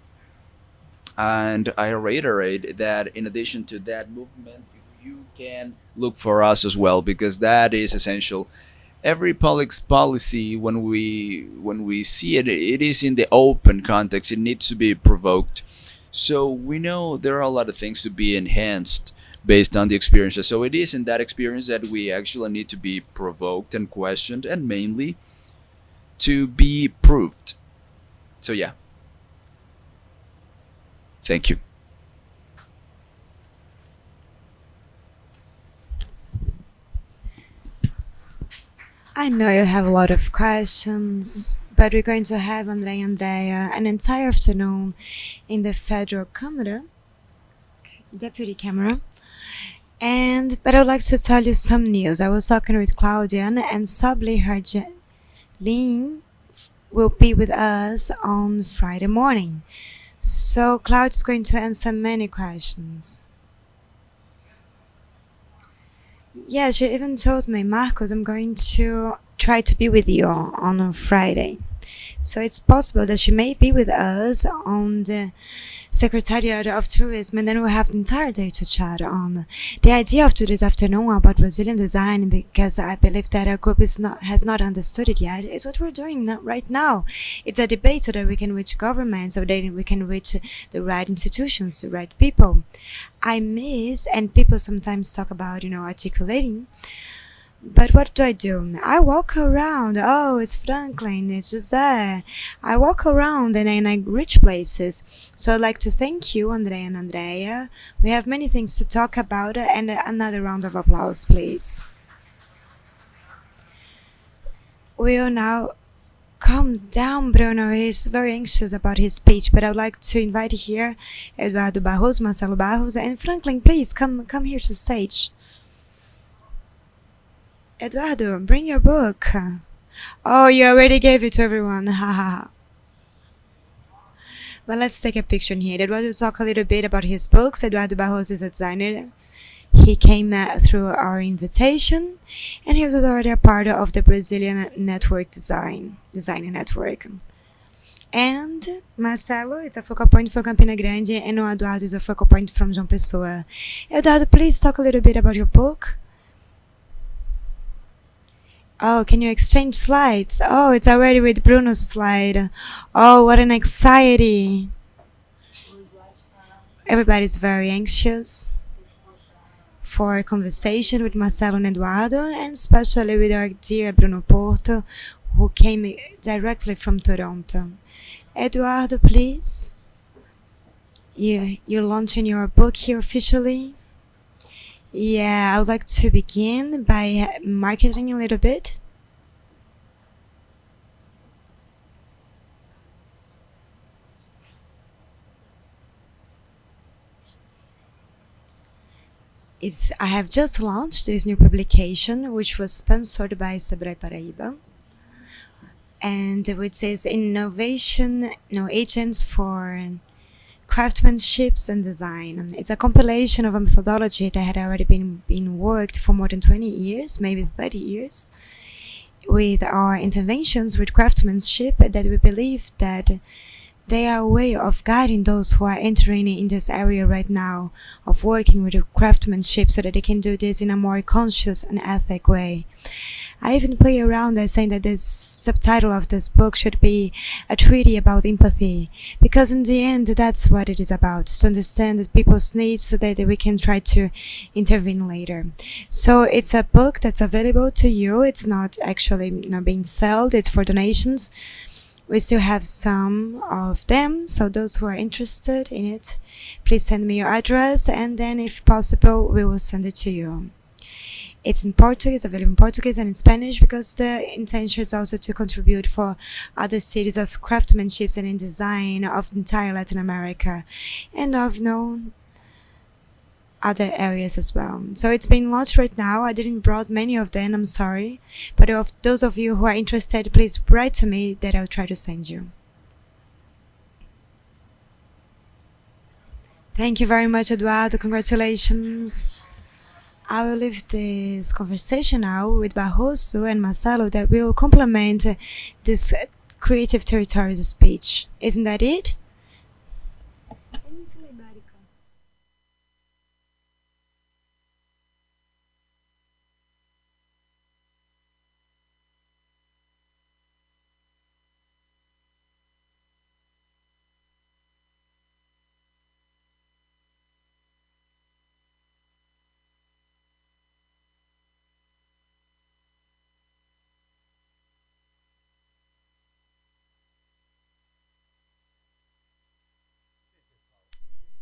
And I reiterate that in addition to that movement, you can look for us as well, because that is essential. Every public policy, when we see it, it is in the open context. It needs to be provoked. So we know there are a lot of things to be enhanced based on the experiences. So it is in that experience that we actually need to be provoked and questioned, and mainly to be proved. So yeah. Thank you. I know you have a lot of questions, but we're going to have André and Andrea an entire afternoon in the Federal Camera, Deputy Camera. But I'd like to tell you some news. I was talking with Claudia, and Sabli Harjalin will be with us on Friday morning. So Claudia is going to answer many questions. Yeah, she even told me, Marcos, I'm going to try to be with you on Friday. So it's possible that she may be with us on the Secretariat of Tourism, and then we'll have the entire day to chat on the idea of today's afternoon about Brazilian design, because I believe that our group has not understood it yet. It's what we're doing right now. It's a debate so that we can reach governments, so that we can reach the right institutions, the right people. I miss, and people sometimes talk about, articulating. But what do? I walk around. Oh, it's Franklin, it's Jose. I walk around and I reach places. So I'd like to thank you, Andrea and Andrea. We have many things to talk about, and another round of applause, please. We'll now calm down, Bruno. He's very anxious about his speech, but I'd like to invite here Eduardo Barros, Marcelo Barros, and Franklin, please come here to the stage. Eduardo, bring your book. Oh, you already gave it to everyone. Haha. But let's take a picture here. Eduardo will talk a little bit about his books. Eduardo Barros is a designer. He came through our invitation, and he was already a part of the Brazilian network designer network. And Marcelo is a focal point from Campina Grande, and Eduardo is a focal point from João Pessoa. Eduardo, please talk a little bit about your book. Oh, can you exchange slides? Oh, it's already with Bruno's slide. Oh, what an anxiety. Everybody's very anxious for a conversation with Marcelo and Eduardo, and especially with our dear Bruno Porto, who came directly from Toronto. Eduardo, please. You're launching your book here officially. Yeah, I would like to begin by marketing a little bit. I have just launched this new publication, which was sponsored by Sebrae Paraíba, and which is Innovation Agents for Craftsmanship and Design. It's a compilation of a methodology that had already been worked for more than 20 years, maybe 30 years, with our interventions with craftsmanship that we believe that they are a way of guiding those who are entering in this area right now, of working with craftsmanship so that they can do this in a more conscious and ethic way. I even play around by saying that this subtitle of this book should be a treaty about empathy, because in the end that's what it is about, to understand people's needs so that we can try to intervene later. So it's a book that's available to you. It's not actually being sold, it's for donations. We still have some of them, so those who are interested in it, please send me your address, and then if possible we will send it to you. It's in Portuguese, available in Portuguese and in Spanish, because the intention is also to contribute for other cities of craftsmanship and in design of entire Latin America and of other areas as well. So it's being launched right now. I didn't brought many of them, I'm sorry, but of those of you who are interested, please write to me that I'll try to send you. Thank you very much, Eduardo. Congratulations. I will leave this conversation now with Barroso and Marcelo that will complement this creative territories speech. Isn't that it?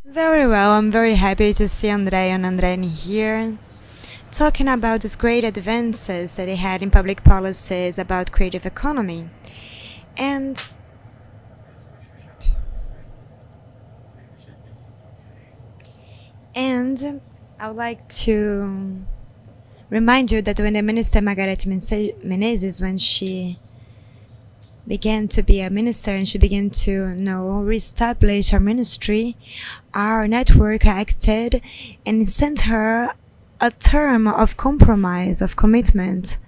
Very well, I'm very happy to see André and André here talking about these great advances that they had in public policies about creative economy. And I would like to remind you that when the Minister Margarete Menezes, when she began to be a minister and she began to reestablish her ministry, our network acted and sent her a term of compromise, of commitment.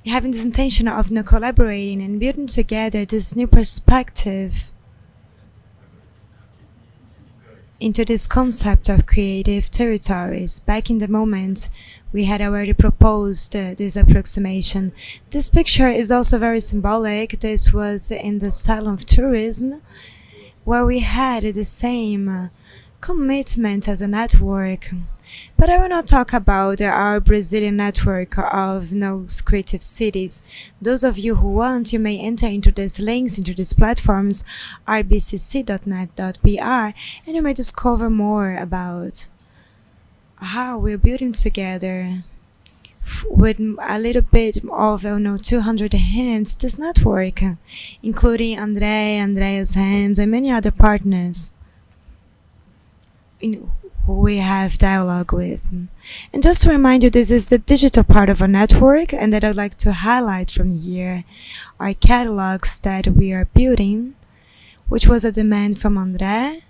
Having this intention of collaborating and building together this new perspective into this concept of creative territories. Back in the moment, we had already proposed this approximation. This picture is also very symbolic. This was in the Salon of Tourism, where we had the same commitment as a network. But I will not talk about our Brazilian network of creative cities. Those of you who want, you may enter into these links, into these platforms, rbcc.net.br, and you may discover more about how we're building together with a little bit of 200 hands this network, including Andrea's hands, and many other partners who we have dialogue with. And just to remind you, this is the digital part of our network, and that I'd like to highlight from here are catalogs that we are building, which was a demand from André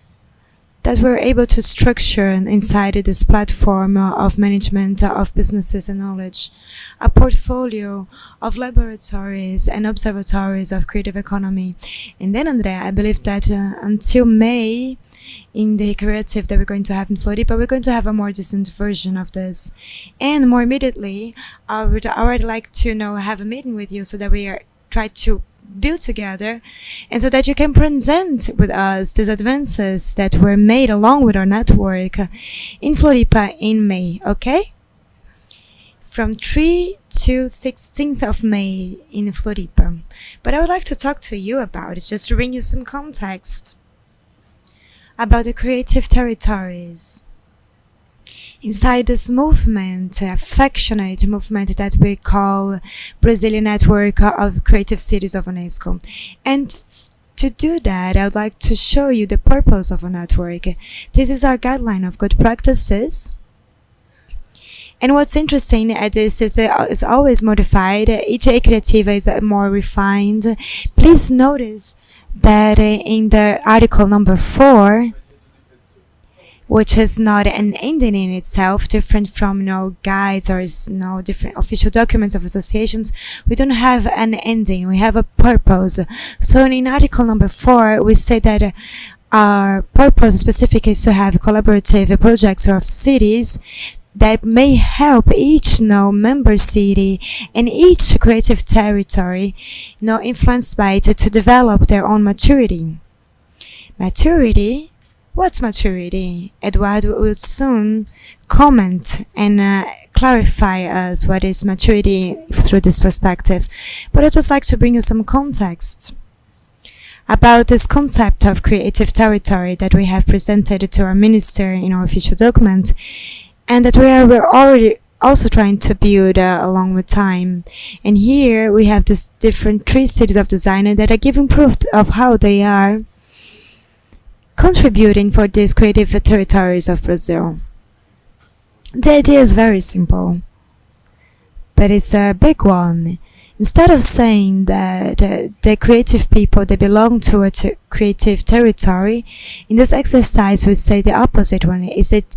that we're able to structure inside this platform of management of businesses and knowledge, a portfolio of laboratories and observatories of creative economy. And then, Andrea, I believe that until May, in the creative that we're going to have in Floripa, we're going to have a more decent version of this. And more immediately, I would already like to have a meeting with you so that we try to build together, and so that you can present with us these advances that were made along with our network in Floripa in May, okay? From 3 to 16th of May in Floripa. But I would like to talk to you about it, just to bring you some context about the creative territories. Inside this movement, affectionate movement that we call Brazilian Network of Creative Cities of UNESCO. And to do that, I would like to show you the purpose of a network. This is our guideline of good practices. And what's interesting, this is always modified. Each Creativa is more refined. Please notice that in the article number 4, which is not an ending in itself, different from guides or different official documents of associations. We don't have an ending, we have a purpose. So in article number 4, we say that our purpose specific is to have collaborative projects of cities that may help each member city and each creative territory influenced by it to develop their own maturity. Maturity? What's maturity? Eduardo will soon comment and clarify us what is maturity through this perspective. But I'd just like to bring you some context about this concept of creative territory that we have presented to our minister in our official document, and that we're already also trying to build along with time. And here we have these different 3 cities of design that are giving proof of how they are contributing for these creative territories of Brazil. The idea is very simple, but it's a big one. Instead of saying that the creative people, they belong to a creative territory, in this exercise we say the opposite one. Is it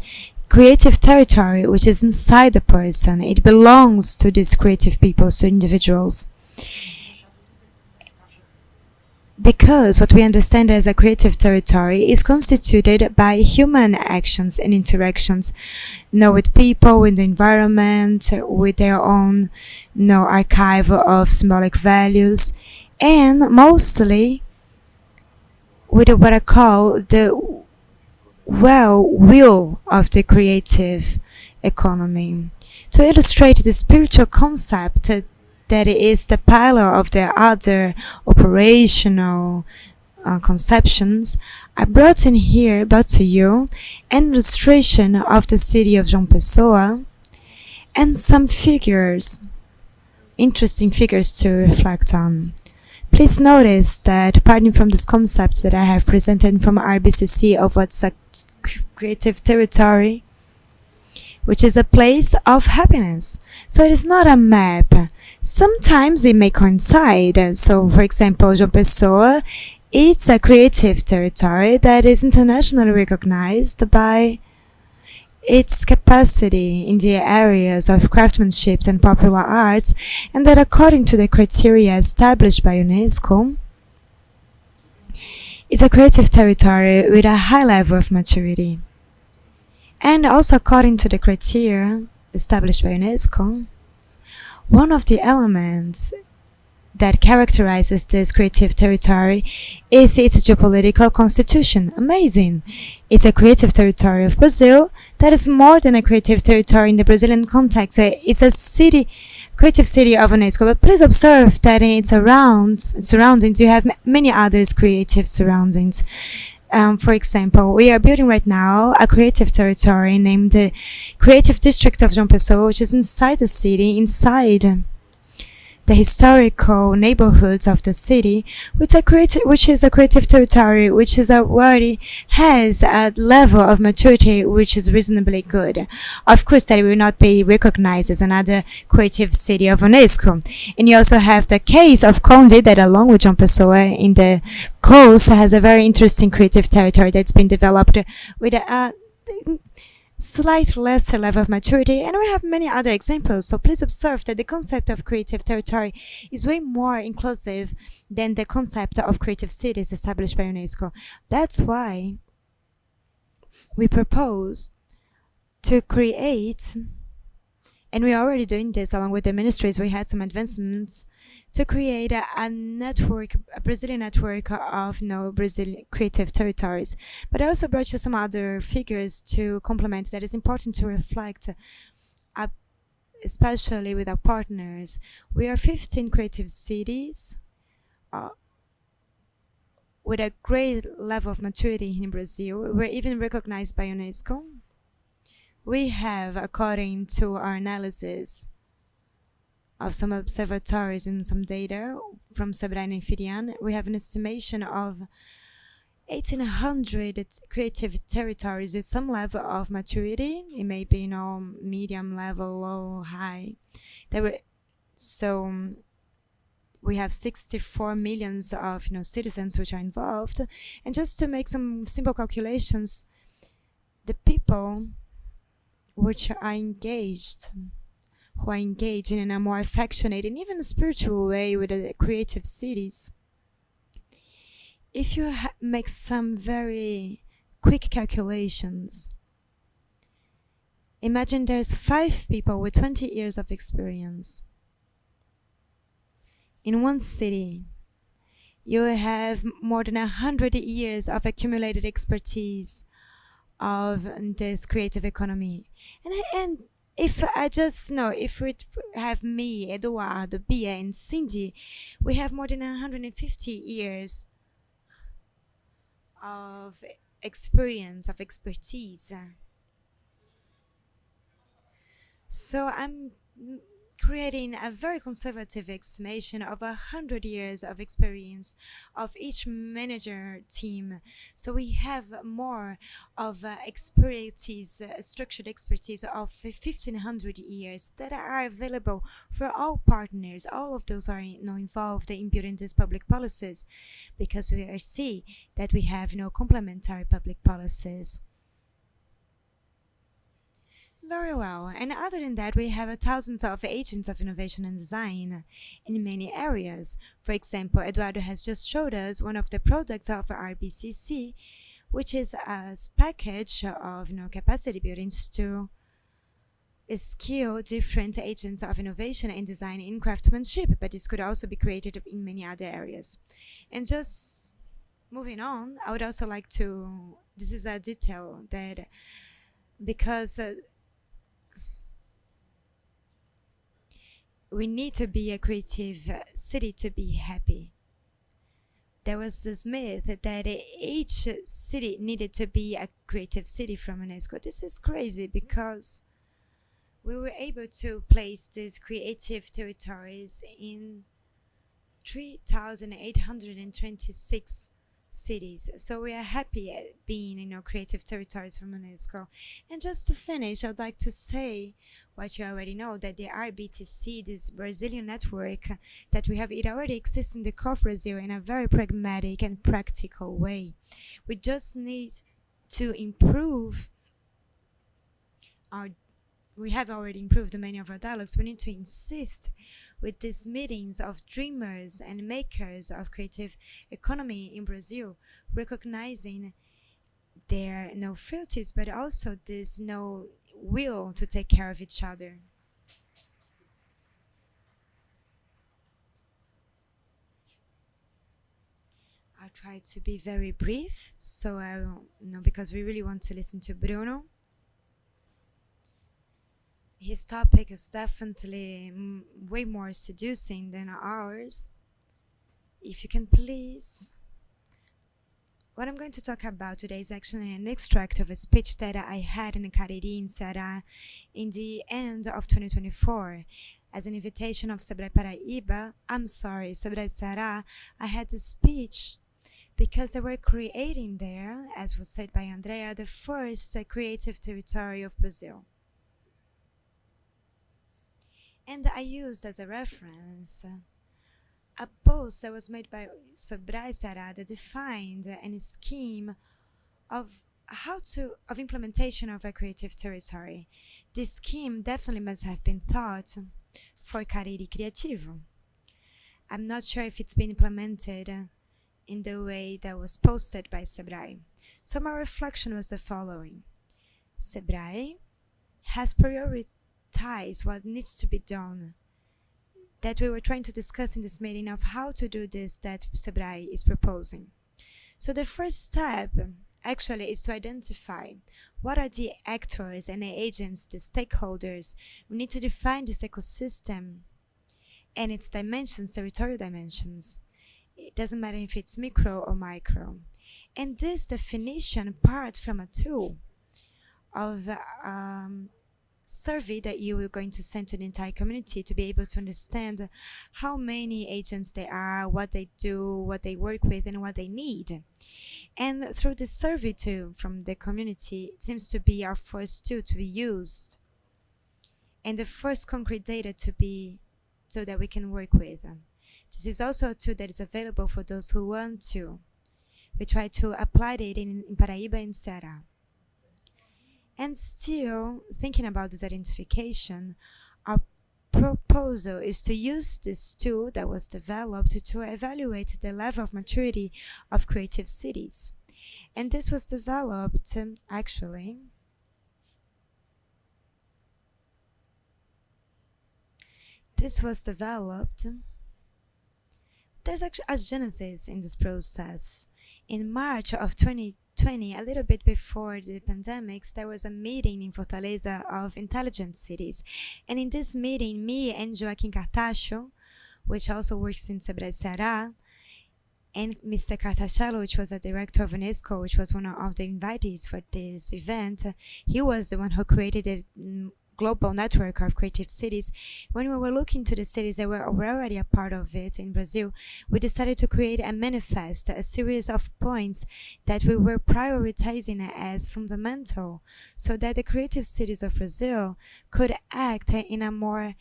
creative territory which is inside the person? It belongs to these creative people, to individuals. Because what we understand as a creative territory is constituted by human actions and interactions, with people, with the environment, with their own, archive of symbolic values, and mostly with what I call the will of the creative economy. To illustrate the spiritual concept that is the pillar of the other operational conceptions, I brought to you an illustration of the city of João Pessoa and some figures, interesting figures to reflect on. Please notice that, apart from this concept that I have presented from RBCC of what's a creative territory, which is a place of happiness. So it is not a map. Sometimes it may coincide. So, for example, João Pessoa, it's a creative territory that is internationally recognized by its capacity in the areas of craftsmanship and popular arts, and that according to the criteria established by UNESCO, is a creative territory with a high level of maturity. And also according to the criteria established by UNESCO, one of the elements that characterizes this creative territory is its geopolitical constitution. Amazing! It's a creative territory of Brazil that is more than a creative territory in the Brazilian context. It's a city, creative city of UNESCO. But please observe that in its surroundings you have many others creative surroundings. For example, we are building right now a creative territory named the Creative District of João Pessoa, which is inside the city, inside the historical neighborhoods of the city, which is a creative territory, which is already has a level of maturity which is reasonably good. Of course, that will not be recognized as another creative city of UNESCO. And you also have the case of Conde, that along with João Pessoa in the coast has a very interesting creative territory that's been developed with a slight lesser level of maturity, and we have many other examples. So please observe that the concept of creative territory is way more inclusive than the concept of creative cities established by UNESCO. That's why we propose to create, and we are already doing this along with the ministries, we had some advancements to create a network, a Brazilian network of Brazilian creative territories. But I also brought you some other figures to complement that is important to reflect, especially with our partners. We are 15 creative cities with a great level of maturity in Brazil. We're even recognized by UNESCO. We have, according to our analysis of some observatories and some data from Sebrae and Firian, we have an estimation of 1,800 creative territories with some level of maturity. It may be, medium level, low, high. So we have 64 millions of citizens which are involved. And just to make some simple calculations, the people which are engaged, who are engaged in a more affectionate and even spiritual way with the creative cities, if you make some very quick calculations, imagine there's 5 people with 20 years of experience. In one city, you have more than 100 years of accumulated expertise of this creative economy. And if I just know, if we have me, Eduardo, Bia, and Cindy, we have more than 150 years of experience, of expertise. So I'm creating a very conservative estimation of 100 years of experience of each manager team. So we have more of expertise, structured expertise of 1,500 years that are available for all partners. All of those are involved in building these public policies, because we see that we have complementary public policies. Very well. And other than that, we have thousands of agents of innovation and design in many areas. For example, Eduardo has just showed us one of the products of RBCC, which is a package of capacity buildings to skill different agents of innovation and design in craftsmanship, but this could also be created in many other areas. And just moving on, I would also like to, this is a detail that, because we need to be a creative city to be happy. There was this myth that each city needed to be a creative city from UNESCO. This is crazy, because we were able to place these creative territories in 3,826 cities. So we are happy at being creative territories from UNESCO. And just to finish, I'd like to say what you already know, that the RBTC, this Brazilian network that we have, it already exists in the core of Brazil in a very pragmatic and practical way. We just need to improve we have already improved many of our dialogues. We need to insist with these meetings of dreamers and makers of creative economy in Brazil, recognizing their frailties, but also this will to take care of each other. I'll try to be very brief, so I will, because we really want to listen to Bruno. His topic is definitely way more seducing than ours. If you can please. What I'm going to talk about today is actually an extract of a speech that I had in Cariri in Ceará in the end of 2024. as an invitation of Sebrae Paraíba, Sebrae Ceará, I had this speech because they were creating there, as was said by Andrea, the first creative territory of Brazil. And I used as a reference a post that was made by Sebrae Ceará that defined a scheme of implementation of a creative territory. This scheme definitely must have been thought for Cariri Criativo. I'm not sure if it's been implemented in the way that was posted by Sebrae. So my reflection was the following. Sebrae has prioritized what needs to be done, that we were trying to discuss in this meeting of how to do this that Sebrae is proposing. So the first step actually is to identify what are the actors and the agents, the stakeholders. We need to define this ecosystem and its dimensions, territorial dimensions. It doesn't matter if it's micro or micro. And this definition parts from a tool of survey that you are going to send to the entire community to be able to understand how many agents there are, what they do, what they work with, and what they need. And through this survey too from the community, it seems to be our first tool to be used and the first concrete data to be so that we can work with. This is also a tool that is available for those who want to. We try to apply it in Paraíba and Ceará. And still, thinking about this identification, our proposal is to use this tool that was developed to evaluate the level of maturity of creative cities. And this was developed, there's actually a genesis in this process. In March of 2020, a little bit before the pandemics, there was a meeting in Fortaleza of intelligent cities. And in this meeting, me and Joaquim Cartacho, which also works in Sebrae Ceará, and Mr. Cartachello, which was a director of UNESCO, which was one of the invitees for this event, he was the one who created a global network of creative cities. When we were looking to the cities that were already a part of it in Brazil, we decided to create a manifest, a series of points that we were prioritizing as fundamental so that the creative cities of Brazil could act in a more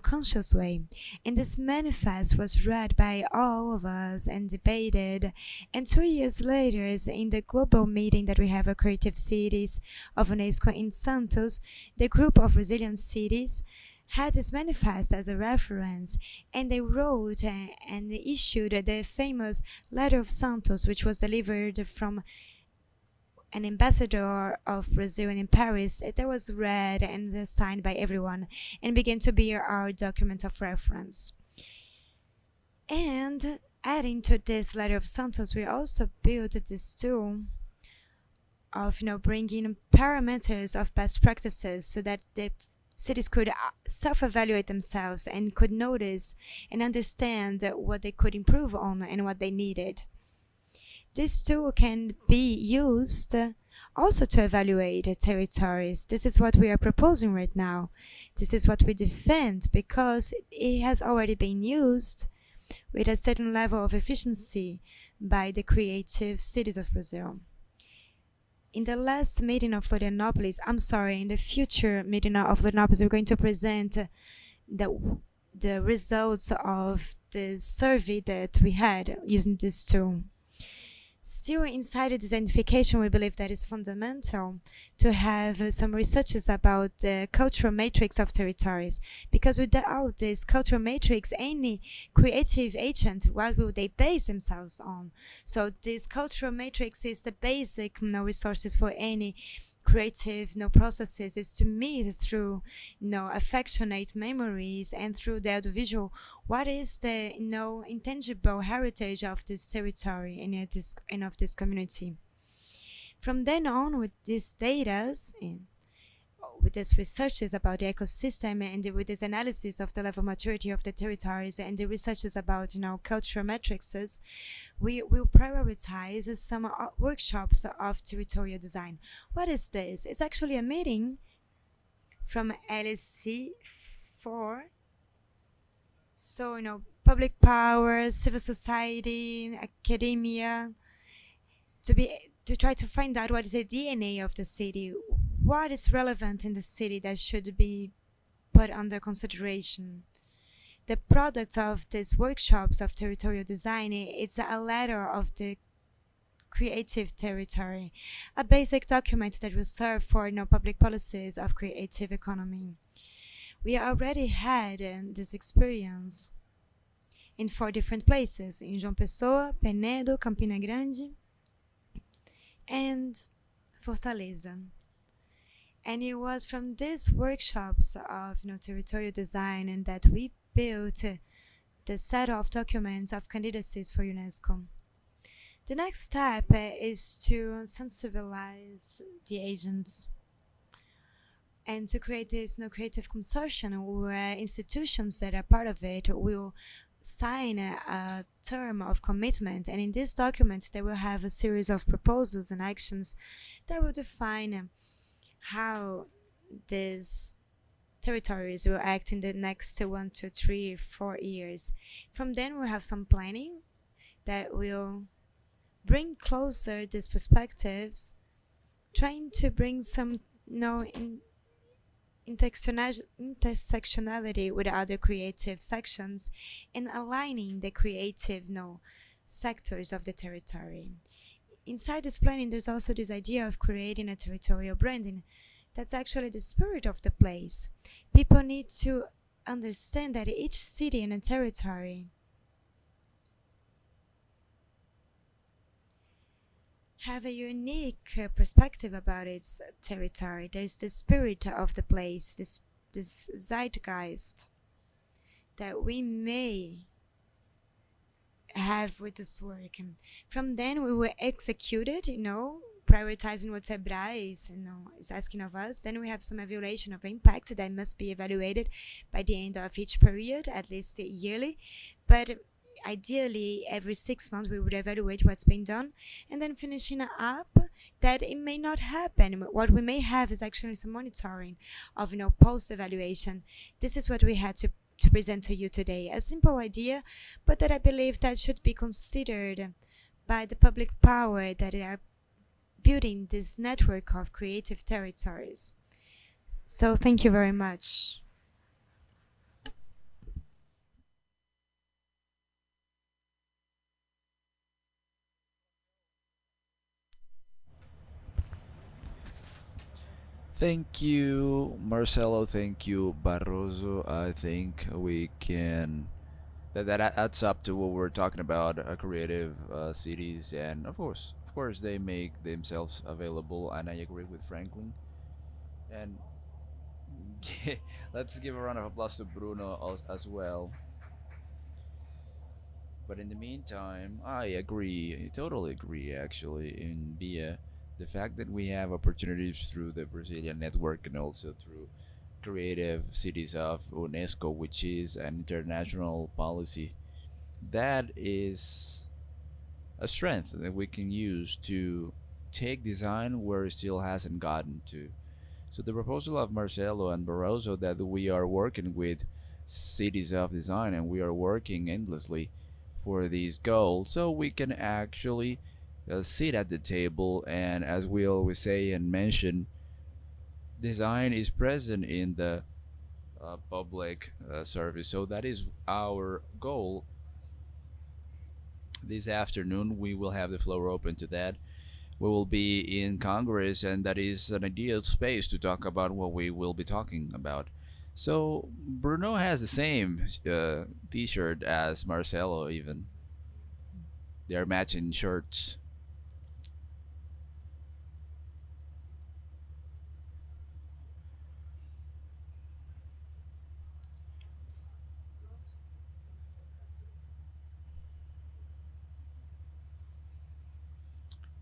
conscious way. And this manifest was read by all of us and debated. And 2 years later, in the global meeting that we have of creative cities of UNESCO in Santos, the group of Brazilian cities had this manifest as a reference, and they wrote and they issued the famous Letter of Santos, which was delivered from an ambassador of Brazil in Paris. That was read and signed by everyone and began to be our document of reference. And adding to this Letter of Santos, we also built this tool of bringing parameters of best practices so that the cities could self-evaluate themselves and could notice and understand what they could improve on and what they needed. This tool can be used also to evaluate territories. This is what we are proposing right now. This is what we defend because it has already been used with a certain level of efficiency by the creative cities of Brazil. In the last meeting of Florianopolis, in the future meeting of Florianopolis, we're going to present the results of the survey that we had using this tool. Still inside this identification, we believe that it's fundamental to have some researches about the cultural matrix of territories, because without this cultural matrix, any creative agent, what will they base themselves on? So this cultural matrix is the basic resources for any creative processes is to meet through affectionate memories and through the audiovisual what is the intangible heritage of this territory and of this community. From then on, with these data with these researches about the ecosystem and with this analysis of the level of maturity of the territories and the researches about cultural matrices, we will prioritize some workshops of territorial design. What is this? It's actually a meeting from LSC 4 So, public power, civil society, academia, to try to find out what is the DNA of the city, what is relevant in the city that should be put under consideration. The product of these workshops of territorial design, it's a letter of the creative territory, a basic document that will serve for public policies of creative economy. We already had this experience in 4 different places, in João Pessoa, Penedo, Campina Grande, and Fortaleza. And it was from these workshops of territorial design and that we built the set of documents of candidacies for UNESCO. The next step is to sensibilize the agents and to create this creative consortium where institutions that are part of it will sign a term of commitment, and in this document they will have a series of proposals and actions that will define how these territories will act in the next 1 to 3, 4 years. From then we'll have some planning that will bring closer these perspectives, trying to bring some intersectionality with other creative sections and aligning the creative sectors of the territory. Inside this planning, there's also this idea of creating a territorial branding. That's actually the spirit of the place. People need to understand that each city and a territory have a unique perspective about its territory. There's the spirit of the place, this zeitgeist that we may have with this work. And from then we will execute it, prioritizing what Sebrae is asking of us. Then we have some evaluation of impact that must be evaluated by the end of each period, at least yearly. But ideally, every 6 months we would evaluate what's been done, and then finishing up that it may not happen. What we may have is actually some monitoring of post-evaluation. This is what we had to present to you today. A simple idea, but that I believe that should be considered by the public power that are building this network of creative territories. So thank you very much. Thank you, Marcelo. Thank you, Barroso. I think we can. That adds up to what we're talking about: creative cities, and of course, they make themselves available. And I agree with Franklin. And let's give a round of applause to Bruno as well. But in the meantime, I agree. I totally agree, actually, in Bia. The fact that we have opportunities through the Brazilian network and also through creative cities of UNESCO, which is an international policy, that is a strength that we can use to take design where it still hasn't gotten to. So the proposal of Marcelo and Barroso that we are working with cities of design and we are working endlessly for these goals, so we can actually sit at the table, and as we always say and mention, design is present in the public service. So that is our goal. This afternoon we will have the floor open to that. We will be in Congress, and that is an ideal space to talk about what we will be talking about. So Bruno has the same t-shirt as Marcelo, even. They are matching shirts.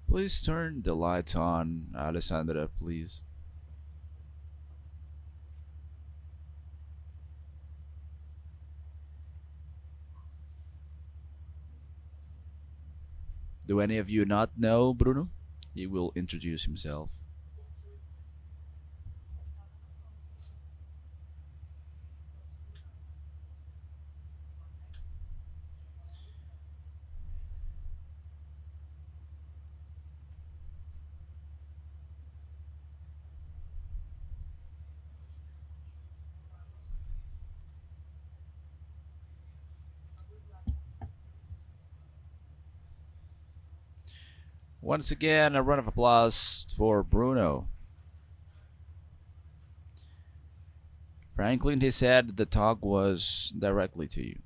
Please turn the lights on, Alessandra, please. Do any of you not know Bruno? He will introduce himself. Once again, a round of applause for Bruno. Franklin, he said the talk was directly to you.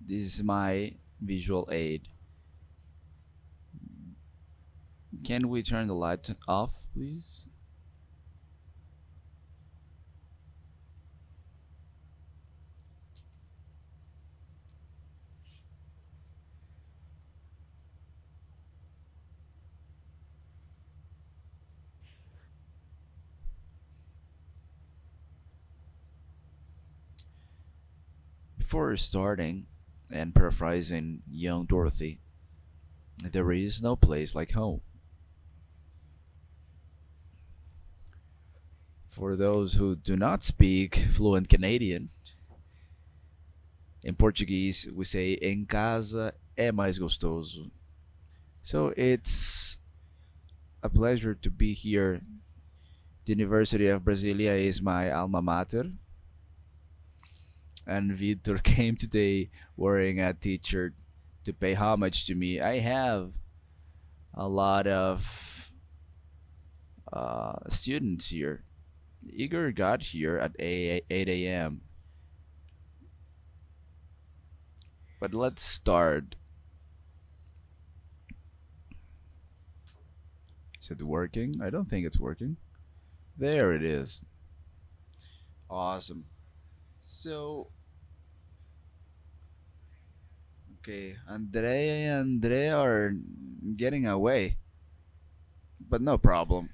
This is my visual aid. Can we turn the light off, please? Before starting and paraphrasing young Dorothy, there is no place like home. For those who do not speak fluent Canadian, in Portuguese we say em casa é mais gostoso. So it's a pleasure to be here. The University of Brasilia is my alma mater. And Victor came today wearing a t-shirt to pay homage to me. I have a lot of students here. Igor got here at 8 a.m. But let's start. Is it working? I don't think it's working. There it is. Awesome. So, okay, Andrea and Andrea are getting away, but no problem.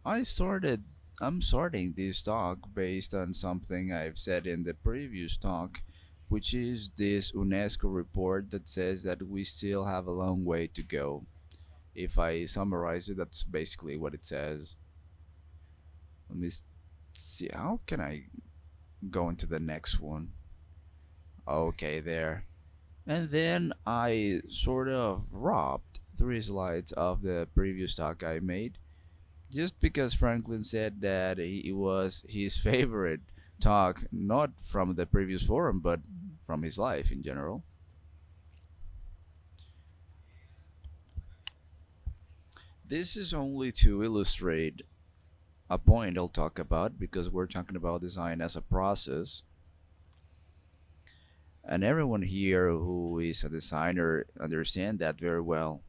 I'm starting this talk based on something I've said in the previous talk, which is this UNESCO report that says that we still have a long way to go. If I summarize it, that's basically what it says. Let me see, how can I go into the next one? Okay, there. And then I sort of robbed 3 slides of the previous talk I made, just because Franklin said that it was his favorite talk, not from the previous forum, but from his life in general. This is only to illustrate a point I'll talk about, because we're talking about design as a process. And everyone here who is a designer understand that very well.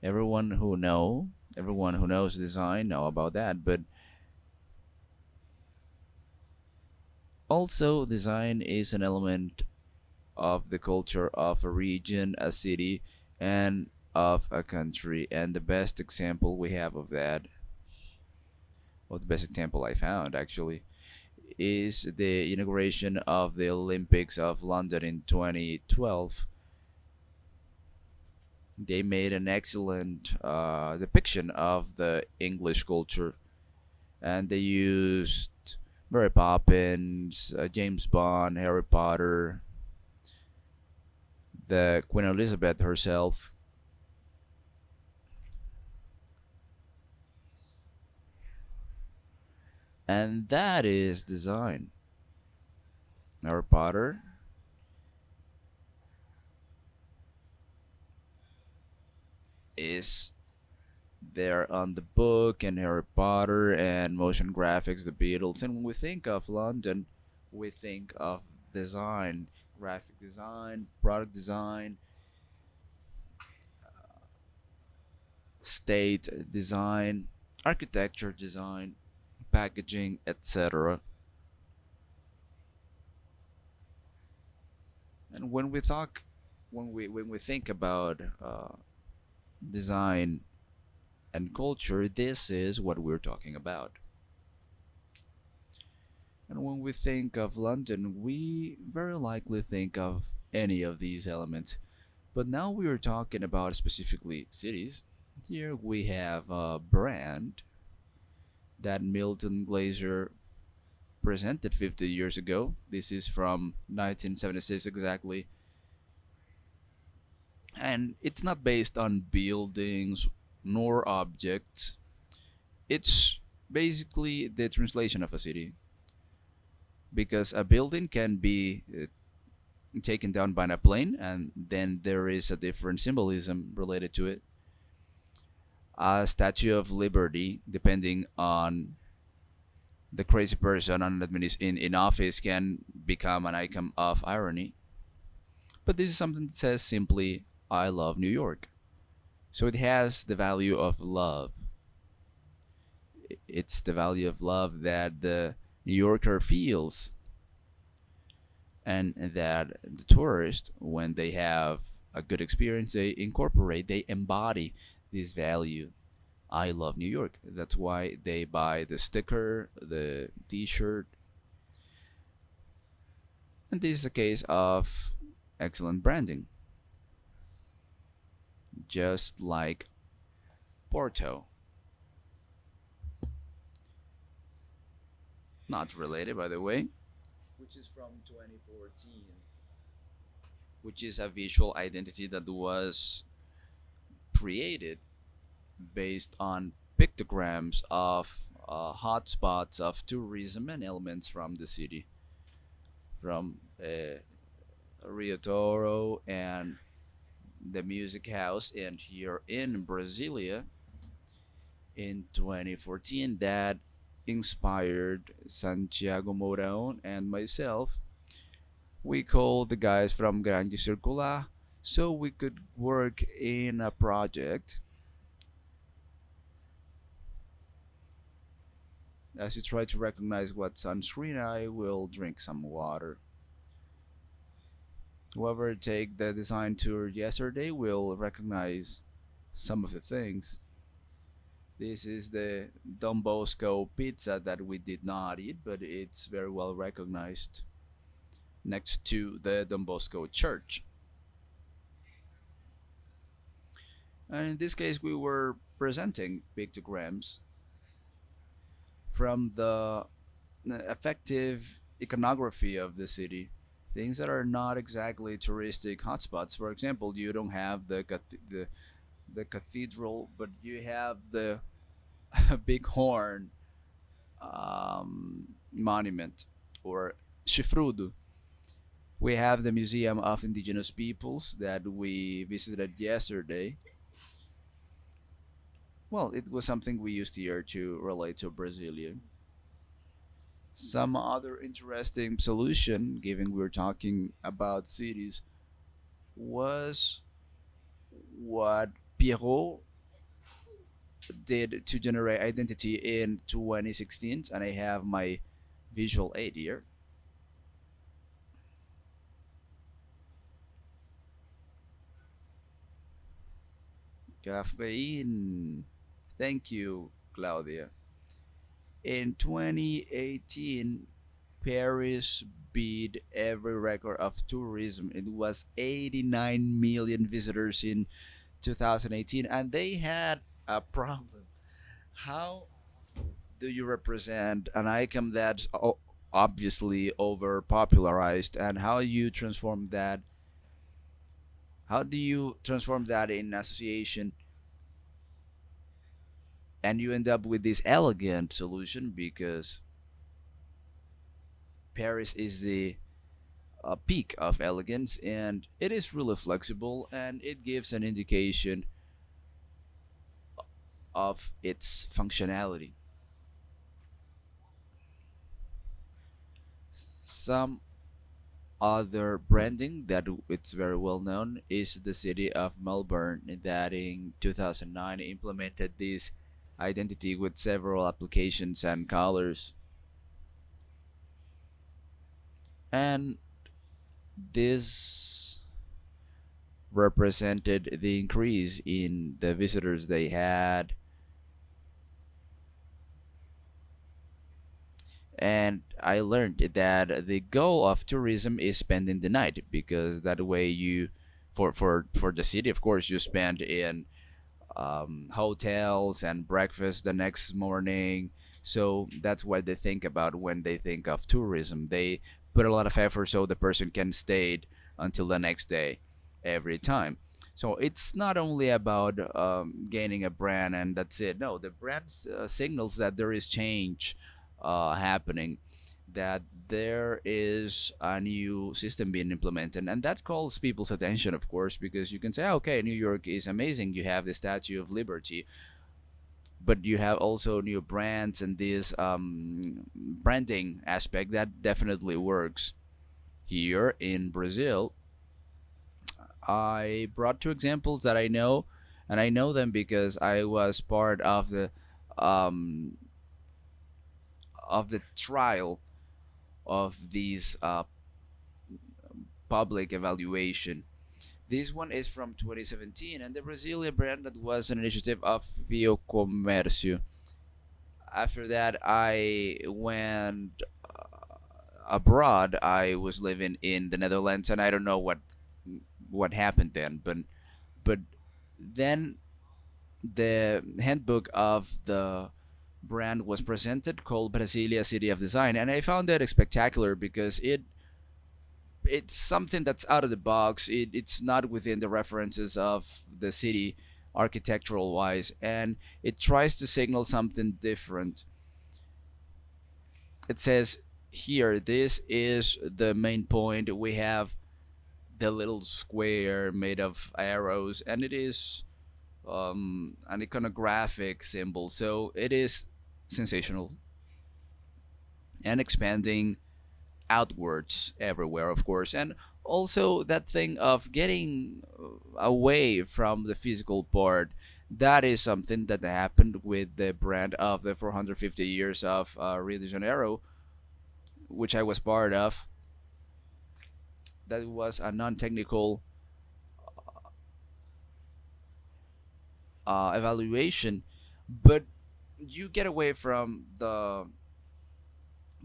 Everyone who knows design know about that, but also design is an element of the culture of a region, a city, and of a country. And the best example we have of that, well, the best example I found actually, is the inauguration of the Olympics of London in 2012. They made an excellent depiction of the English culture, and they used Mary Poppins, James Bond, Harry Potter, the Queen Elizabeth herself. And that is design. Harry Potter is there on the book, and Harry Potter and motion graphics, the Beatles. And when we think of London, we think of design, graphic design, product design, state design, architecture design, packaging, etc. And when we think about design and culture, this is what we're talking about. And when we think of London, we very likely think of any of these elements. But now we are talking about specifically cities. Here we have a brand that Milton Glaser presented 50 years ago. This is from 1976 exactly. And it's not based on buildings nor objects. It's basically the translation of a city, because a building can be taken down by a plane, and then there is a different symbolism related to it. A Statue of Liberty, depending on the crazy person in office, can become an icon of irony. But this is something that says simply, I love New York. So it has the value of love. It's the value of love that the New Yorker feels, and that the tourist, when they have a good experience, they embody this value. I love New York. That's why they buy the sticker, the t-shirt. And this is a case of excellent branding. Just like Porto. Not related, by the way. Which is from 2014. Which is a visual identity that was created based on pictograms of hotspots of tourism and elements from the city, from Rio Toro and the music house, and here in Brasilia in 2014, that inspired Santiago Mourão and myself. We called the guys from Grande Circular so we could work in a project. As you try to recognize what's on screen, I will drink some water. Whoever take the design tour yesterday will recognize some of the things. This is the Don Bosco pizza that we did not eat, but it's very well recognized next to the Don Bosco church. And in this case, we were presenting pictograms from the effective iconography of the city. Things that are not exactly touristic hotspots. For example, you don't have the cathedral, but you have the big horn monument, or chifrudo. We have the Museum of Indigenous Peoples that we visited yesterday. Well, it was something we used here to relate to Brasilia. Some other interesting solution, given we were talking about cities, was what Pierrot did to generate identity in 2016, and I have my visual aid here. Caffeine. Thank you, Claudia. In 2018, Paris beat every record of tourism. It was 89 million visitors in 2018, and they had a problem. How do you represent an icon that's obviously over popularized, and how you transform that? How do you transform that in association, and you end up with this elegant solution? Because Paris is the peak of elegance, and it is really flexible, and it gives an indication of its functionality. Some other branding that it's very well known is the city of Melbourne, that in 2009 implemented this identity with several applications and colors. And this represented the increase in the visitors they had. And I learned that the goal of tourism is spending the night, because that way you, for the city, of course, you spend in hotels and breakfast the next morning. So that's what they think about when they think of tourism. They put a lot of effort so the person can stay until the next day every time. So it's not only about gaining a brand and that's it. No, the brand signals that there is change happening, that there is a new system being implemented, and that calls people's attention, of course, because you can say, okay, New York is amazing. You have the Statue of Liberty, but you have also new brands and this branding aspect that definitely works. Here in Brazil, I brought two examples that I know, and I know them because I was part um, of the trial of these public evaluation. This one is from 2017, and the Brazilian brand that was an initiative of Vio Comércio. After that, I went abroad. I was living in the Netherlands, and I don't know what happened then, but then the handbook of the brand was presented, called Brasilia City of Design, and I found that spectacular because it's something that's out of the box. It's not within the references of the city architectural wise, and it tries to signal something different. It says here, this is the main point. We have the little square made of arrows, and it is an iconographic symbol, so it is sensational and expanding outwards everywhere, of course. And also that thing of getting away from the physical part, that is something that happened with the brand of the 450 years of Rio de Janeiro, which I was part of. That was a non-technical evaluation, but you get away from the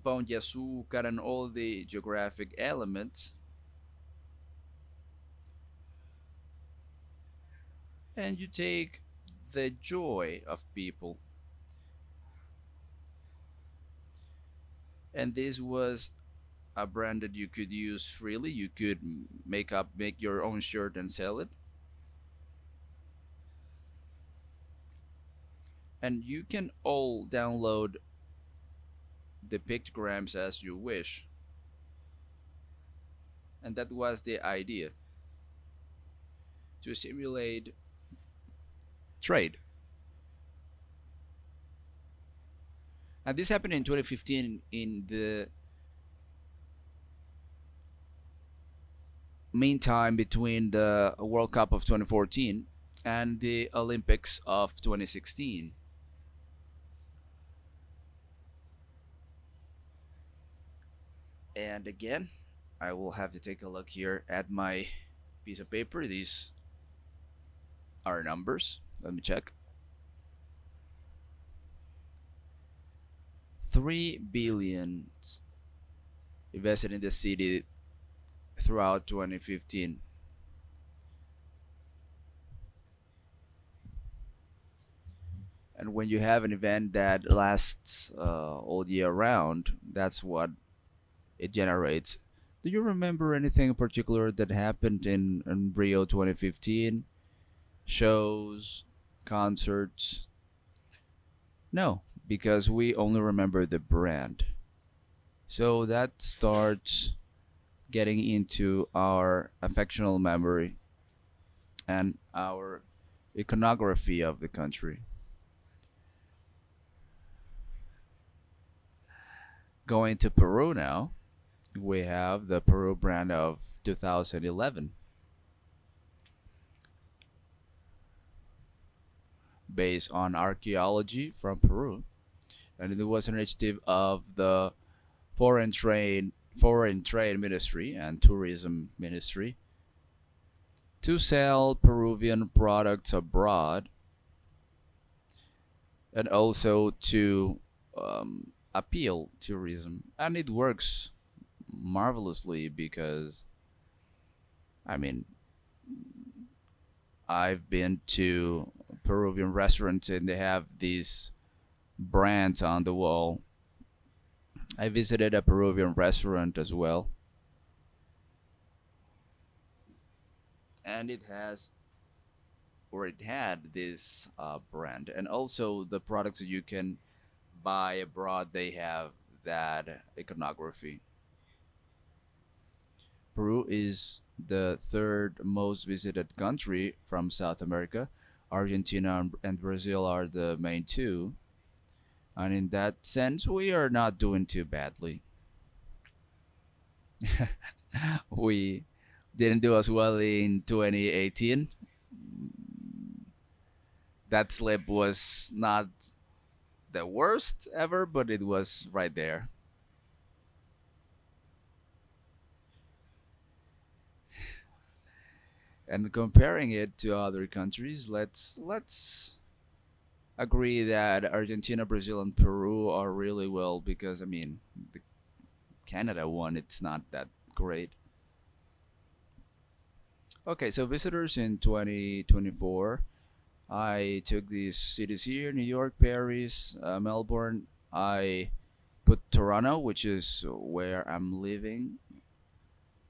Pão de Açúcar and all the geographic elements, and you take the joy of people. And this was a brand that you could use freely. You could make your own shirt and sell it, and you can all download the pictograms as you wish. And that was the idea, to stimulate trade. And this happened in 2015 in the meantime between the World Cup of 2014 and the Olympics of 2016. And again, I will have to take a look here at my piece of paper. These are numbers. Let me check. 3 billion invested in the city throughout 2015. And when you have an event that lasts all year round, that's what it generates. Do you remember anything in particular that happened in Rio 2015? Shows, concerts? No, because we only remember the brand. So that starts getting into our affectional memory and our iconography of the country. Going to Peru now, we have the Peru brand of 2011. Based on archaeology from Peru. And it was an initiative of the Foreign Trade Ministry and Tourism Ministry to sell Peruvian products abroad, and also to appeal tourism. And it works marvelously because, I mean, I've been to Peruvian restaurants and they have these brands on the wall. I visited a Peruvian restaurant as well, and it has or it had this brand, and also the products that you can buy abroad, they have that iconography. Peru is the third most visited country from South America. Argentina and Brazil are the main two. And in that sense, we are not doing too badly. We didn't do as well in 2018. That slip was not the worst ever, but it was right there. And comparing it to other countries, let's agree that Argentina, Brazil, and Peru are really well, because I mean the Canada one, it's not that great. Okay, so visitors in 2024, I took these cities here: New York, Paris, Melbourne. I put Toronto, which is where I'm living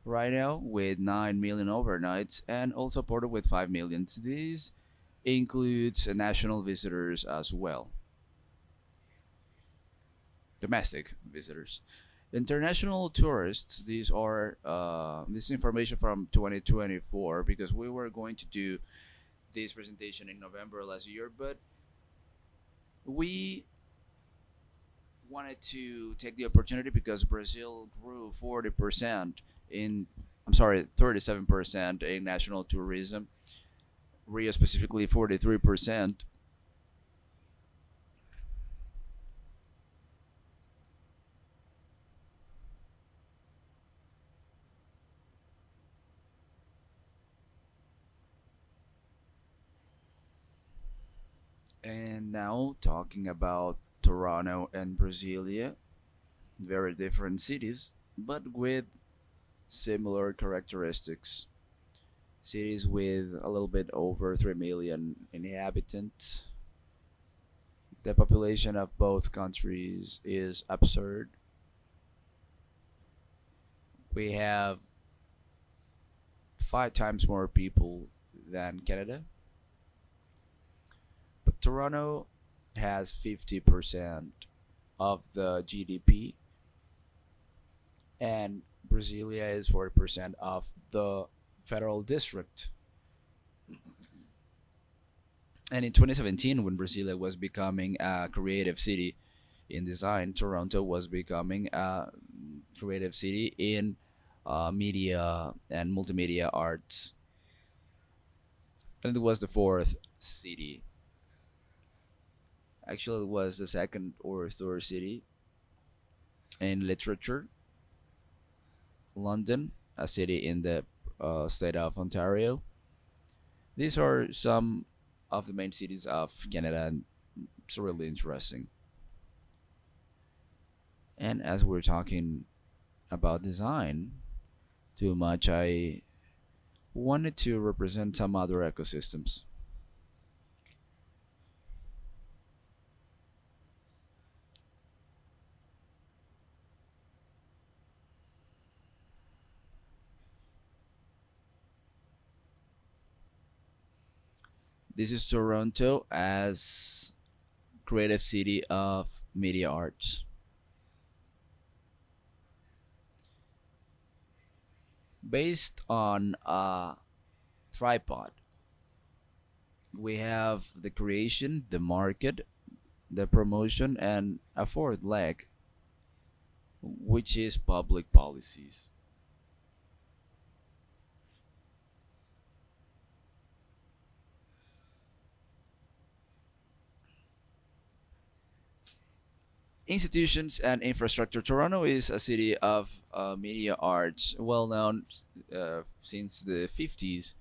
right now, with 9 million overnights, and also Porto with 5 million. This includes national visitors as well, domestic visitors. International tourists, these are this information from 2024, because we were going to do this presentation in November last year, but we wanted to take the opportunity because Brazil grew 40% in, I'm sorry, 37% in national tourism. Rio specifically 43%. And now talking about Toronto and Brasilia, very different cities, but with similar characteristics. Cities with a little bit over 3 million inhabitants. The population of both countries is absurd. We have 5 times more people than Canada. But Toronto has 50% of the GDP, and Brasilia is 40% of the federal district. And in 2017, when Brasilia was becoming a creative city in design, Toronto was becoming a creative city in media and multimedia arts. And it was the fourth city. Actually, it was the second or third city in literature. London, a city in the state of Ontario. These are some of the main cities of Canada, and it's really interesting. And as we're talking about design too much, I wanted to represent some other ecosystems. This is Toronto as creative city of media arts. Based on a tripod, we have the creation, the market, the promotion, and a fourth leg, which is public policies. Institutions and infrastructure. Toronto is a city of media arts, well known since the 50s,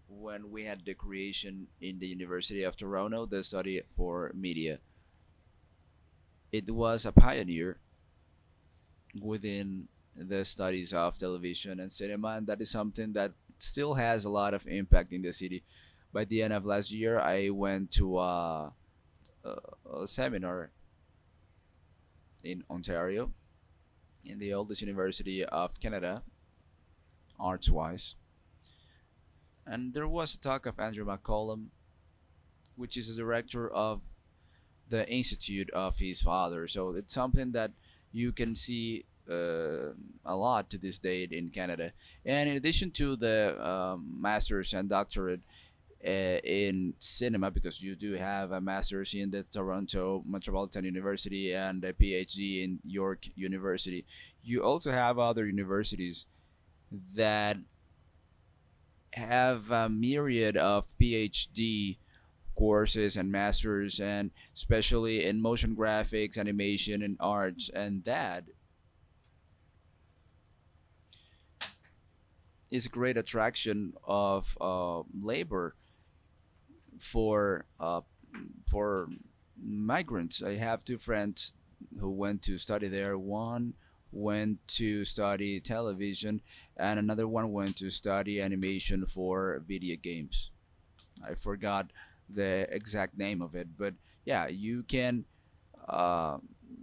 when we had the creation in the University of Toronto, the study for media. It was a pioneer within the studies of television and cinema, and that is something that still has a lot of impact in the city. By the end of last year, I went to a seminar in Ontario, in the oldest university of Canada, arts wise. And there was a talk of Andrew McCollum, which is the director of the institute of his father. So it's something that you can see a lot to this date in Canada. And in addition to the master's and doctorate in cinema, because you do have a master's in the Toronto Metropolitan University and a PhD in York University, you also have other universities that have a myriad of PhD courses and masters, and especially in motion graphics, animation, and arts, and that is a great attraction of labor for migrants. I have two friends who went to study there. One went to study television, and another one went to study animation for video games. I forgot the exact name of it, but yeah, you can uh,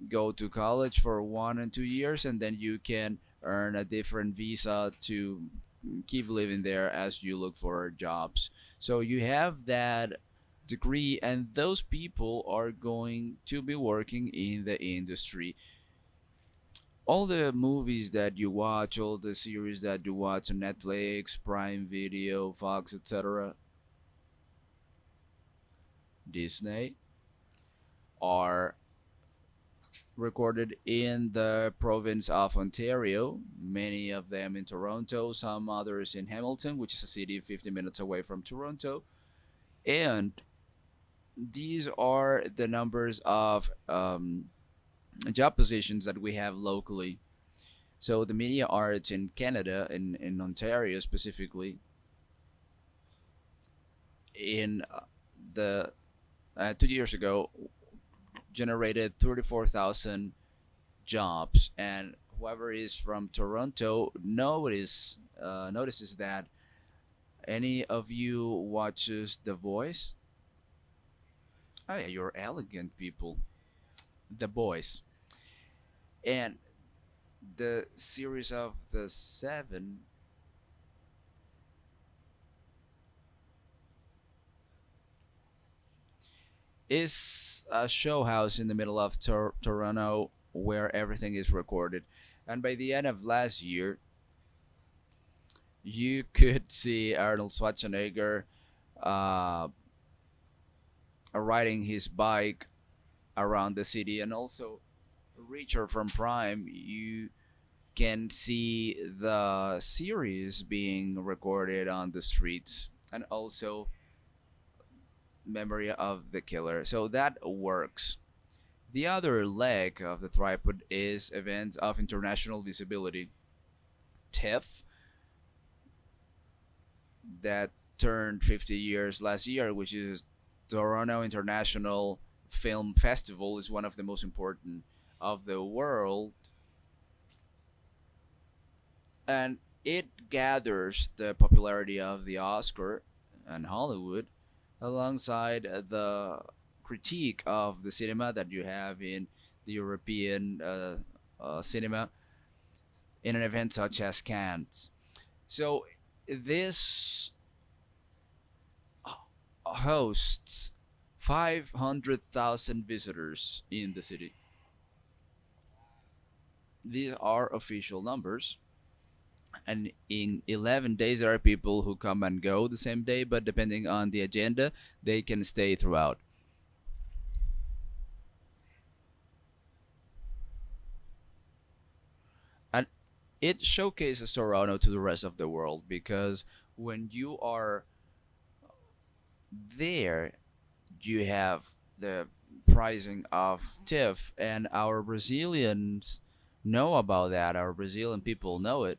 go to college for 1 and 2 years, and then you can earn a different visa to keep living there as you look for jobs. So you have that degree, and those people are going to be working in the industry. All the movies that you watch, all the series that you watch on Netflix, Prime Video, Fox, etc., Disney, are recorded in the province of Ontario, many of them in Toronto, some others in Hamilton, which is a city 50 minutes away from Toronto. And these are the numbers of job positions that we have locally. So the media arts in Canada, in Ontario specifically, in the 2 years ago, generated 34,000 jobs, and whoever is from Toronto notices that. Any of you watches The Voice? Oh yeah, you're elegant people. The Boys. And the series of the Seven is a show house in the middle of Toronto where everything is recorded. And by the end of last year, you could see Arnold Schwarzenegger uh, riding his bike around the city, and also Richard from Prime. You can see the series being recorded on the streets, and also Memory of the Killer. So that works. The other leg of the tripod is events of international visibility. TIFF, that turned 50 years last year, which is Toronto International Film Festival, is one of the most important of the world, and it gathers the popularity of the Oscar and Hollywood alongside the critique of the cinema that you have in the European cinema in an event such as Cannes. So this hosts 500,000 visitors in the city. These are official numbers. And in 11 days, there are people who come and go the same day, but depending on the agenda, they can stay throughout. And it showcases Toronto to the rest of the world, because when you are there, you have the pricing of TIFF, and our Brazilians know about that. Our Brazilian people know it.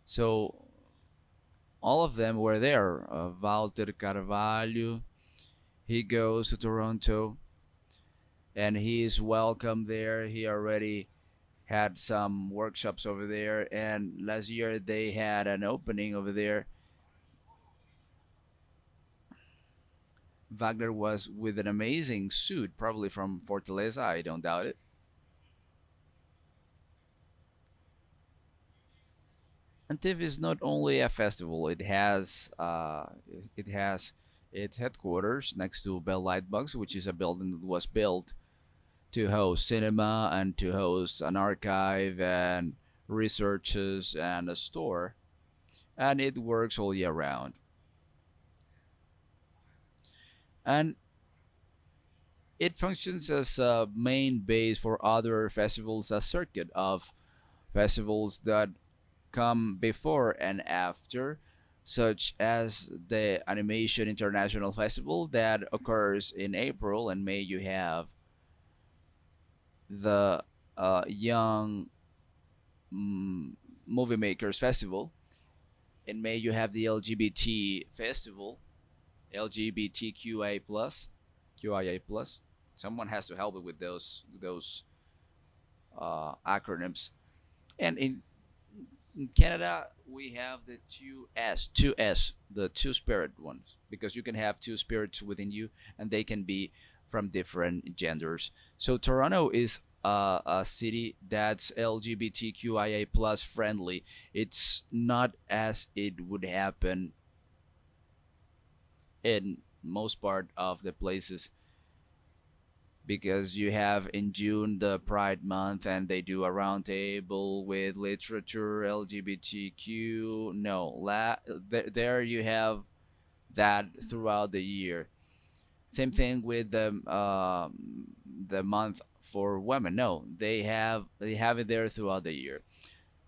So all of them were there. Walter Carvalho, he goes to Toronto, and he is welcome there. He already had some workshops over there, and last year they had an opening over there. Wagner was with an amazing suit, probably from Fortaleza, I don't doubt it. And TIFF is not only a festival; it has its headquarters next to Bell Lightbox, which is a building that was built to host cinema and to host an archive and researches and a store, and it works all year round. And it functions as a main base for other festivals, a circuit of festivals that come before and after, such as the Animation International Festival that occurs in April, and May you have the Young Movie Makers Festival. In May you have the LGBT Festival, LGBTQIA plus, QIA plus. Someone has to help me with those acronyms. And in Canada, we have the two S, the two spirit ones, because you can have two spirits within you, and they can be from different genders. So Toronto is a city that's LGBTQIA plus friendly. It's not as it would happen in most part of the places, because you have in June the Pride Month and they do a roundtable with literature, LGBTQ. No, there you have that throughout the year. Same thing with the month for women. No, they have it there throughout the year,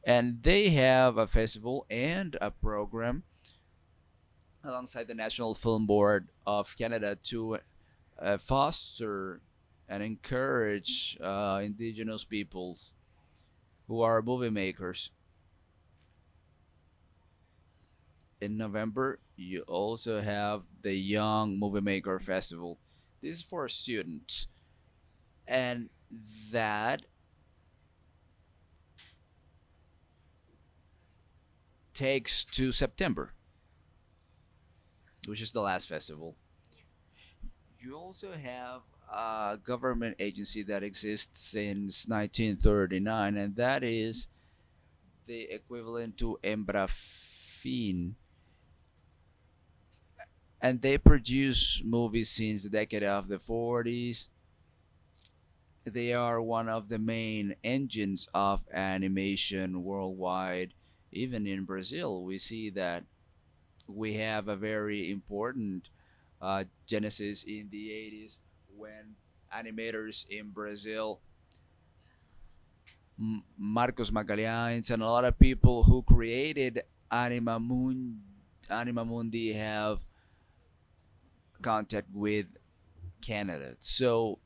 and they have a festival and a program alongside the National Film Board of Canada to foster and encourage indigenous peoples who are movie makers. In November, you also have the Young Movie Maker Festival. This is for students, and that takes to September, which is the last festival. You also have a government agency that exists since 1939, and that is the equivalent to Embrafin. And they produce movies since the decade of the 40s. They are one of the main engines of animation worldwide. Even in Brazil, we see that we have a very important genesis in the 80s when animators in Brazil, Marcos Magalhães, and a lot of people who created Anima Mundi have contact with Canada. So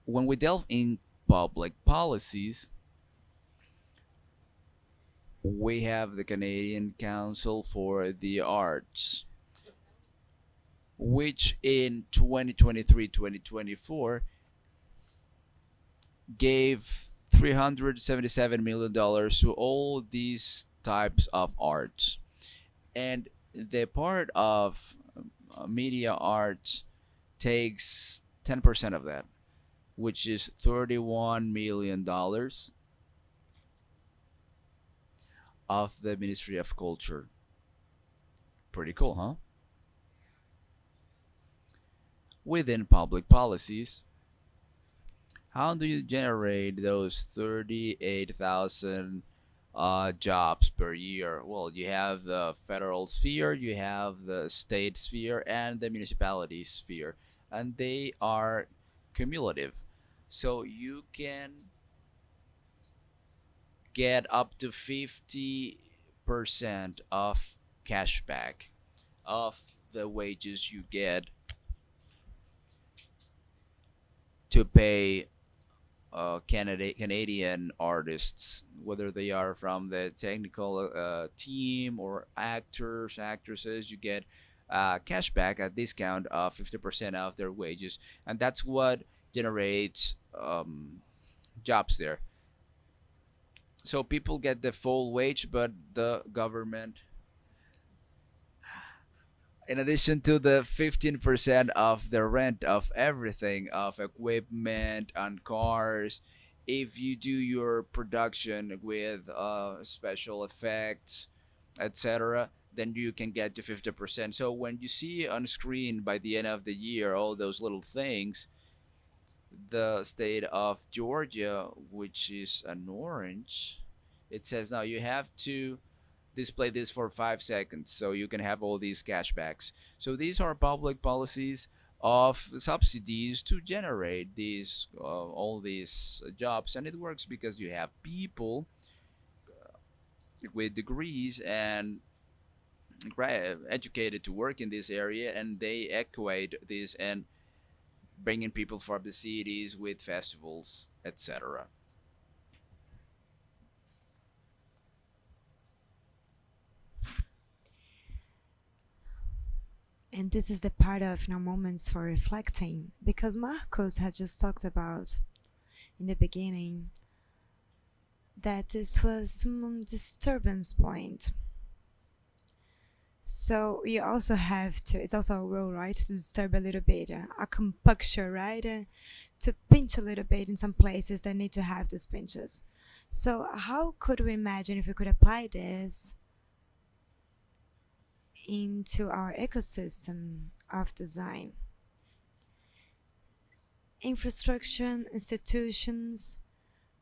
when we delve in public policies, we have the Canadian Council for the Arts, which in 2023-2024 gave $377 million to all these types of arts. And the part of media arts takes 10% of that, which is $31 million of the Ministry of Culture. Pretty cool, huh? Within public policies, how do you generate those 38,000 jobs per year? Well, you have the federal sphere, you have the state sphere, and the municipality sphere, and they are cumulative. So you can get up to 50% of cashback of the wages you get to pay Canadian artists, whether they are from the technical team or actors, actresses. You get cashback, a discount of 50% of their wages, and that's what generates jobs there. So people get the full wage, but the government, in addition to the 15% of the rent of everything, of equipment and cars if you do your production with special effects, etc., then you can get to 50%. So when you see on screen by the end of the year all those little things, the state of Georgia, which is an orange, it says now you have to display this for 5 seconds so you can have all these cashbacks. So these are public policies of subsidies to generate these all these jobs, and it works because you have people with degrees and educated to work in this area, and they equate this and bringing people from the cities with festivals, etc. And this is the part of moments for reflecting, because Marcos had just talked about in the beginning that this was some disturbance point. So you also have to, it's also a role, right, to disturb a little bit, acupuncture, right, to pinch a little bit in some places that need to have these pinches. So how could we imagine if we could apply this into our ecosystem of design? Infrastructure, institutions.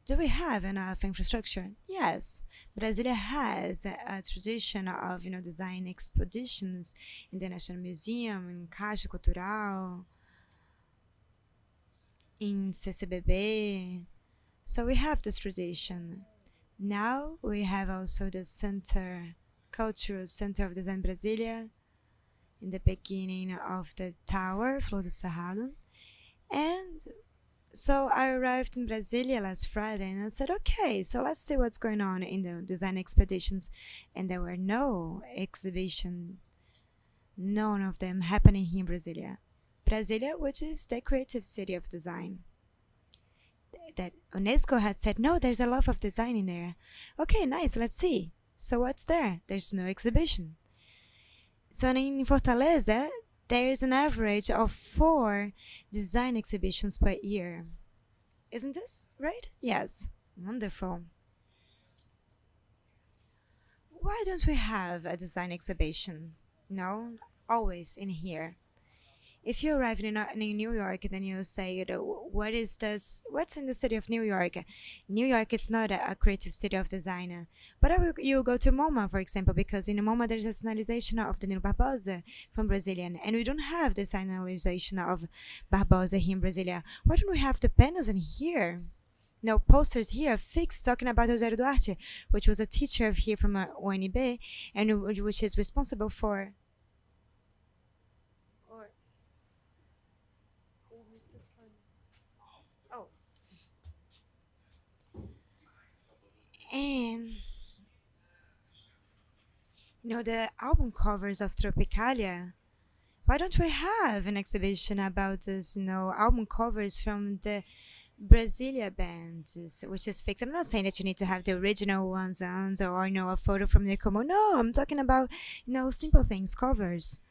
Do we have enough infrastructure? Yes. Brasilia has a tradition of, design expeditions in the National Museum, in Caixa Cultural, in CCBB. So we have this tradition. Now we have also the Cultural Center of Design Brasilia, in the beginning of the tower, Flor do Cerrado. And so I arrived in Brasilia last Friday and I said, okay, so let's see what's going on in the design expeditions. And there were no exhibition, none of them happening here in Brasilia. Brasilia, which is the creative city of design. That UNESCO had said, no, there's a lot of design in there. Okay, nice, let's see. So what's there? There's no exhibition. So in Fortaleza, there's an average of 4 design exhibitions per year. Isn't this right? Yes. Wonderful. Why don't we have a design exhibition? No, always in here. If you arrive in New York, then you say, what is this? What's in the city of New York? New York is not a creative city of design. But you go to MoMA, for example, because in MoMA there's a signalization of Danilo Barbosa from Brazilian, and we don't have the signalization of Barbosa here in Brasilia. Why don't we have the panels in here? No posters here fixed talking about Rogério Duarte, which was a teacher here from UNB, and which is responsible for and the album covers of Tropicalia. Why don't we have an exhibition about this, album covers from the Brasilia band, which is fixed? I'm not saying that you need to have the original ones or a photo from Nicomo. No, I'm talking about simple things, covers.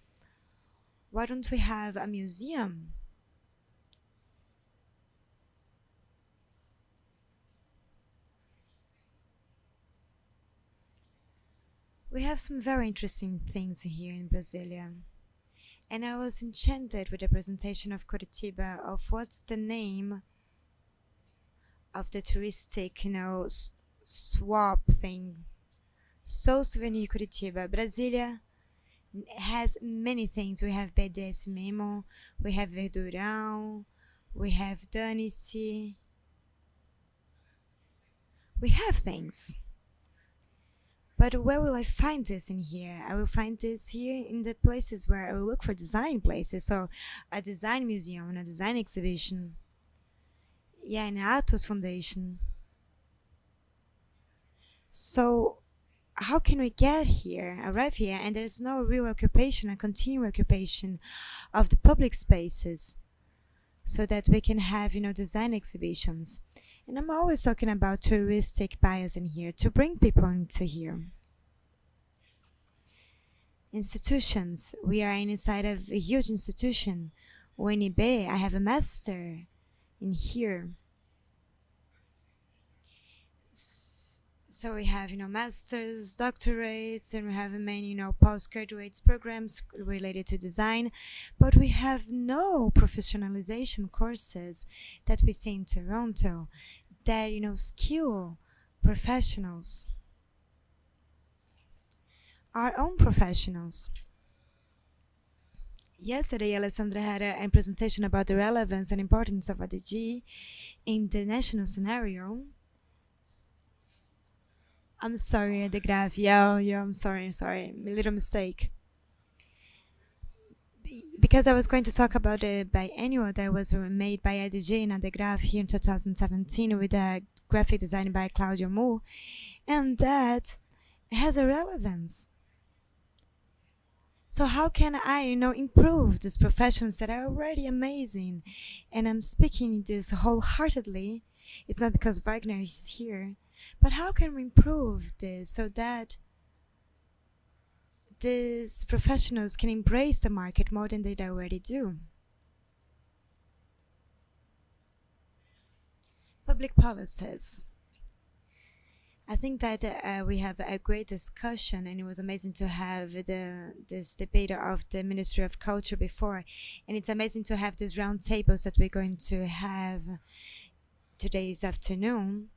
Why don't we have a museum? We have some very interesting things here in Brasilia. And I was enchanted with the presentation of Curitiba of what's the name of the touristic, swap thing. So Souvenir Curitiba. Brasilia has many things. We have BDS Memo, we have Verdurão, we have Danice. We have things. But where will I find this in here? I will find this here in the places where I will look for design places. So a design museum and a design exhibition. Yeah, an Atos Foundation. So how can we arrive here, and there's no real occupation, a continual occupation of the public spaces so that we can have, design exhibitions. And I'm always talking about touristic bias in here, to bring people into here. Institutions. We are inside of a huge institution. UNB, I have a master in here. So we have, masters, doctorates, and we have many, postgraduate programs related to design, but we have no professionalization courses that we see in Toronto that, skill professionals, our own professionals. Yesterday, Alessandra had a presentation about the relevance and importance of IDG in the national scenario. I'm sorry, the graph. Yeah, I'm sorry. A little mistake. Because I was going to talk about the biannual that was made by IDG and the graph here in 2017 with a graphic design by Claudio Mu, and that has a relevance. So how can I, improve these professions that are already amazing? And I'm speaking this wholeheartedly. It's not because Wagner is here, but how can we improve this so that these professionals can embrace the market more than they already do? Public policies. I think that we have a great discussion, and it was amazing to have this debate of the Ministry of Culture before, and it's amazing to have these round tables that we're going to have today's afternoon.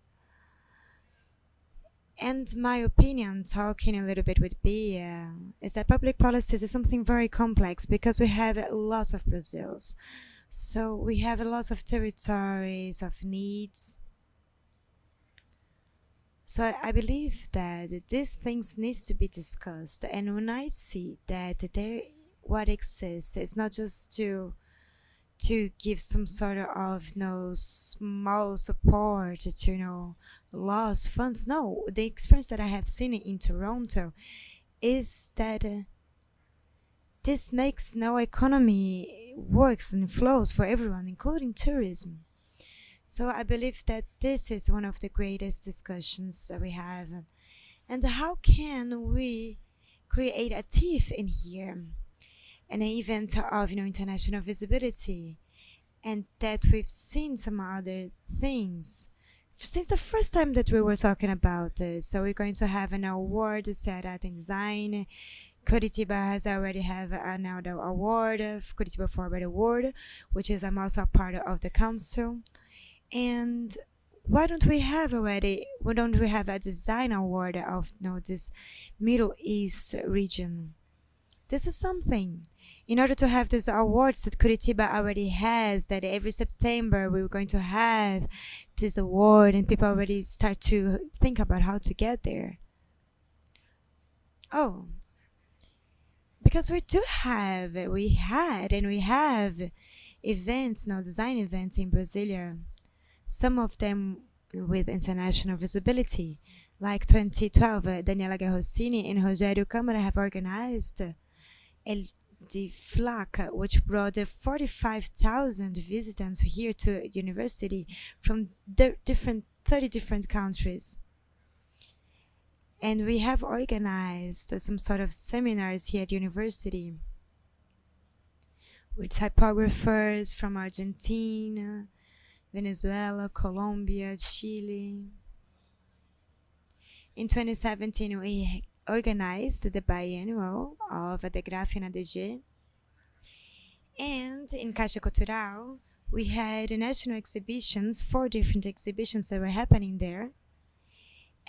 And my opinion, talking a little bit with Bia, is that public policies is something very complex because we have lots of Brazils. So we have lots of territories, of needs. So I believe that these things needs to be discussed. And when I see that what exists is not just to give some sort of small support to lost funds. No, the experience that I have seen in Toronto is that this makes economy works and flows for everyone, including tourism. So I believe that this is one of the greatest discussions that we have. And how can we create a TIFF in here? An event of international visibility, and that we've seen some other things since the first time that we were talking about this. So we're going to have an award set out in design. Curitiba has already have another award, Curitiba Forward Award, which is I'm also a part of the council. And why don't we have a design award of this Middle East region? This is something. In order to have these awards that Curitiba already has, that every September we're going to have this award, and people already start to think about how to get there. Oh, because we have events now, design events in Brasilia. Some of them with international visibility, like 2012, Daniela Garrossini and Rogério Câmara have organized the FLAC, which brought 45,000 visitors here to university from 30 different countries. And we have organized some sort of seminars here at university with typographers from Argentina, Venezuela, Colombia, Chile. In 2017, we organized the biannual of the Graph in ADG. And in Caixa Cultural, we had national exhibitions, 4 different exhibitions that were happening there.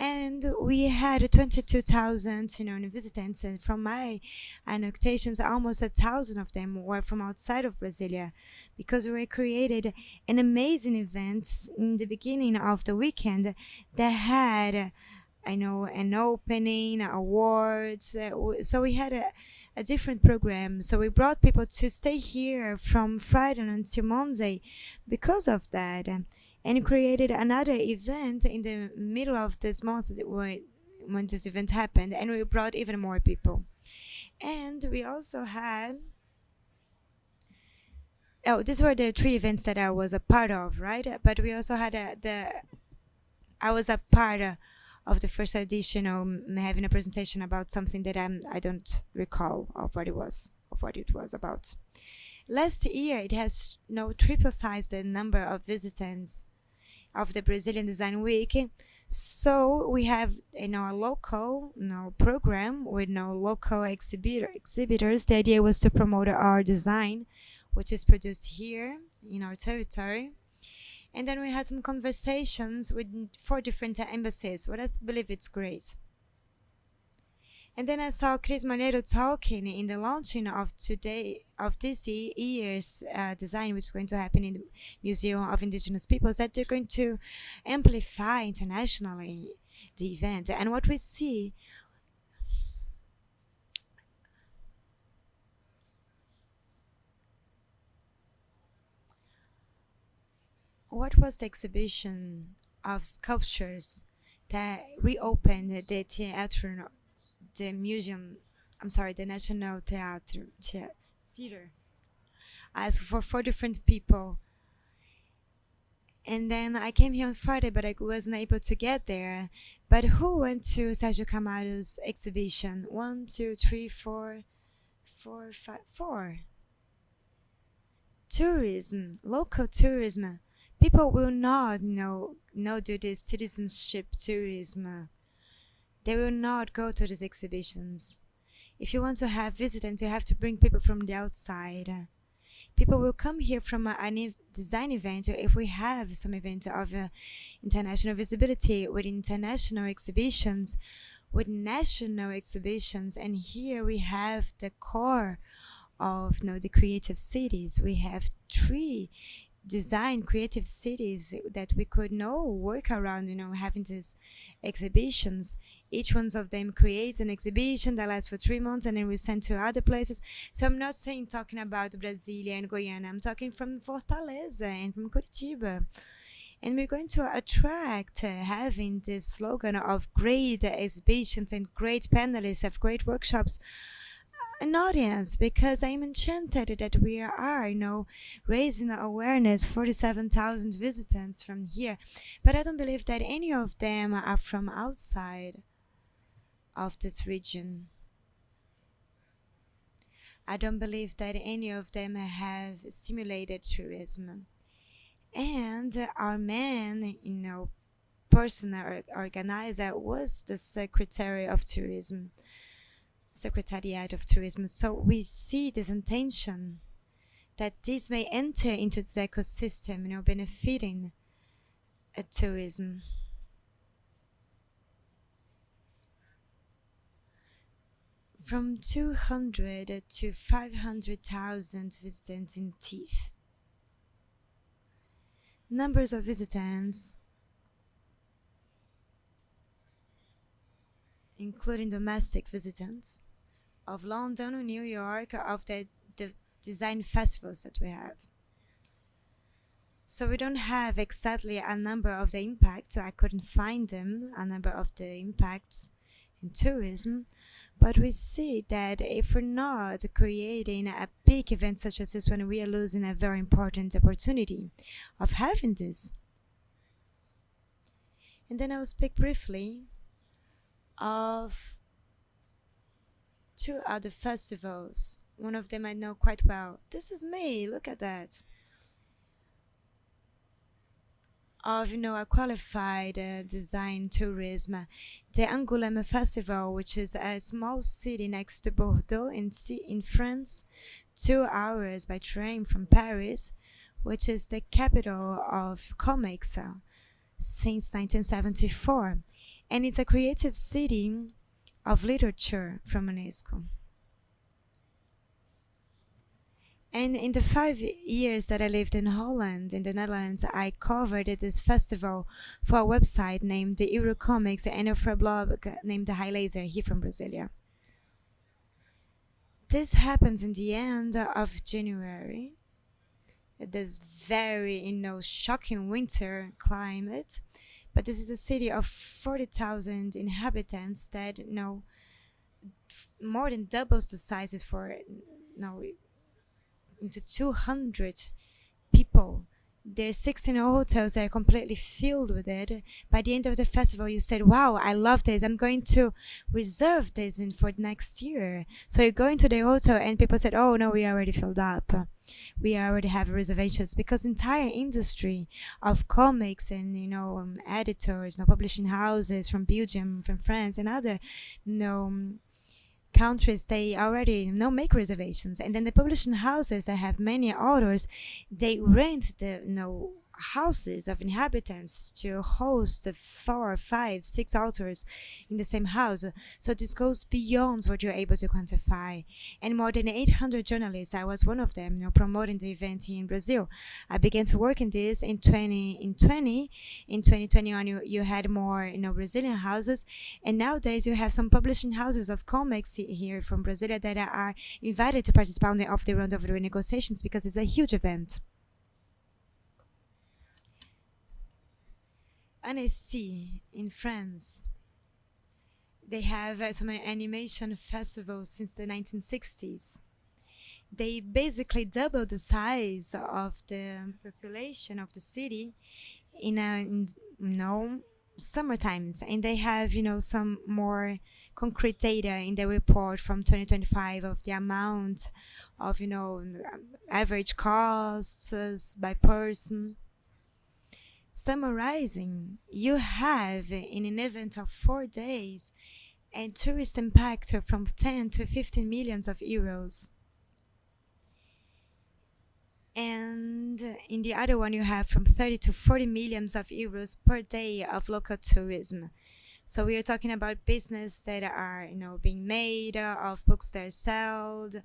And we had 22,000 visitors, and from my annotations, almost 1,000 of them were from outside of Brasilia, because we created an amazing event in the beginning of the weekend that had an opening, awards. So we had a different program. So we brought people to stay here from Friday until Monday because of that. And created another event in the middle of this month when this event happened, and we brought even more people. And we also had these were the 3 events that I was a part of, right? But we also had I was a part of the first edition, having a presentation about something that I don't recall of what it was about. Last year, it has triple-sized the number of visitors of the Brazilian Design Week. So we have a local program with local exhibitors. The idea was to promote our design, which is produced here in our territory. And then we had some conversations with 4 different embassies, what I believe it's great. And then I saw Chris Malheiro talking in the launching of this year's design, which is going to happen in the Museum of Indigenous Peoples, that they're going to amplify internationally the event. And what we see, what was the exhibition of sculptures that reopened the theater? The National Theater. I asked for 4 different people. And then I came here on Friday, but I wasn't able to get there. But who went to Sérgio Camaro's exhibition? 1, 2, 3, 4, 5, 4. Tourism, local tourism. People will not do this citizenship tourism. They will not go to these exhibitions. If you want to have visitors, you have to bring people from the outside. People will come here from a design event, or if we have some event of international visibility with international exhibitions, with national exhibitions. And here we have the core of the creative cities. We have 3 design creative cities that we could work around, having these exhibitions. Each one of them creates an exhibition that lasts for 3 months, and then we send to other places. So I'm not talking about Brasília and Goiânia. I'm talking from Fortaleza and from Curitiba. And we're going to attract, having this slogan of great exhibitions and great panelists, of great workshops, an audience, because I'm enchanted that we are, raising awareness, 47,000 visitors from here. But I don't believe that any of them are from outside of this region. I don't believe that any of them have stimulated tourism. And our man, person or organizer was the Secretariat of Tourism. So we see this intention that this may enter into this ecosystem, benefiting tourism. From 200 to 500,000 visitors in TIFF. Numbers of visitors, including domestic visitors, of London and New York, of the design festivals that we have. So we don't have exactly a number of the impacts, so I couldn't find them, a number of the impacts in tourism, but we see that if we're not creating a big event such as this one, we are losing a very important opportunity of having this. And then I will speak briefly of 2 other festivals. One of them I know quite well. This is me, look at that. Of a qualified design tourism, the Angoulême Festival, which is a small city next to Bordeaux in France, 2 hours by train from Paris, which is the capital of comics since 1974. And it's a creative city of literature from UNESCO. And in the 5 years that I lived in Holland, in the Netherlands, I covered this festival for a website named the Eurocomics and for a blog named the High Laser here from Brasilia. This happens in the end of January. This very, shocking winter climate. But this is a city of 40,000 inhabitants that, more than doubles the sizes for, into 200 people There's 16 hotels that are completely filled with it. By the end of the festival, you said, wow, I love this. I'm going to reserve this for next year. So you go into the hotel and people said, oh, no, we already filled up. We already have reservations, because entire industry of comics and, editors, publishing houses from Belgium, from France and other, countries, they already make reservations. And then the publishing houses that have many authors, they rent the houses of inhabitants to host 4, 5, 6 authors in the same house. So this goes beyond what you're able to quantify. And more than 800 journalists, I was one of them, promoting the event here in Brazil. I began to work in this in 2020. In 2021, you had more Brazilian houses, and nowadays you have some publishing houses of comics here from Brasilia that are invited to participate of the round of the negotiations, because it's a huge event. Annecy in France, they have some animation festivals since the 1960s. They basically doubled the size of the population of the city in summer times, and they have some more concrete data in the report from 2025 of the amount of average costs by person. Summarizing, you have in an event of 4 days a tourist impact from 10 to 15 millions of euros. And in the other one, you have from 30 to 40 millions of euros per day of local tourism. So we are talking about business that are being made, of books that are sold,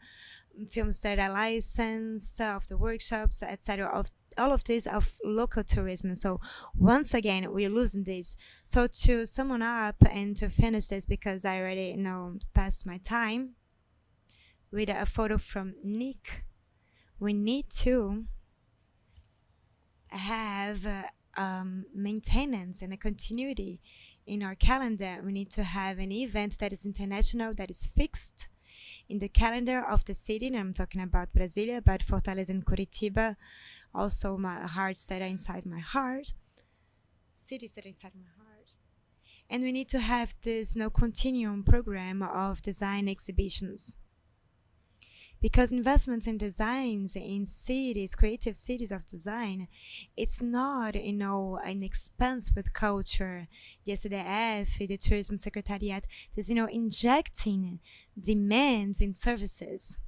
films that are licensed, of the workshops, etc., of all of this of local tourism. So once again, we're losing this. So to sum up and to finish this, because I already passed my time, with a photo from Nick, we need to have maintenance and a continuity in our calendar. We need to have an event that is international, that is fixed in the calendar of the city. And I'm talking about Brasilia, about Fortaleza and Curitiba, also my hearts that are inside my heart, cities that are inside my heart. And we need to have this continuum program of design exhibitions, because investments in designs in cities, creative cities of design, it's not an expense with culture. The SDF, the Tourism Secretariat, is injecting demands in services.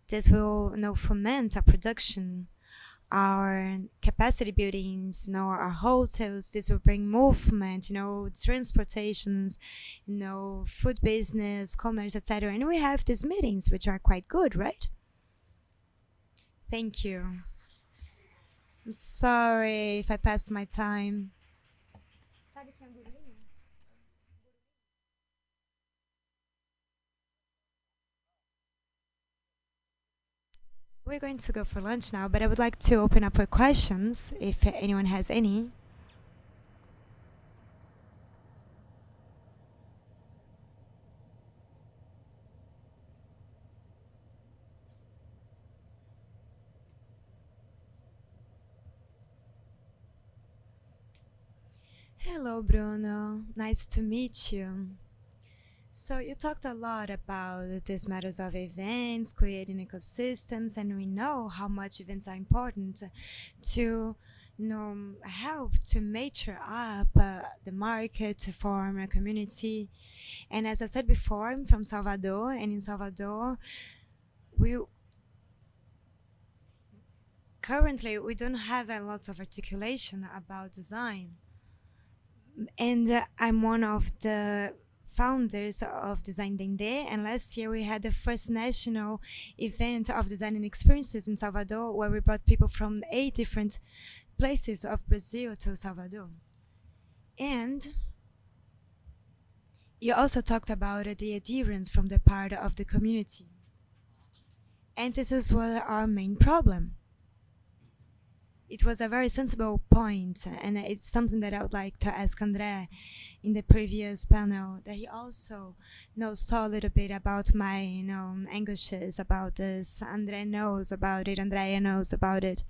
This will foment our production, our capacity buildings, our hotels. This will bring movement, transportations, food business, commerce, etc. And we have these meetings, which are quite good, right? Thank you. I'm sorry if I passed my time. We're going to go for lunch now, but I would like to open up for questions, if anyone has any. Hello, Bruno. Nice to meet you. So you talked a lot about these matters of events, creating ecosystems, and we know how much events are important to help to mature up the market, to form a community. And as I said before, I'm from Salvador, and in Salvador, currently we don't have a lot of articulation about design. And I'm one of the founders of Design Dendê, and last year we had the first national event of design and experiences in Salvador, where we brought people from 8 different places of Brazil to Salvador. And you also talked about the adherence from the part of the community. And this is our main problem. It was a very sensible point, and it's something that I would like to ask André in the previous panel, that he also saw a little bit about my anguishes about this. André knows about it, Andrea knows about it.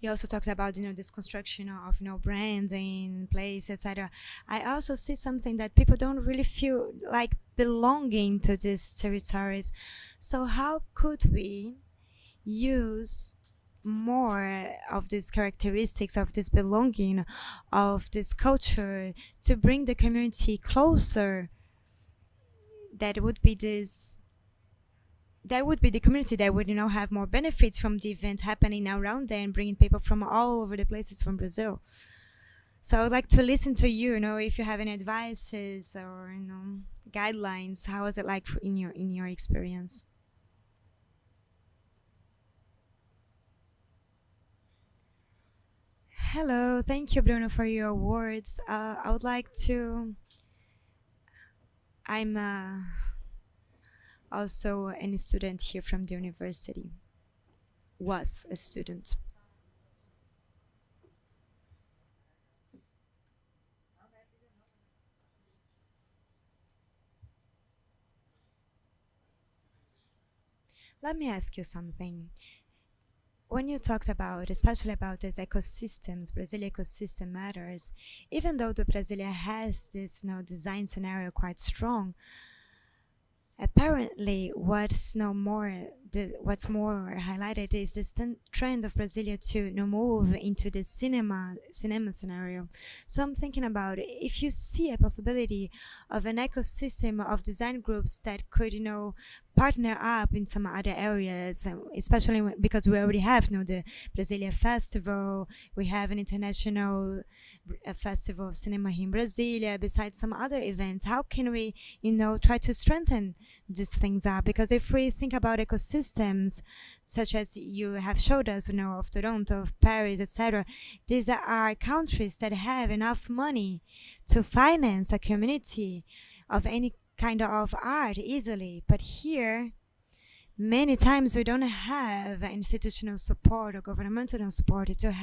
You also talked about, this construction of, branding, place, etc. I also see something that people don't really feel like belonging to these territories. So how could we use more of these characteristics of this belonging, of this culture, to bring the community closer? That would be the community that would, have more benefits from the event happening around there and bringing people from all over the places from Brazil. So I would like to listen to you, if you have any advices or, guidelines. How was it like in your experience? Hello, thank you, Bruno, for your words. I would like to. I'm also a student here from the university. Was a student. Let me ask you something. When you talked about, especially about these ecosystems, Brasilia ecosystem matters, even though the Brasilia has this design scenario quite strong, apparently what's more highlighted is this trend of Brasilia to move into the cinema scenario. So I'm thinking about if you see a possibility of an ecosystem of design groups that could partner up in some other areas, especially because we already have the Brasilia Festival, we have an international festival of cinema here in Brasilia, besides some other events. How can we try to strengthen these things up? Because if we think about ecosystems such as you have showed us, of Toronto, of Paris, etc., these are countries that have enough money to finance a community of any kind of art easily. But here, many times we don't have institutional support or governmental support to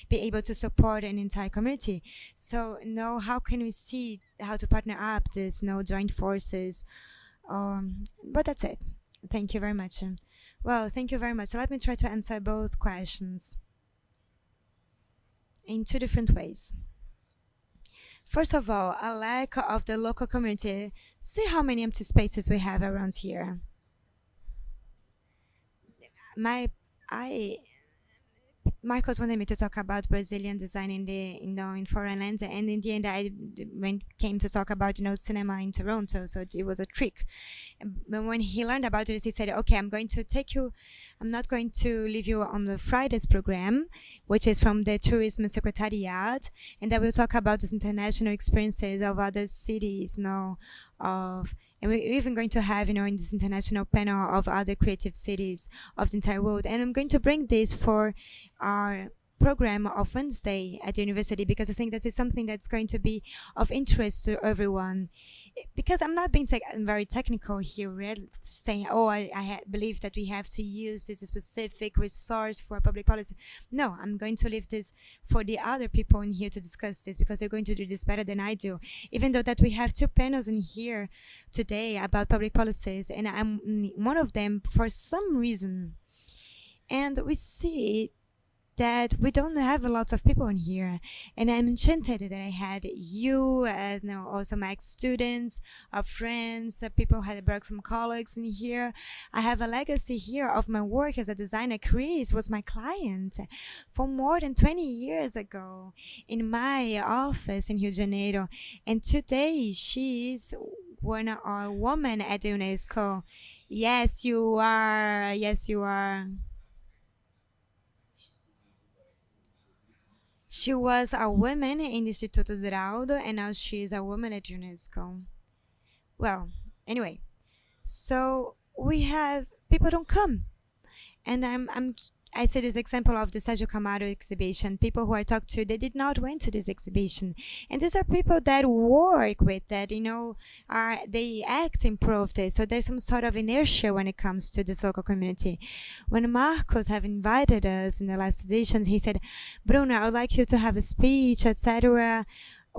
be able to support an entire community. So how can we see how to partner up this joint forces? But that's it. Thank you very much. Well, thank you very much. Let me try to answer both questions in two different ways. First of all, a lack of the local community. See how many empty spaces we have around here. Marcos wanted me to talk about Brazilian design in foreign lands, and in the end I came to talk about cinema in Toronto, so it was a trick. But when he learned about it, he said, okay, I'm not going to leave you on the Friday's program, which is from the Tourism Secretariat, and I will talk about these international experiences of other cities, and we're even going to have, in this international panel of other creative cities of the entire world. And I'm going to bring this for our program of Wednesday at the university, because I think that is something that's going to be of interest to everyone. Because I'm not being very technical here, really saying, I believe that we have to use this specific resource for public policy. No, I'm going to leave this for the other people in here to discuss this, because they're going to do this better than I do. Even though that we have two panels in here today about public policies, and I'm one of them for some reason. And we see that we don't have a lot of people in here, and I'm enchanted that I had you as also my ex-students, our friends, people had brought some colleagues in here. I have a legacy here of my work as a designer. Chris was my client for more than 20 years ago in my office in Rio de Janeiro, and today she's one of our women at the UNESCO. Yes, you are. Yes, you are. She was a woman in the Instituto Zeraldo, and now she is a woman at UNESCO. Well, anyway, so we have people don't come, and I see this example of the Sérgio Camargo exhibition. People who I talked to, they did not went to this exhibition, and these are people that work with that, they act in pro of this. So there's some sort of inertia when it comes to this local community. When Marcos have invited us in the last editions, he said, "Bruno, I would like you to have a speech, etc.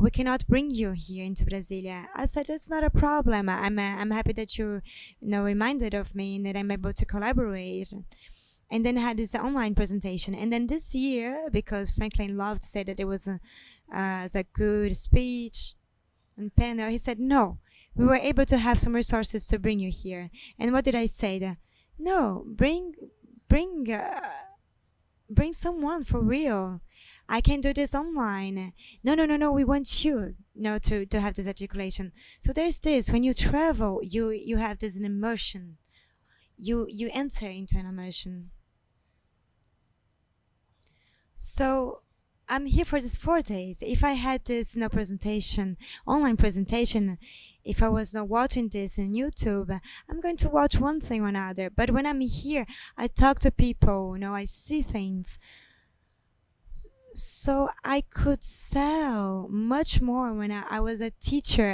We cannot bring you here into Brasilia." I said, "It's not a problem. I'm happy that you reminded of me and that I'm able to collaborate." and then had this online presentation. And then this year, because Franklin loved to say that it was a good speech and panel, he said, no, we were able to have some resources to bring you here. And what did I say? No, bring someone for real. I can do this online. No, we want you to have this articulation. So there's this, when you travel, you have this immersion. You enter into an immersion. So I'm here for these 4 days. If I had this presentation, online presentation, if I was not watching this on YouTube, I'm going to watch one thing or another. But when I'm here, I talk to people, I see things. So I could sell much more when I was a teacher,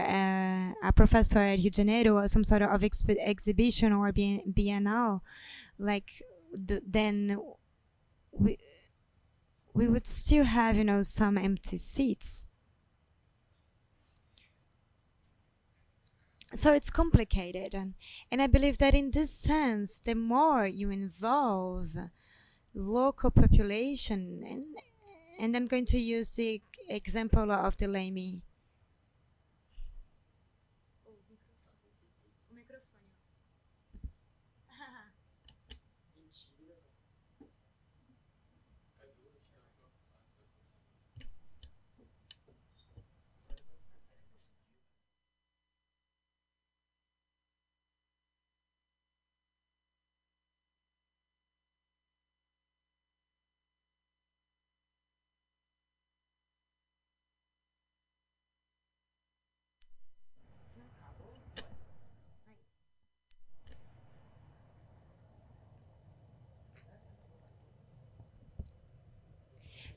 a professor at Rio de Janeiro, or some sort of exhibition or biennale, then we would still have, some empty seats. So it's complicated. And I believe that in this sense, the more you involve local population, and I'm going to use the example of the Lamy.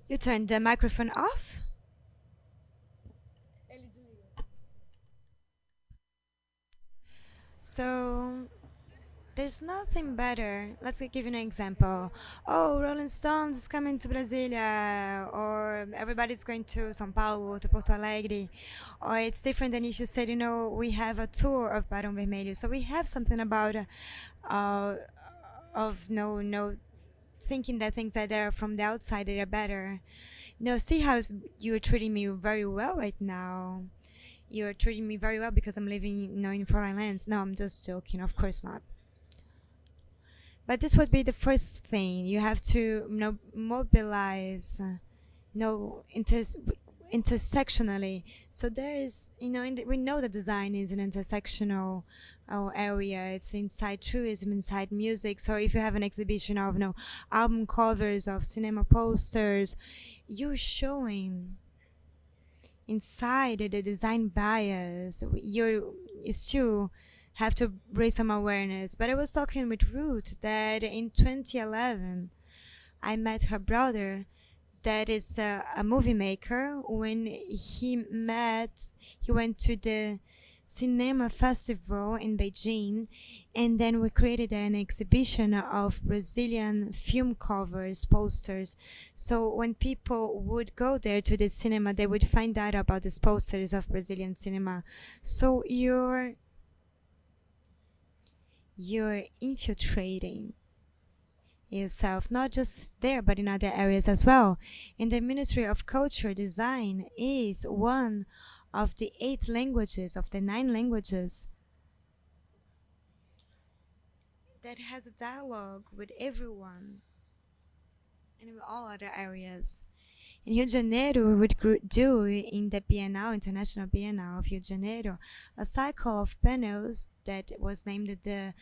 You turned the microphone off? So there's nothing better. Let's give you an example. Oh, Rolling Stones is coming to Brasília, or everybody's going to São Paulo, to Porto Alegre. Or it's different than if you said, we have a tour of Barão Vermelho. So we have something about thinking that things that are from the outside that are better. See how you're treating me very well right now. You're treating me very well because I'm living in foreign lands. No, I'm just joking. Of course not. But this would be the first thing. You have to mobilize, intersectionally. So there is, we know that design is an intersectional area. It's inside tourism, inside music. So if you have an exhibition of album covers, of cinema posters, you're showing inside the design bias. You still have to raise some awareness. But I was talking with Ruth that in 2011, I met her brother, that is a movie maker. When he went to the cinema festival in Beijing, and then we created an exhibition of Brazilian film covers, posters. So when people would go there to the cinema, they would find out about these posters of Brazilian cinema. So you're infiltrating yourself, not just there, but in other areas as well. And the Ministry of Culture Design is one of the 8 languages, of the 9 languages, that has a dialogue with everyone and with all other areas. In Rio de Janeiro, we would do in the Bienal, International Bienal of Rio de Janeiro, a cycle of panels that was named the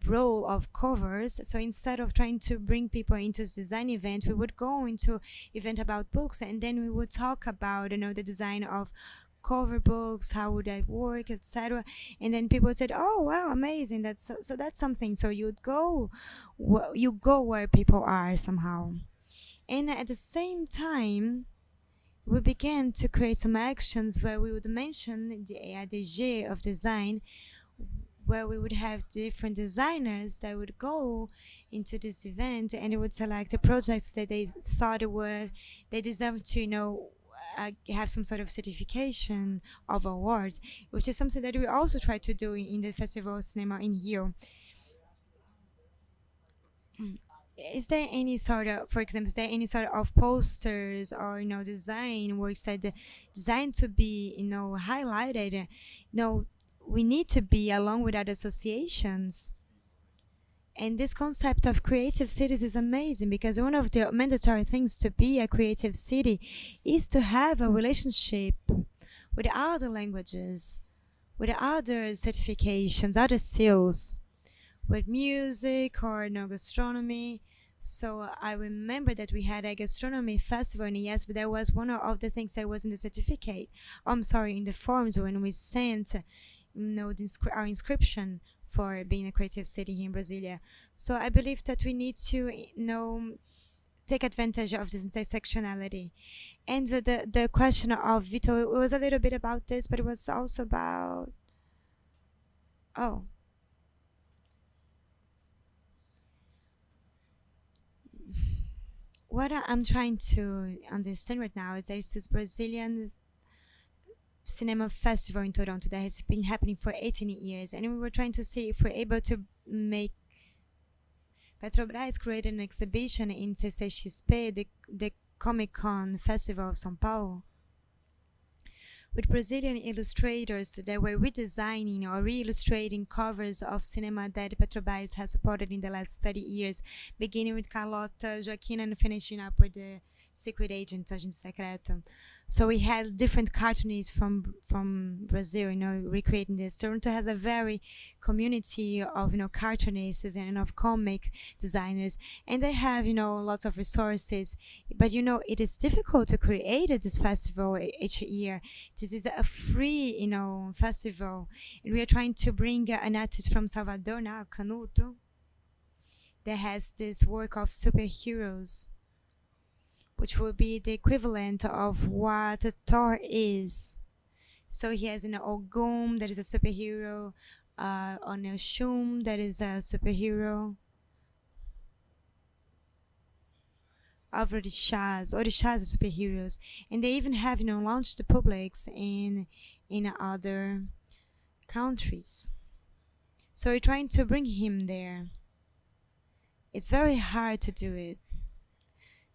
role of covers. So instead of trying to bring people into this design event, we would go into event about books, and then we would talk about the design of cover books, how would that work, etc. And then people said, oh wow, amazing, that's so that's something. So you go where people are somehow. And at the same time, we began to create some actions where we would mention the ADG of design, where we would have different designers that would go into this event, and they would select the projects that they thought they deserved to have some sort of certification of awards, which is something that we also try to do in the Festival of Cinema in Rio. is there any sort of, for example, is there any sort of posters or design works that designed to be highlighted? We need to be along with other associations. And this concept of creative cities is amazing, because one of the mandatory things to be a creative city is to have a relationship with other languages, with other certifications, other skills, with music or gastronomy. So I remember that we had a gastronomy festival in yes, but that was one of the things that was in the certificate. I'm sorry, in the forms when we sent, our inscription for being a creative city here in Brasilia. So I believe that we need to, take advantage of this intersectionality. And the question of Vito, it was a little bit about this, but it was also about, what I'm trying to understand right now is there's this Brazilian cinema festival in Toronto that has been happening for 18 years, and we were trying to see if we're able to make Petrobras create an exhibition in CCXP, the Comic Con Festival of São Paulo, with Brazilian illustrators that were redesigning or re-illustrating covers of cinema that Petrobras has supported in the last 30 years, beginning with Carlota Joaquina and finishing up with the Secret Agent, Agente Secreto. So we had different cartoonists from Brazil, recreating this. Toronto has a very community of, cartoonists and of comic designers, and they have, lots of resources. But, it is difficult to create this festival each year. This is a free, festival, and we are trying to bring an artist from Salvador now, Canuto, that has this work of superheroes, which will be the equivalent of what a Thor is. So he has an Ogum, that is a superhero, on a Shum, that is a superhero, of Orishas are superheroes, and they even have launched the publics in other countries. So we're trying to bring him there. It's very hard to do it.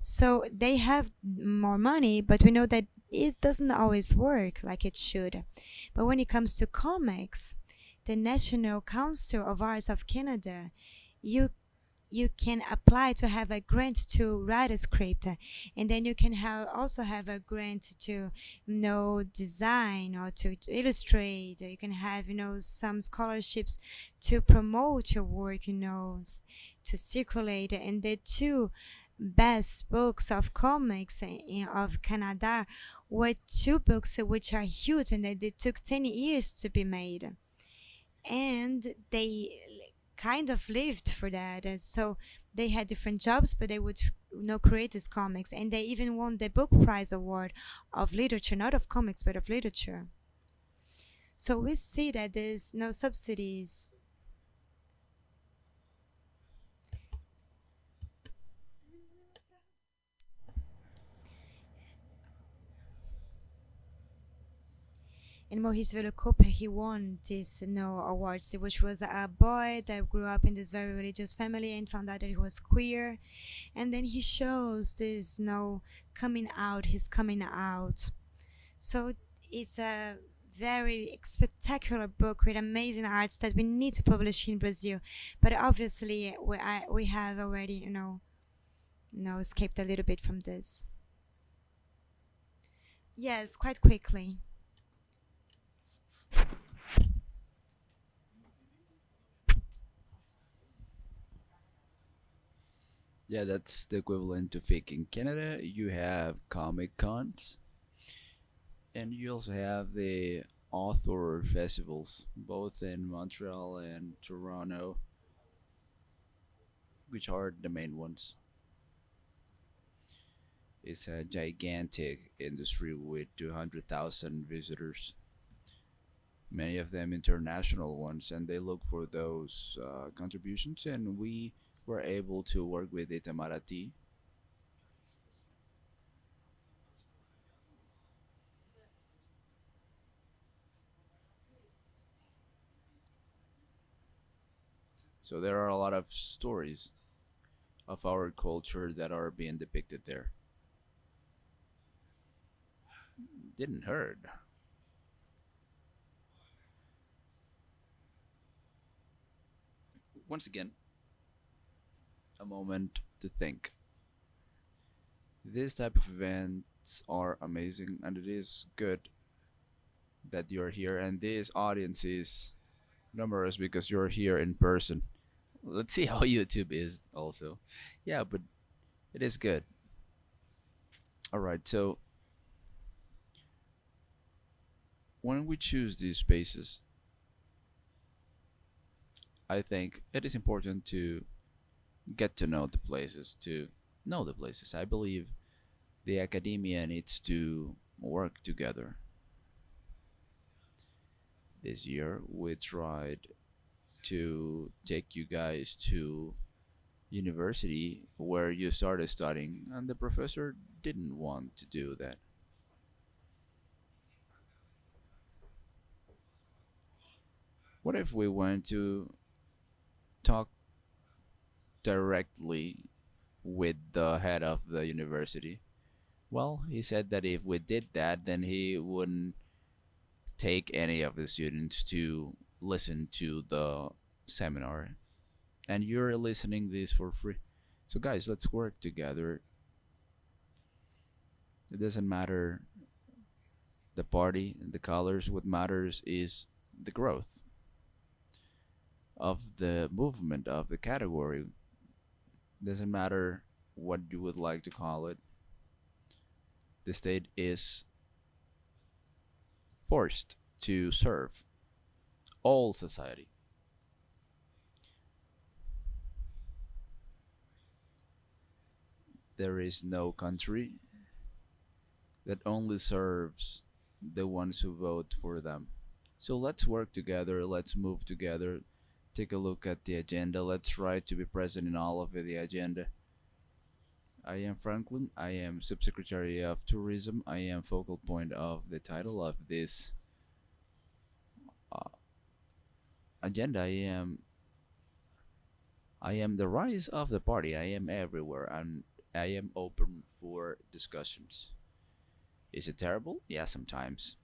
So they have more money, but we know that it doesn't always work like it should. But when it comes to comics, the National Council of Arts of Canada, you can apply to have a grant to write a script, and then you can also have a grant to design or to illustrate. You can have some scholarships to promote your work, to circulate. And the two best books of comics of Canada were two books which are huge, and they took 10 years to be made, and they kind of lived for that. And so they had different jobs, but they would create these comics, and they even won the book prize award of literature, not of comics but of literature. So we see that there's no subsidies. And Maurice Villecope, he won this awards, which was a boy that grew up in this very religious family and found out that he was queer, and then he shows this coming out, his coming out. So it's a very spectacular book with amazing arts that we need to publish in Brazil, but obviously we have already escaped a little bit from this. Yes, quite quickly. Yeah, that's the equivalent to fake. In Canada, you have Comic Cons, and you also have the author festivals, both in Montreal and Toronto, which are the main ones. It's a gigantic industry with 200,000 visitors, many of them international ones, and they look for those contributions, and we were able to work with Itamaraty. So there are a lot of stories of our culture that are being depicted there. Didn't hurt. Once again, a moment to think. This type of events are amazing, and it is good that you're here, and this audience is numerous because you're here in person. Let's see how YouTube is also. Yeah, but it is good. All right, so when we choose these spaces, I think it is important to get to know the places, to know the places. I believe the academia needs to work together. This year we tried to take you guys to university where you started studying, and the professor didn't want to do that. What if we went to talk directly with the head of the university? Well, he said that if we did that, then he wouldn't take any of the students to listen to the seminar. And you're listening this for free. So guys, let's work together. It doesn't matter the party and the colors. What matters is the growth of the movement of the category. Doesn't matter what you would like to call it. The state is forced to serve all society. There is no country that only serves the ones who vote for them. So let's work together, let's move together, take a look at the agenda, let's try to be present in all of the agenda. I am Franklin, I am Subsecretary of Tourism, I am focal point of the title of this agenda. I am the rise of the party, I am everywhere, and I am open for discussions. Is it terrible? Yeah, sometimes,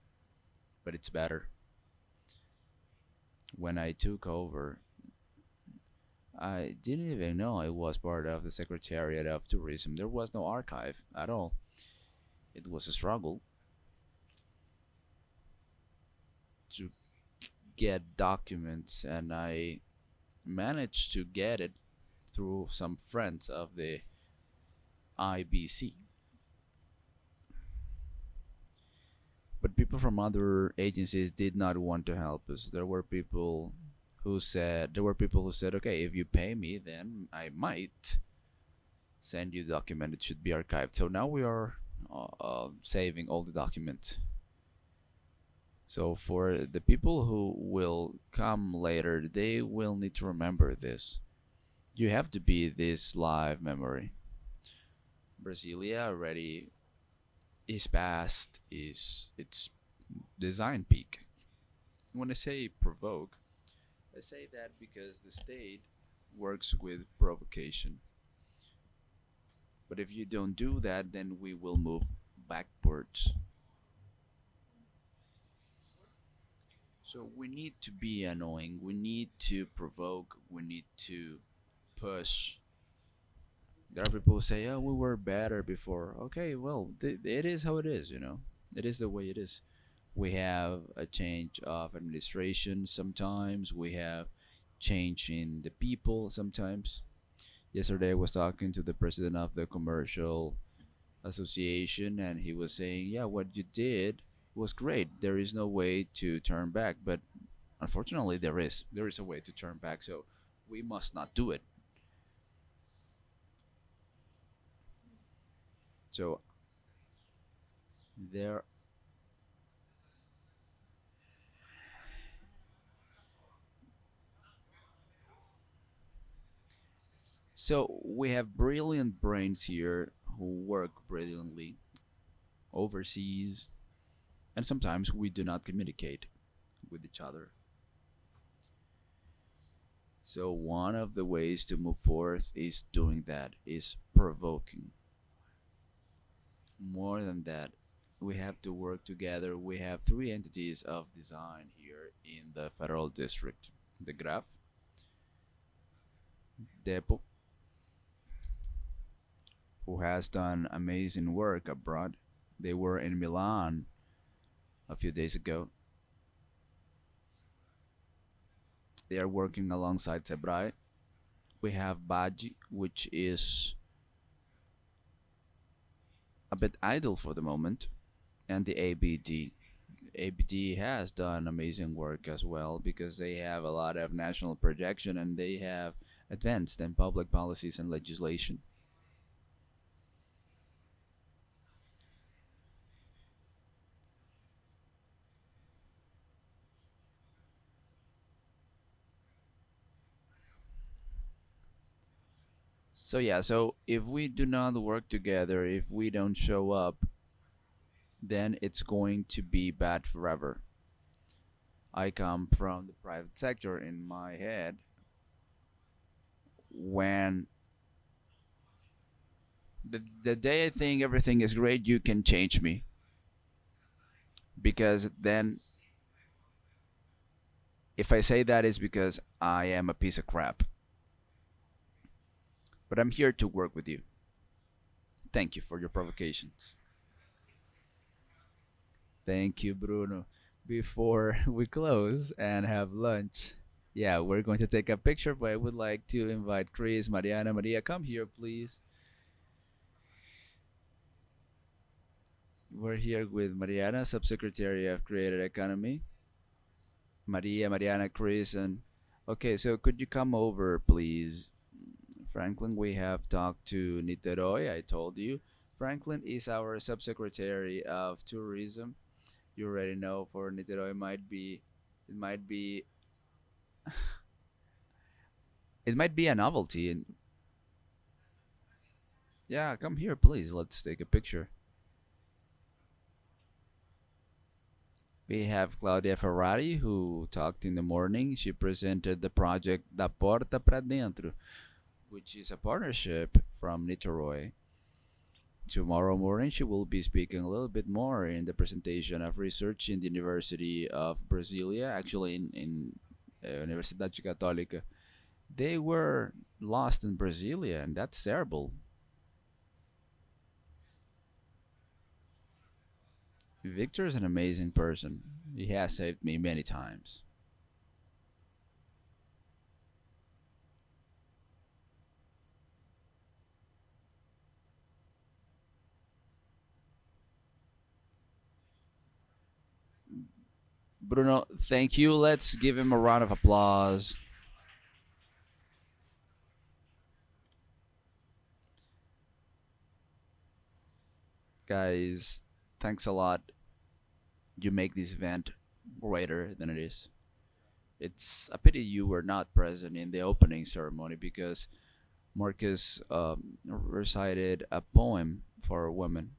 but it's better. When I took over, I didn't even know I was part of the Secretariat of Tourism. There was no archive at all. It was a struggle to get documents, and I managed to get it through some friends of the IBC. But people from other agencies did not want to help us. There were people who said, okay, if you pay me, then I might send you the document. It should be archived. So now we are saving all the documents. So for the people who will come later, they will need to remember this. You have to be this live memory. Brasilia already is past its design peak. When I say provoke, I say that because the state works with provocation. But if you don't do that, then we will move backwards. So we need to be annoying, we need to provoke, we need to push. There are people who say, oh, we were better before. Okay, well, it is how it is, you know. It is the way it is. We have a change of administration sometimes. We have change in the people sometimes. Yesterday I was talking to the president of the commercial association, and he was saying, yeah, what you did was great. There is no way to turn back. But unfortunately, there is a way to turn back. So we must not do it. So there so we have brilliant brains here who work brilliantly overseas, and sometimes we do not communicate with each other. So one of the ways to move forth is doing that, is provoking. More than that, we have to work together. We have three entities of design here in the Federal District: the Graph, Depo, who has done amazing work abroad. They were in Milan a few days ago. They are working alongside Sebrae. We have Baji, which is a bit idle for the moment, and the ABD. ABD has done amazing work as well because they have a lot of national projection and they have advanced in public policies and legislation. So yeah, so if we do not work together, if we don't show up, then it's going to be bad forever. I come from the private sector. In my head, when the day I think everything is great, you can change me, because then if I say that, is because I am a piece of crap. But I'm here to work with you. Thank you for your provocations. Thank you, Bruno. Before we close and have lunch, yeah, we're going to take a picture, but I would like to invite Chris, Mariana, Maria, come here, please. We're here with Mariana, Subsecretary of Creative Economy. Maria, Mariana, Chris, and okay, so could you come over, please? Franklin, we have talked to Niterói, I told you. Franklin is our Subsecretary of Tourism. You already know, for Niterói it might be it might be a novelty. And yeah, come here, please. Let's take a picture. We have Claudia Ferrari, who talked in the morning. She presented the project Da Porta Pra Dentro, which is a partnership from Niterói. Tomorrow morning, she will be speaking a little bit more in the presentation of research in the University of Brasilia, actually in Universidade Católica. They were lost in Brasilia, and that's terrible. Victor is an amazing person. He has saved me many times. Bruno, thank you. Let's give him a round of applause. Guys, thanks a lot. You make this event greater than it is. It's a pity you were not present in the opening ceremony, because Marcus recited a poem for women.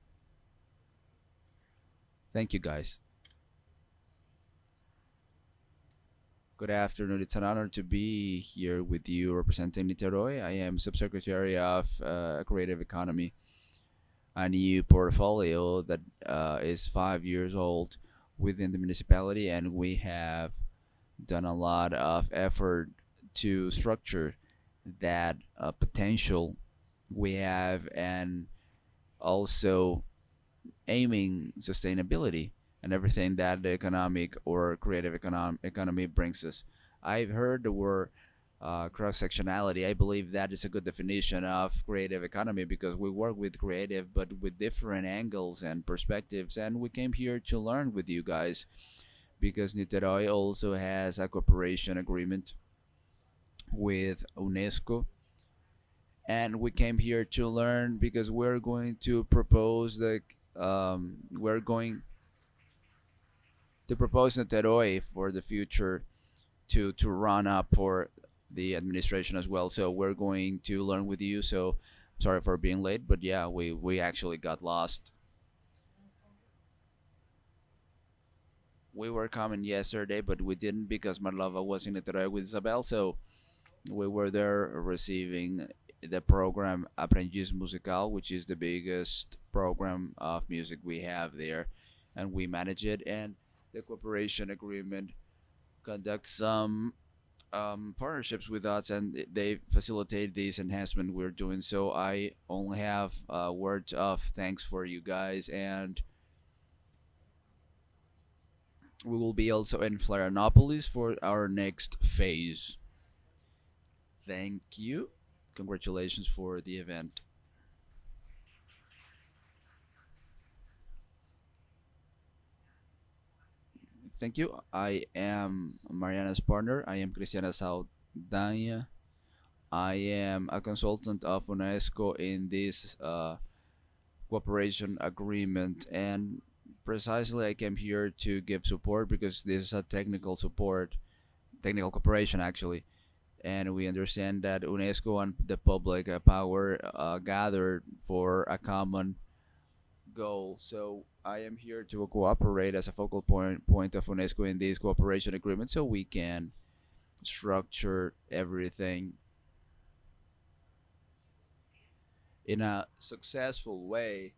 Thank you, guys. Good afternoon. It's an honor to be here with you representing Niterói. I am Subsecretary of Creative Economy, a new portfolio that is 5 years old within the municipality, and we have done a lot of effort to structure that potential we have, and also aiming sustainability and everything that the economic or creative economy brings us. I've heard the word cross-sectionality. I believe that is a good definition of creative economy, because we work with creative but with different angles and perspectives, and we came here to learn with you guys, because Niterói also has a cooperation agreement with UNESCO, and we came here to learn because we're going to propose Niterói for the future to run up for the administration as well. So we're going to learn with you. So sorry for being late, but yeah, we actually got lost. We were coming yesterday, but we didn't, because Marlova was in Niterói with Isabel. So We were there receiving the program Aprendiz Musical, which is the biggest program of music we have there, and we manage it. And the cooperation agreement conducts some partnerships with us, and they facilitate this enhancement we're doing. So I only have words of thanks for you guys, and we will be also in Florianopolis for our next phase. Thank you. Congratulations for the event. Thank you. I am Mariana's partner. I am Cristiana Saldanha. I am a consultant of UNESCO in this cooperation agreement, and precisely I came here to give support because this is a technical support, technical cooperation actually, and we understand that UNESCO and the public power gathered for a common goal. So I am here to cooperate as a focal point of UNESCO in this cooperation agreement, so we can structure everything in a successful way.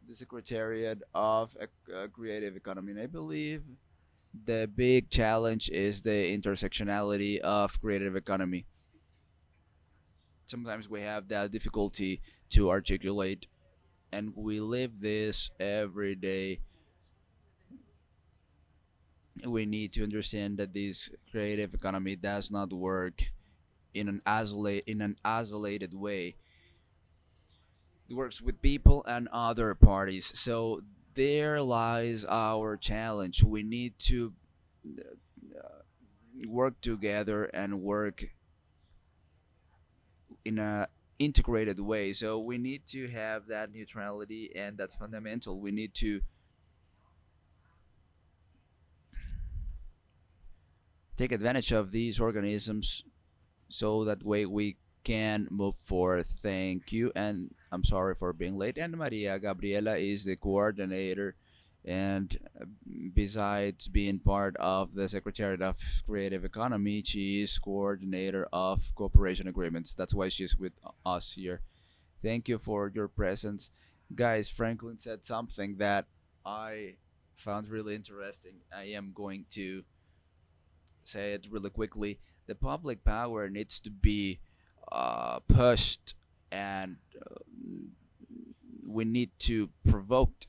The Secretariat of Creative Economy, and I believe the big challenge is the intersectionality of creative economy. Sometimes we have that difficulty to articulate, and we live this every day. We need to understand that this creative economy does not work in an isolated way. It works with people and other parties. So there lies our challenge. We need to work together and work in a integrated way. So we need to have that neutrality, and that's fundamental. We need to take advantage of these organisms so that way we can move forward. Thank you, and I'm sorry for being late. And Maria Gabriela is the coordinator, and besides being part of the Secretariat of Creative Economy, she is coordinator of cooperation agreements. That's why she's with us here. Thank you for your presence. Guys, Franklin said something that I found really interesting. I am going to say it really quickly. The public power needs to be pushed, and we need to provoke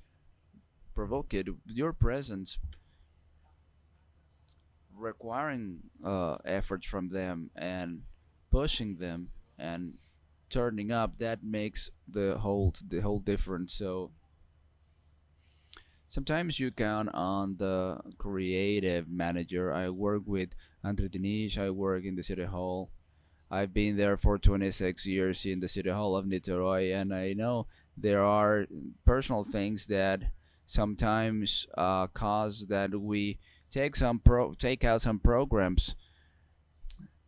it. Your presence, requiring effort from them and pushing them and turning up, that makes the whole difference. So sometimes you count on the creative manager. I work with Andre Dinish. I work in the city hall. I've been there for 26 years in the city hall of Niterói, and I know there are personal things that sometimes cause that we take out some programs,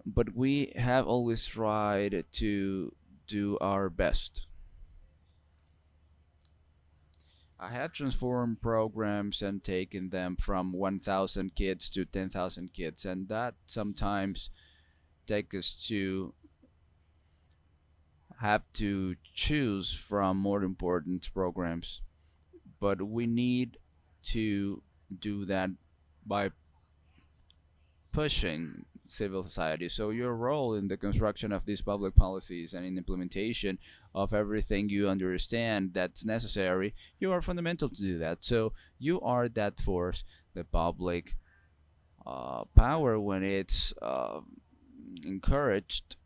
but we have always tried to do our best. I have transformed programs and taken them from 1,000 kids to 10,000 kids, and that sometimes take us to have to choose from more important programs. But we need to do that by pushing civil society. So your role in the construction of these public policies and in implementation of everything you understand that's necessary, you are fundamental to do that. So you are that force, the public power, when it's encouraged,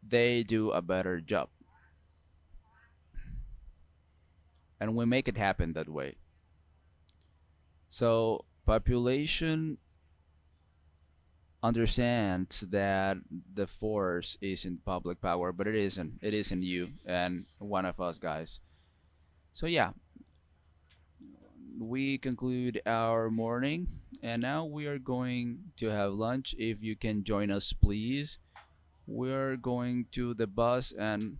they do a better job, and we make it happen that way. So population understands that the force is in public power, but it isn't. It is in you and one of us guys. So yeah, we conclude our morning, and now we are going to have lunch. If you can join us, please. We're going to the bus, and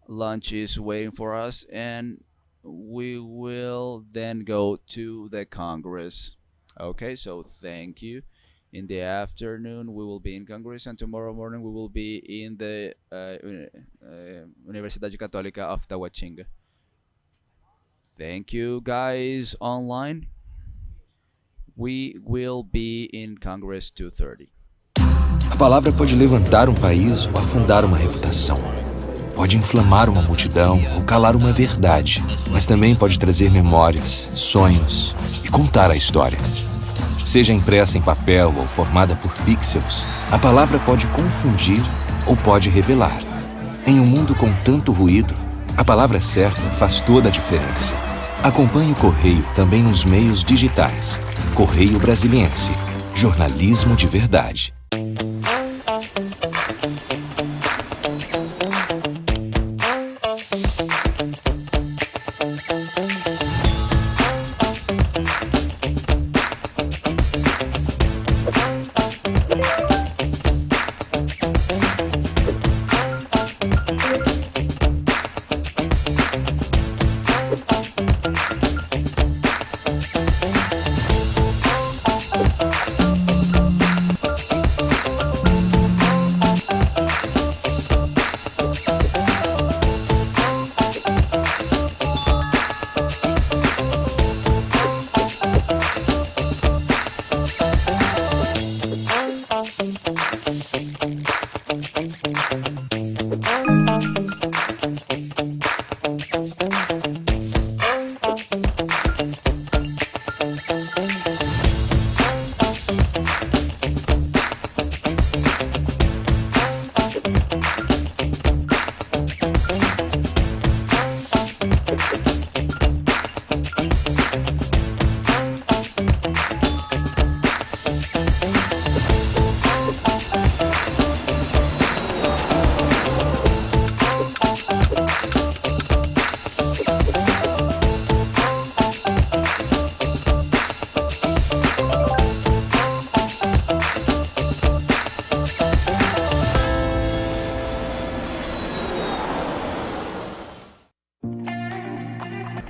lunch is waiting for us, and we will then go to the Congress. Okay, so thank you. In the afternoon, we will be in Congress, and tomorrow morning we will be in the Universidade Católica of Taguatinga. Thank you, guys online. We will be in Congress 2:30. A palavra pode levantar um país ou afundar uma reputação. Pode inflamar uma multidão ou calar uma verdade, mas também pode trazer memórias, sonhos e contar a história. Seja impressa em papel ou formada por pixels, a palavra pode confundir ou pode revelar. Em um mundo com tanto ruído, a palavra certa faz toda a diferença. Acompanhe o Correio também nos meios digitais. Correio Brasiliense. Jornalismo de verdade.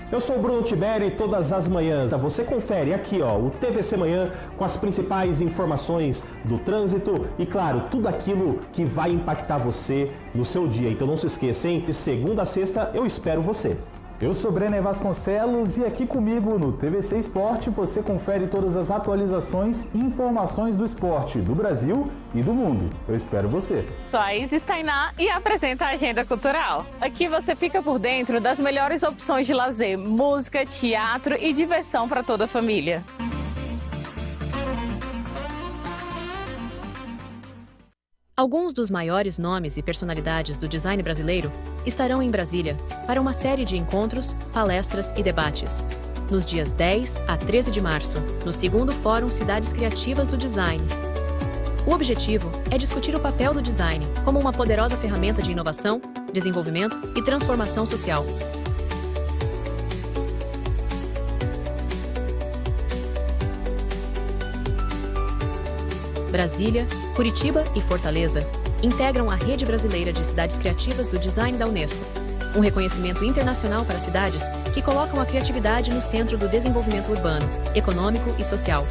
Eu sou o Bruno Tiberi e todas as manhãs você confere aqui o TVC Manhã com as principais informações do trânsito e, claro, tudo aquilo que vai impactar você no seu dia. Então não se esqueça, hein? De segunda a sexta eu espero você. Eu sou Brenner Vasconcelos e aqui comigo no TVC Esporte você confere todas as atualizações e informações do esporte do Brasil e do mundo. Eu espero você. Sou a Isis Tainá e apresenta a Agenda Cultural. Aqui você fica por dentro das melhores opções de lazer, música, teatro e diversão para toda a família. Alguns dos maiores nomes e personalidades do design brasileiro estarão em Brasília para uma série de encontros, palestras e debates, nos dias 10 a 13 de março, no II Fórum Cidades Criativas do Design. O objetivo é discutir o papel do design como uma poderosa ferramenta de inovação, desenvolvimento e transformação social. Brasília, Curitiba e Fortaleza integram a Rede Brasileira de Cidades Criativas do Design da UNESCO, um reconhecimento internacional para cidades que colocam a criatividade no centro do desenvolvimento urbano, econômico e social.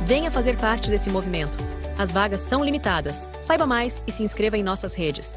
Venha fazer parte desse movimento. As vagas são limitadas. Saiba mais e se inscreva em nossas redes.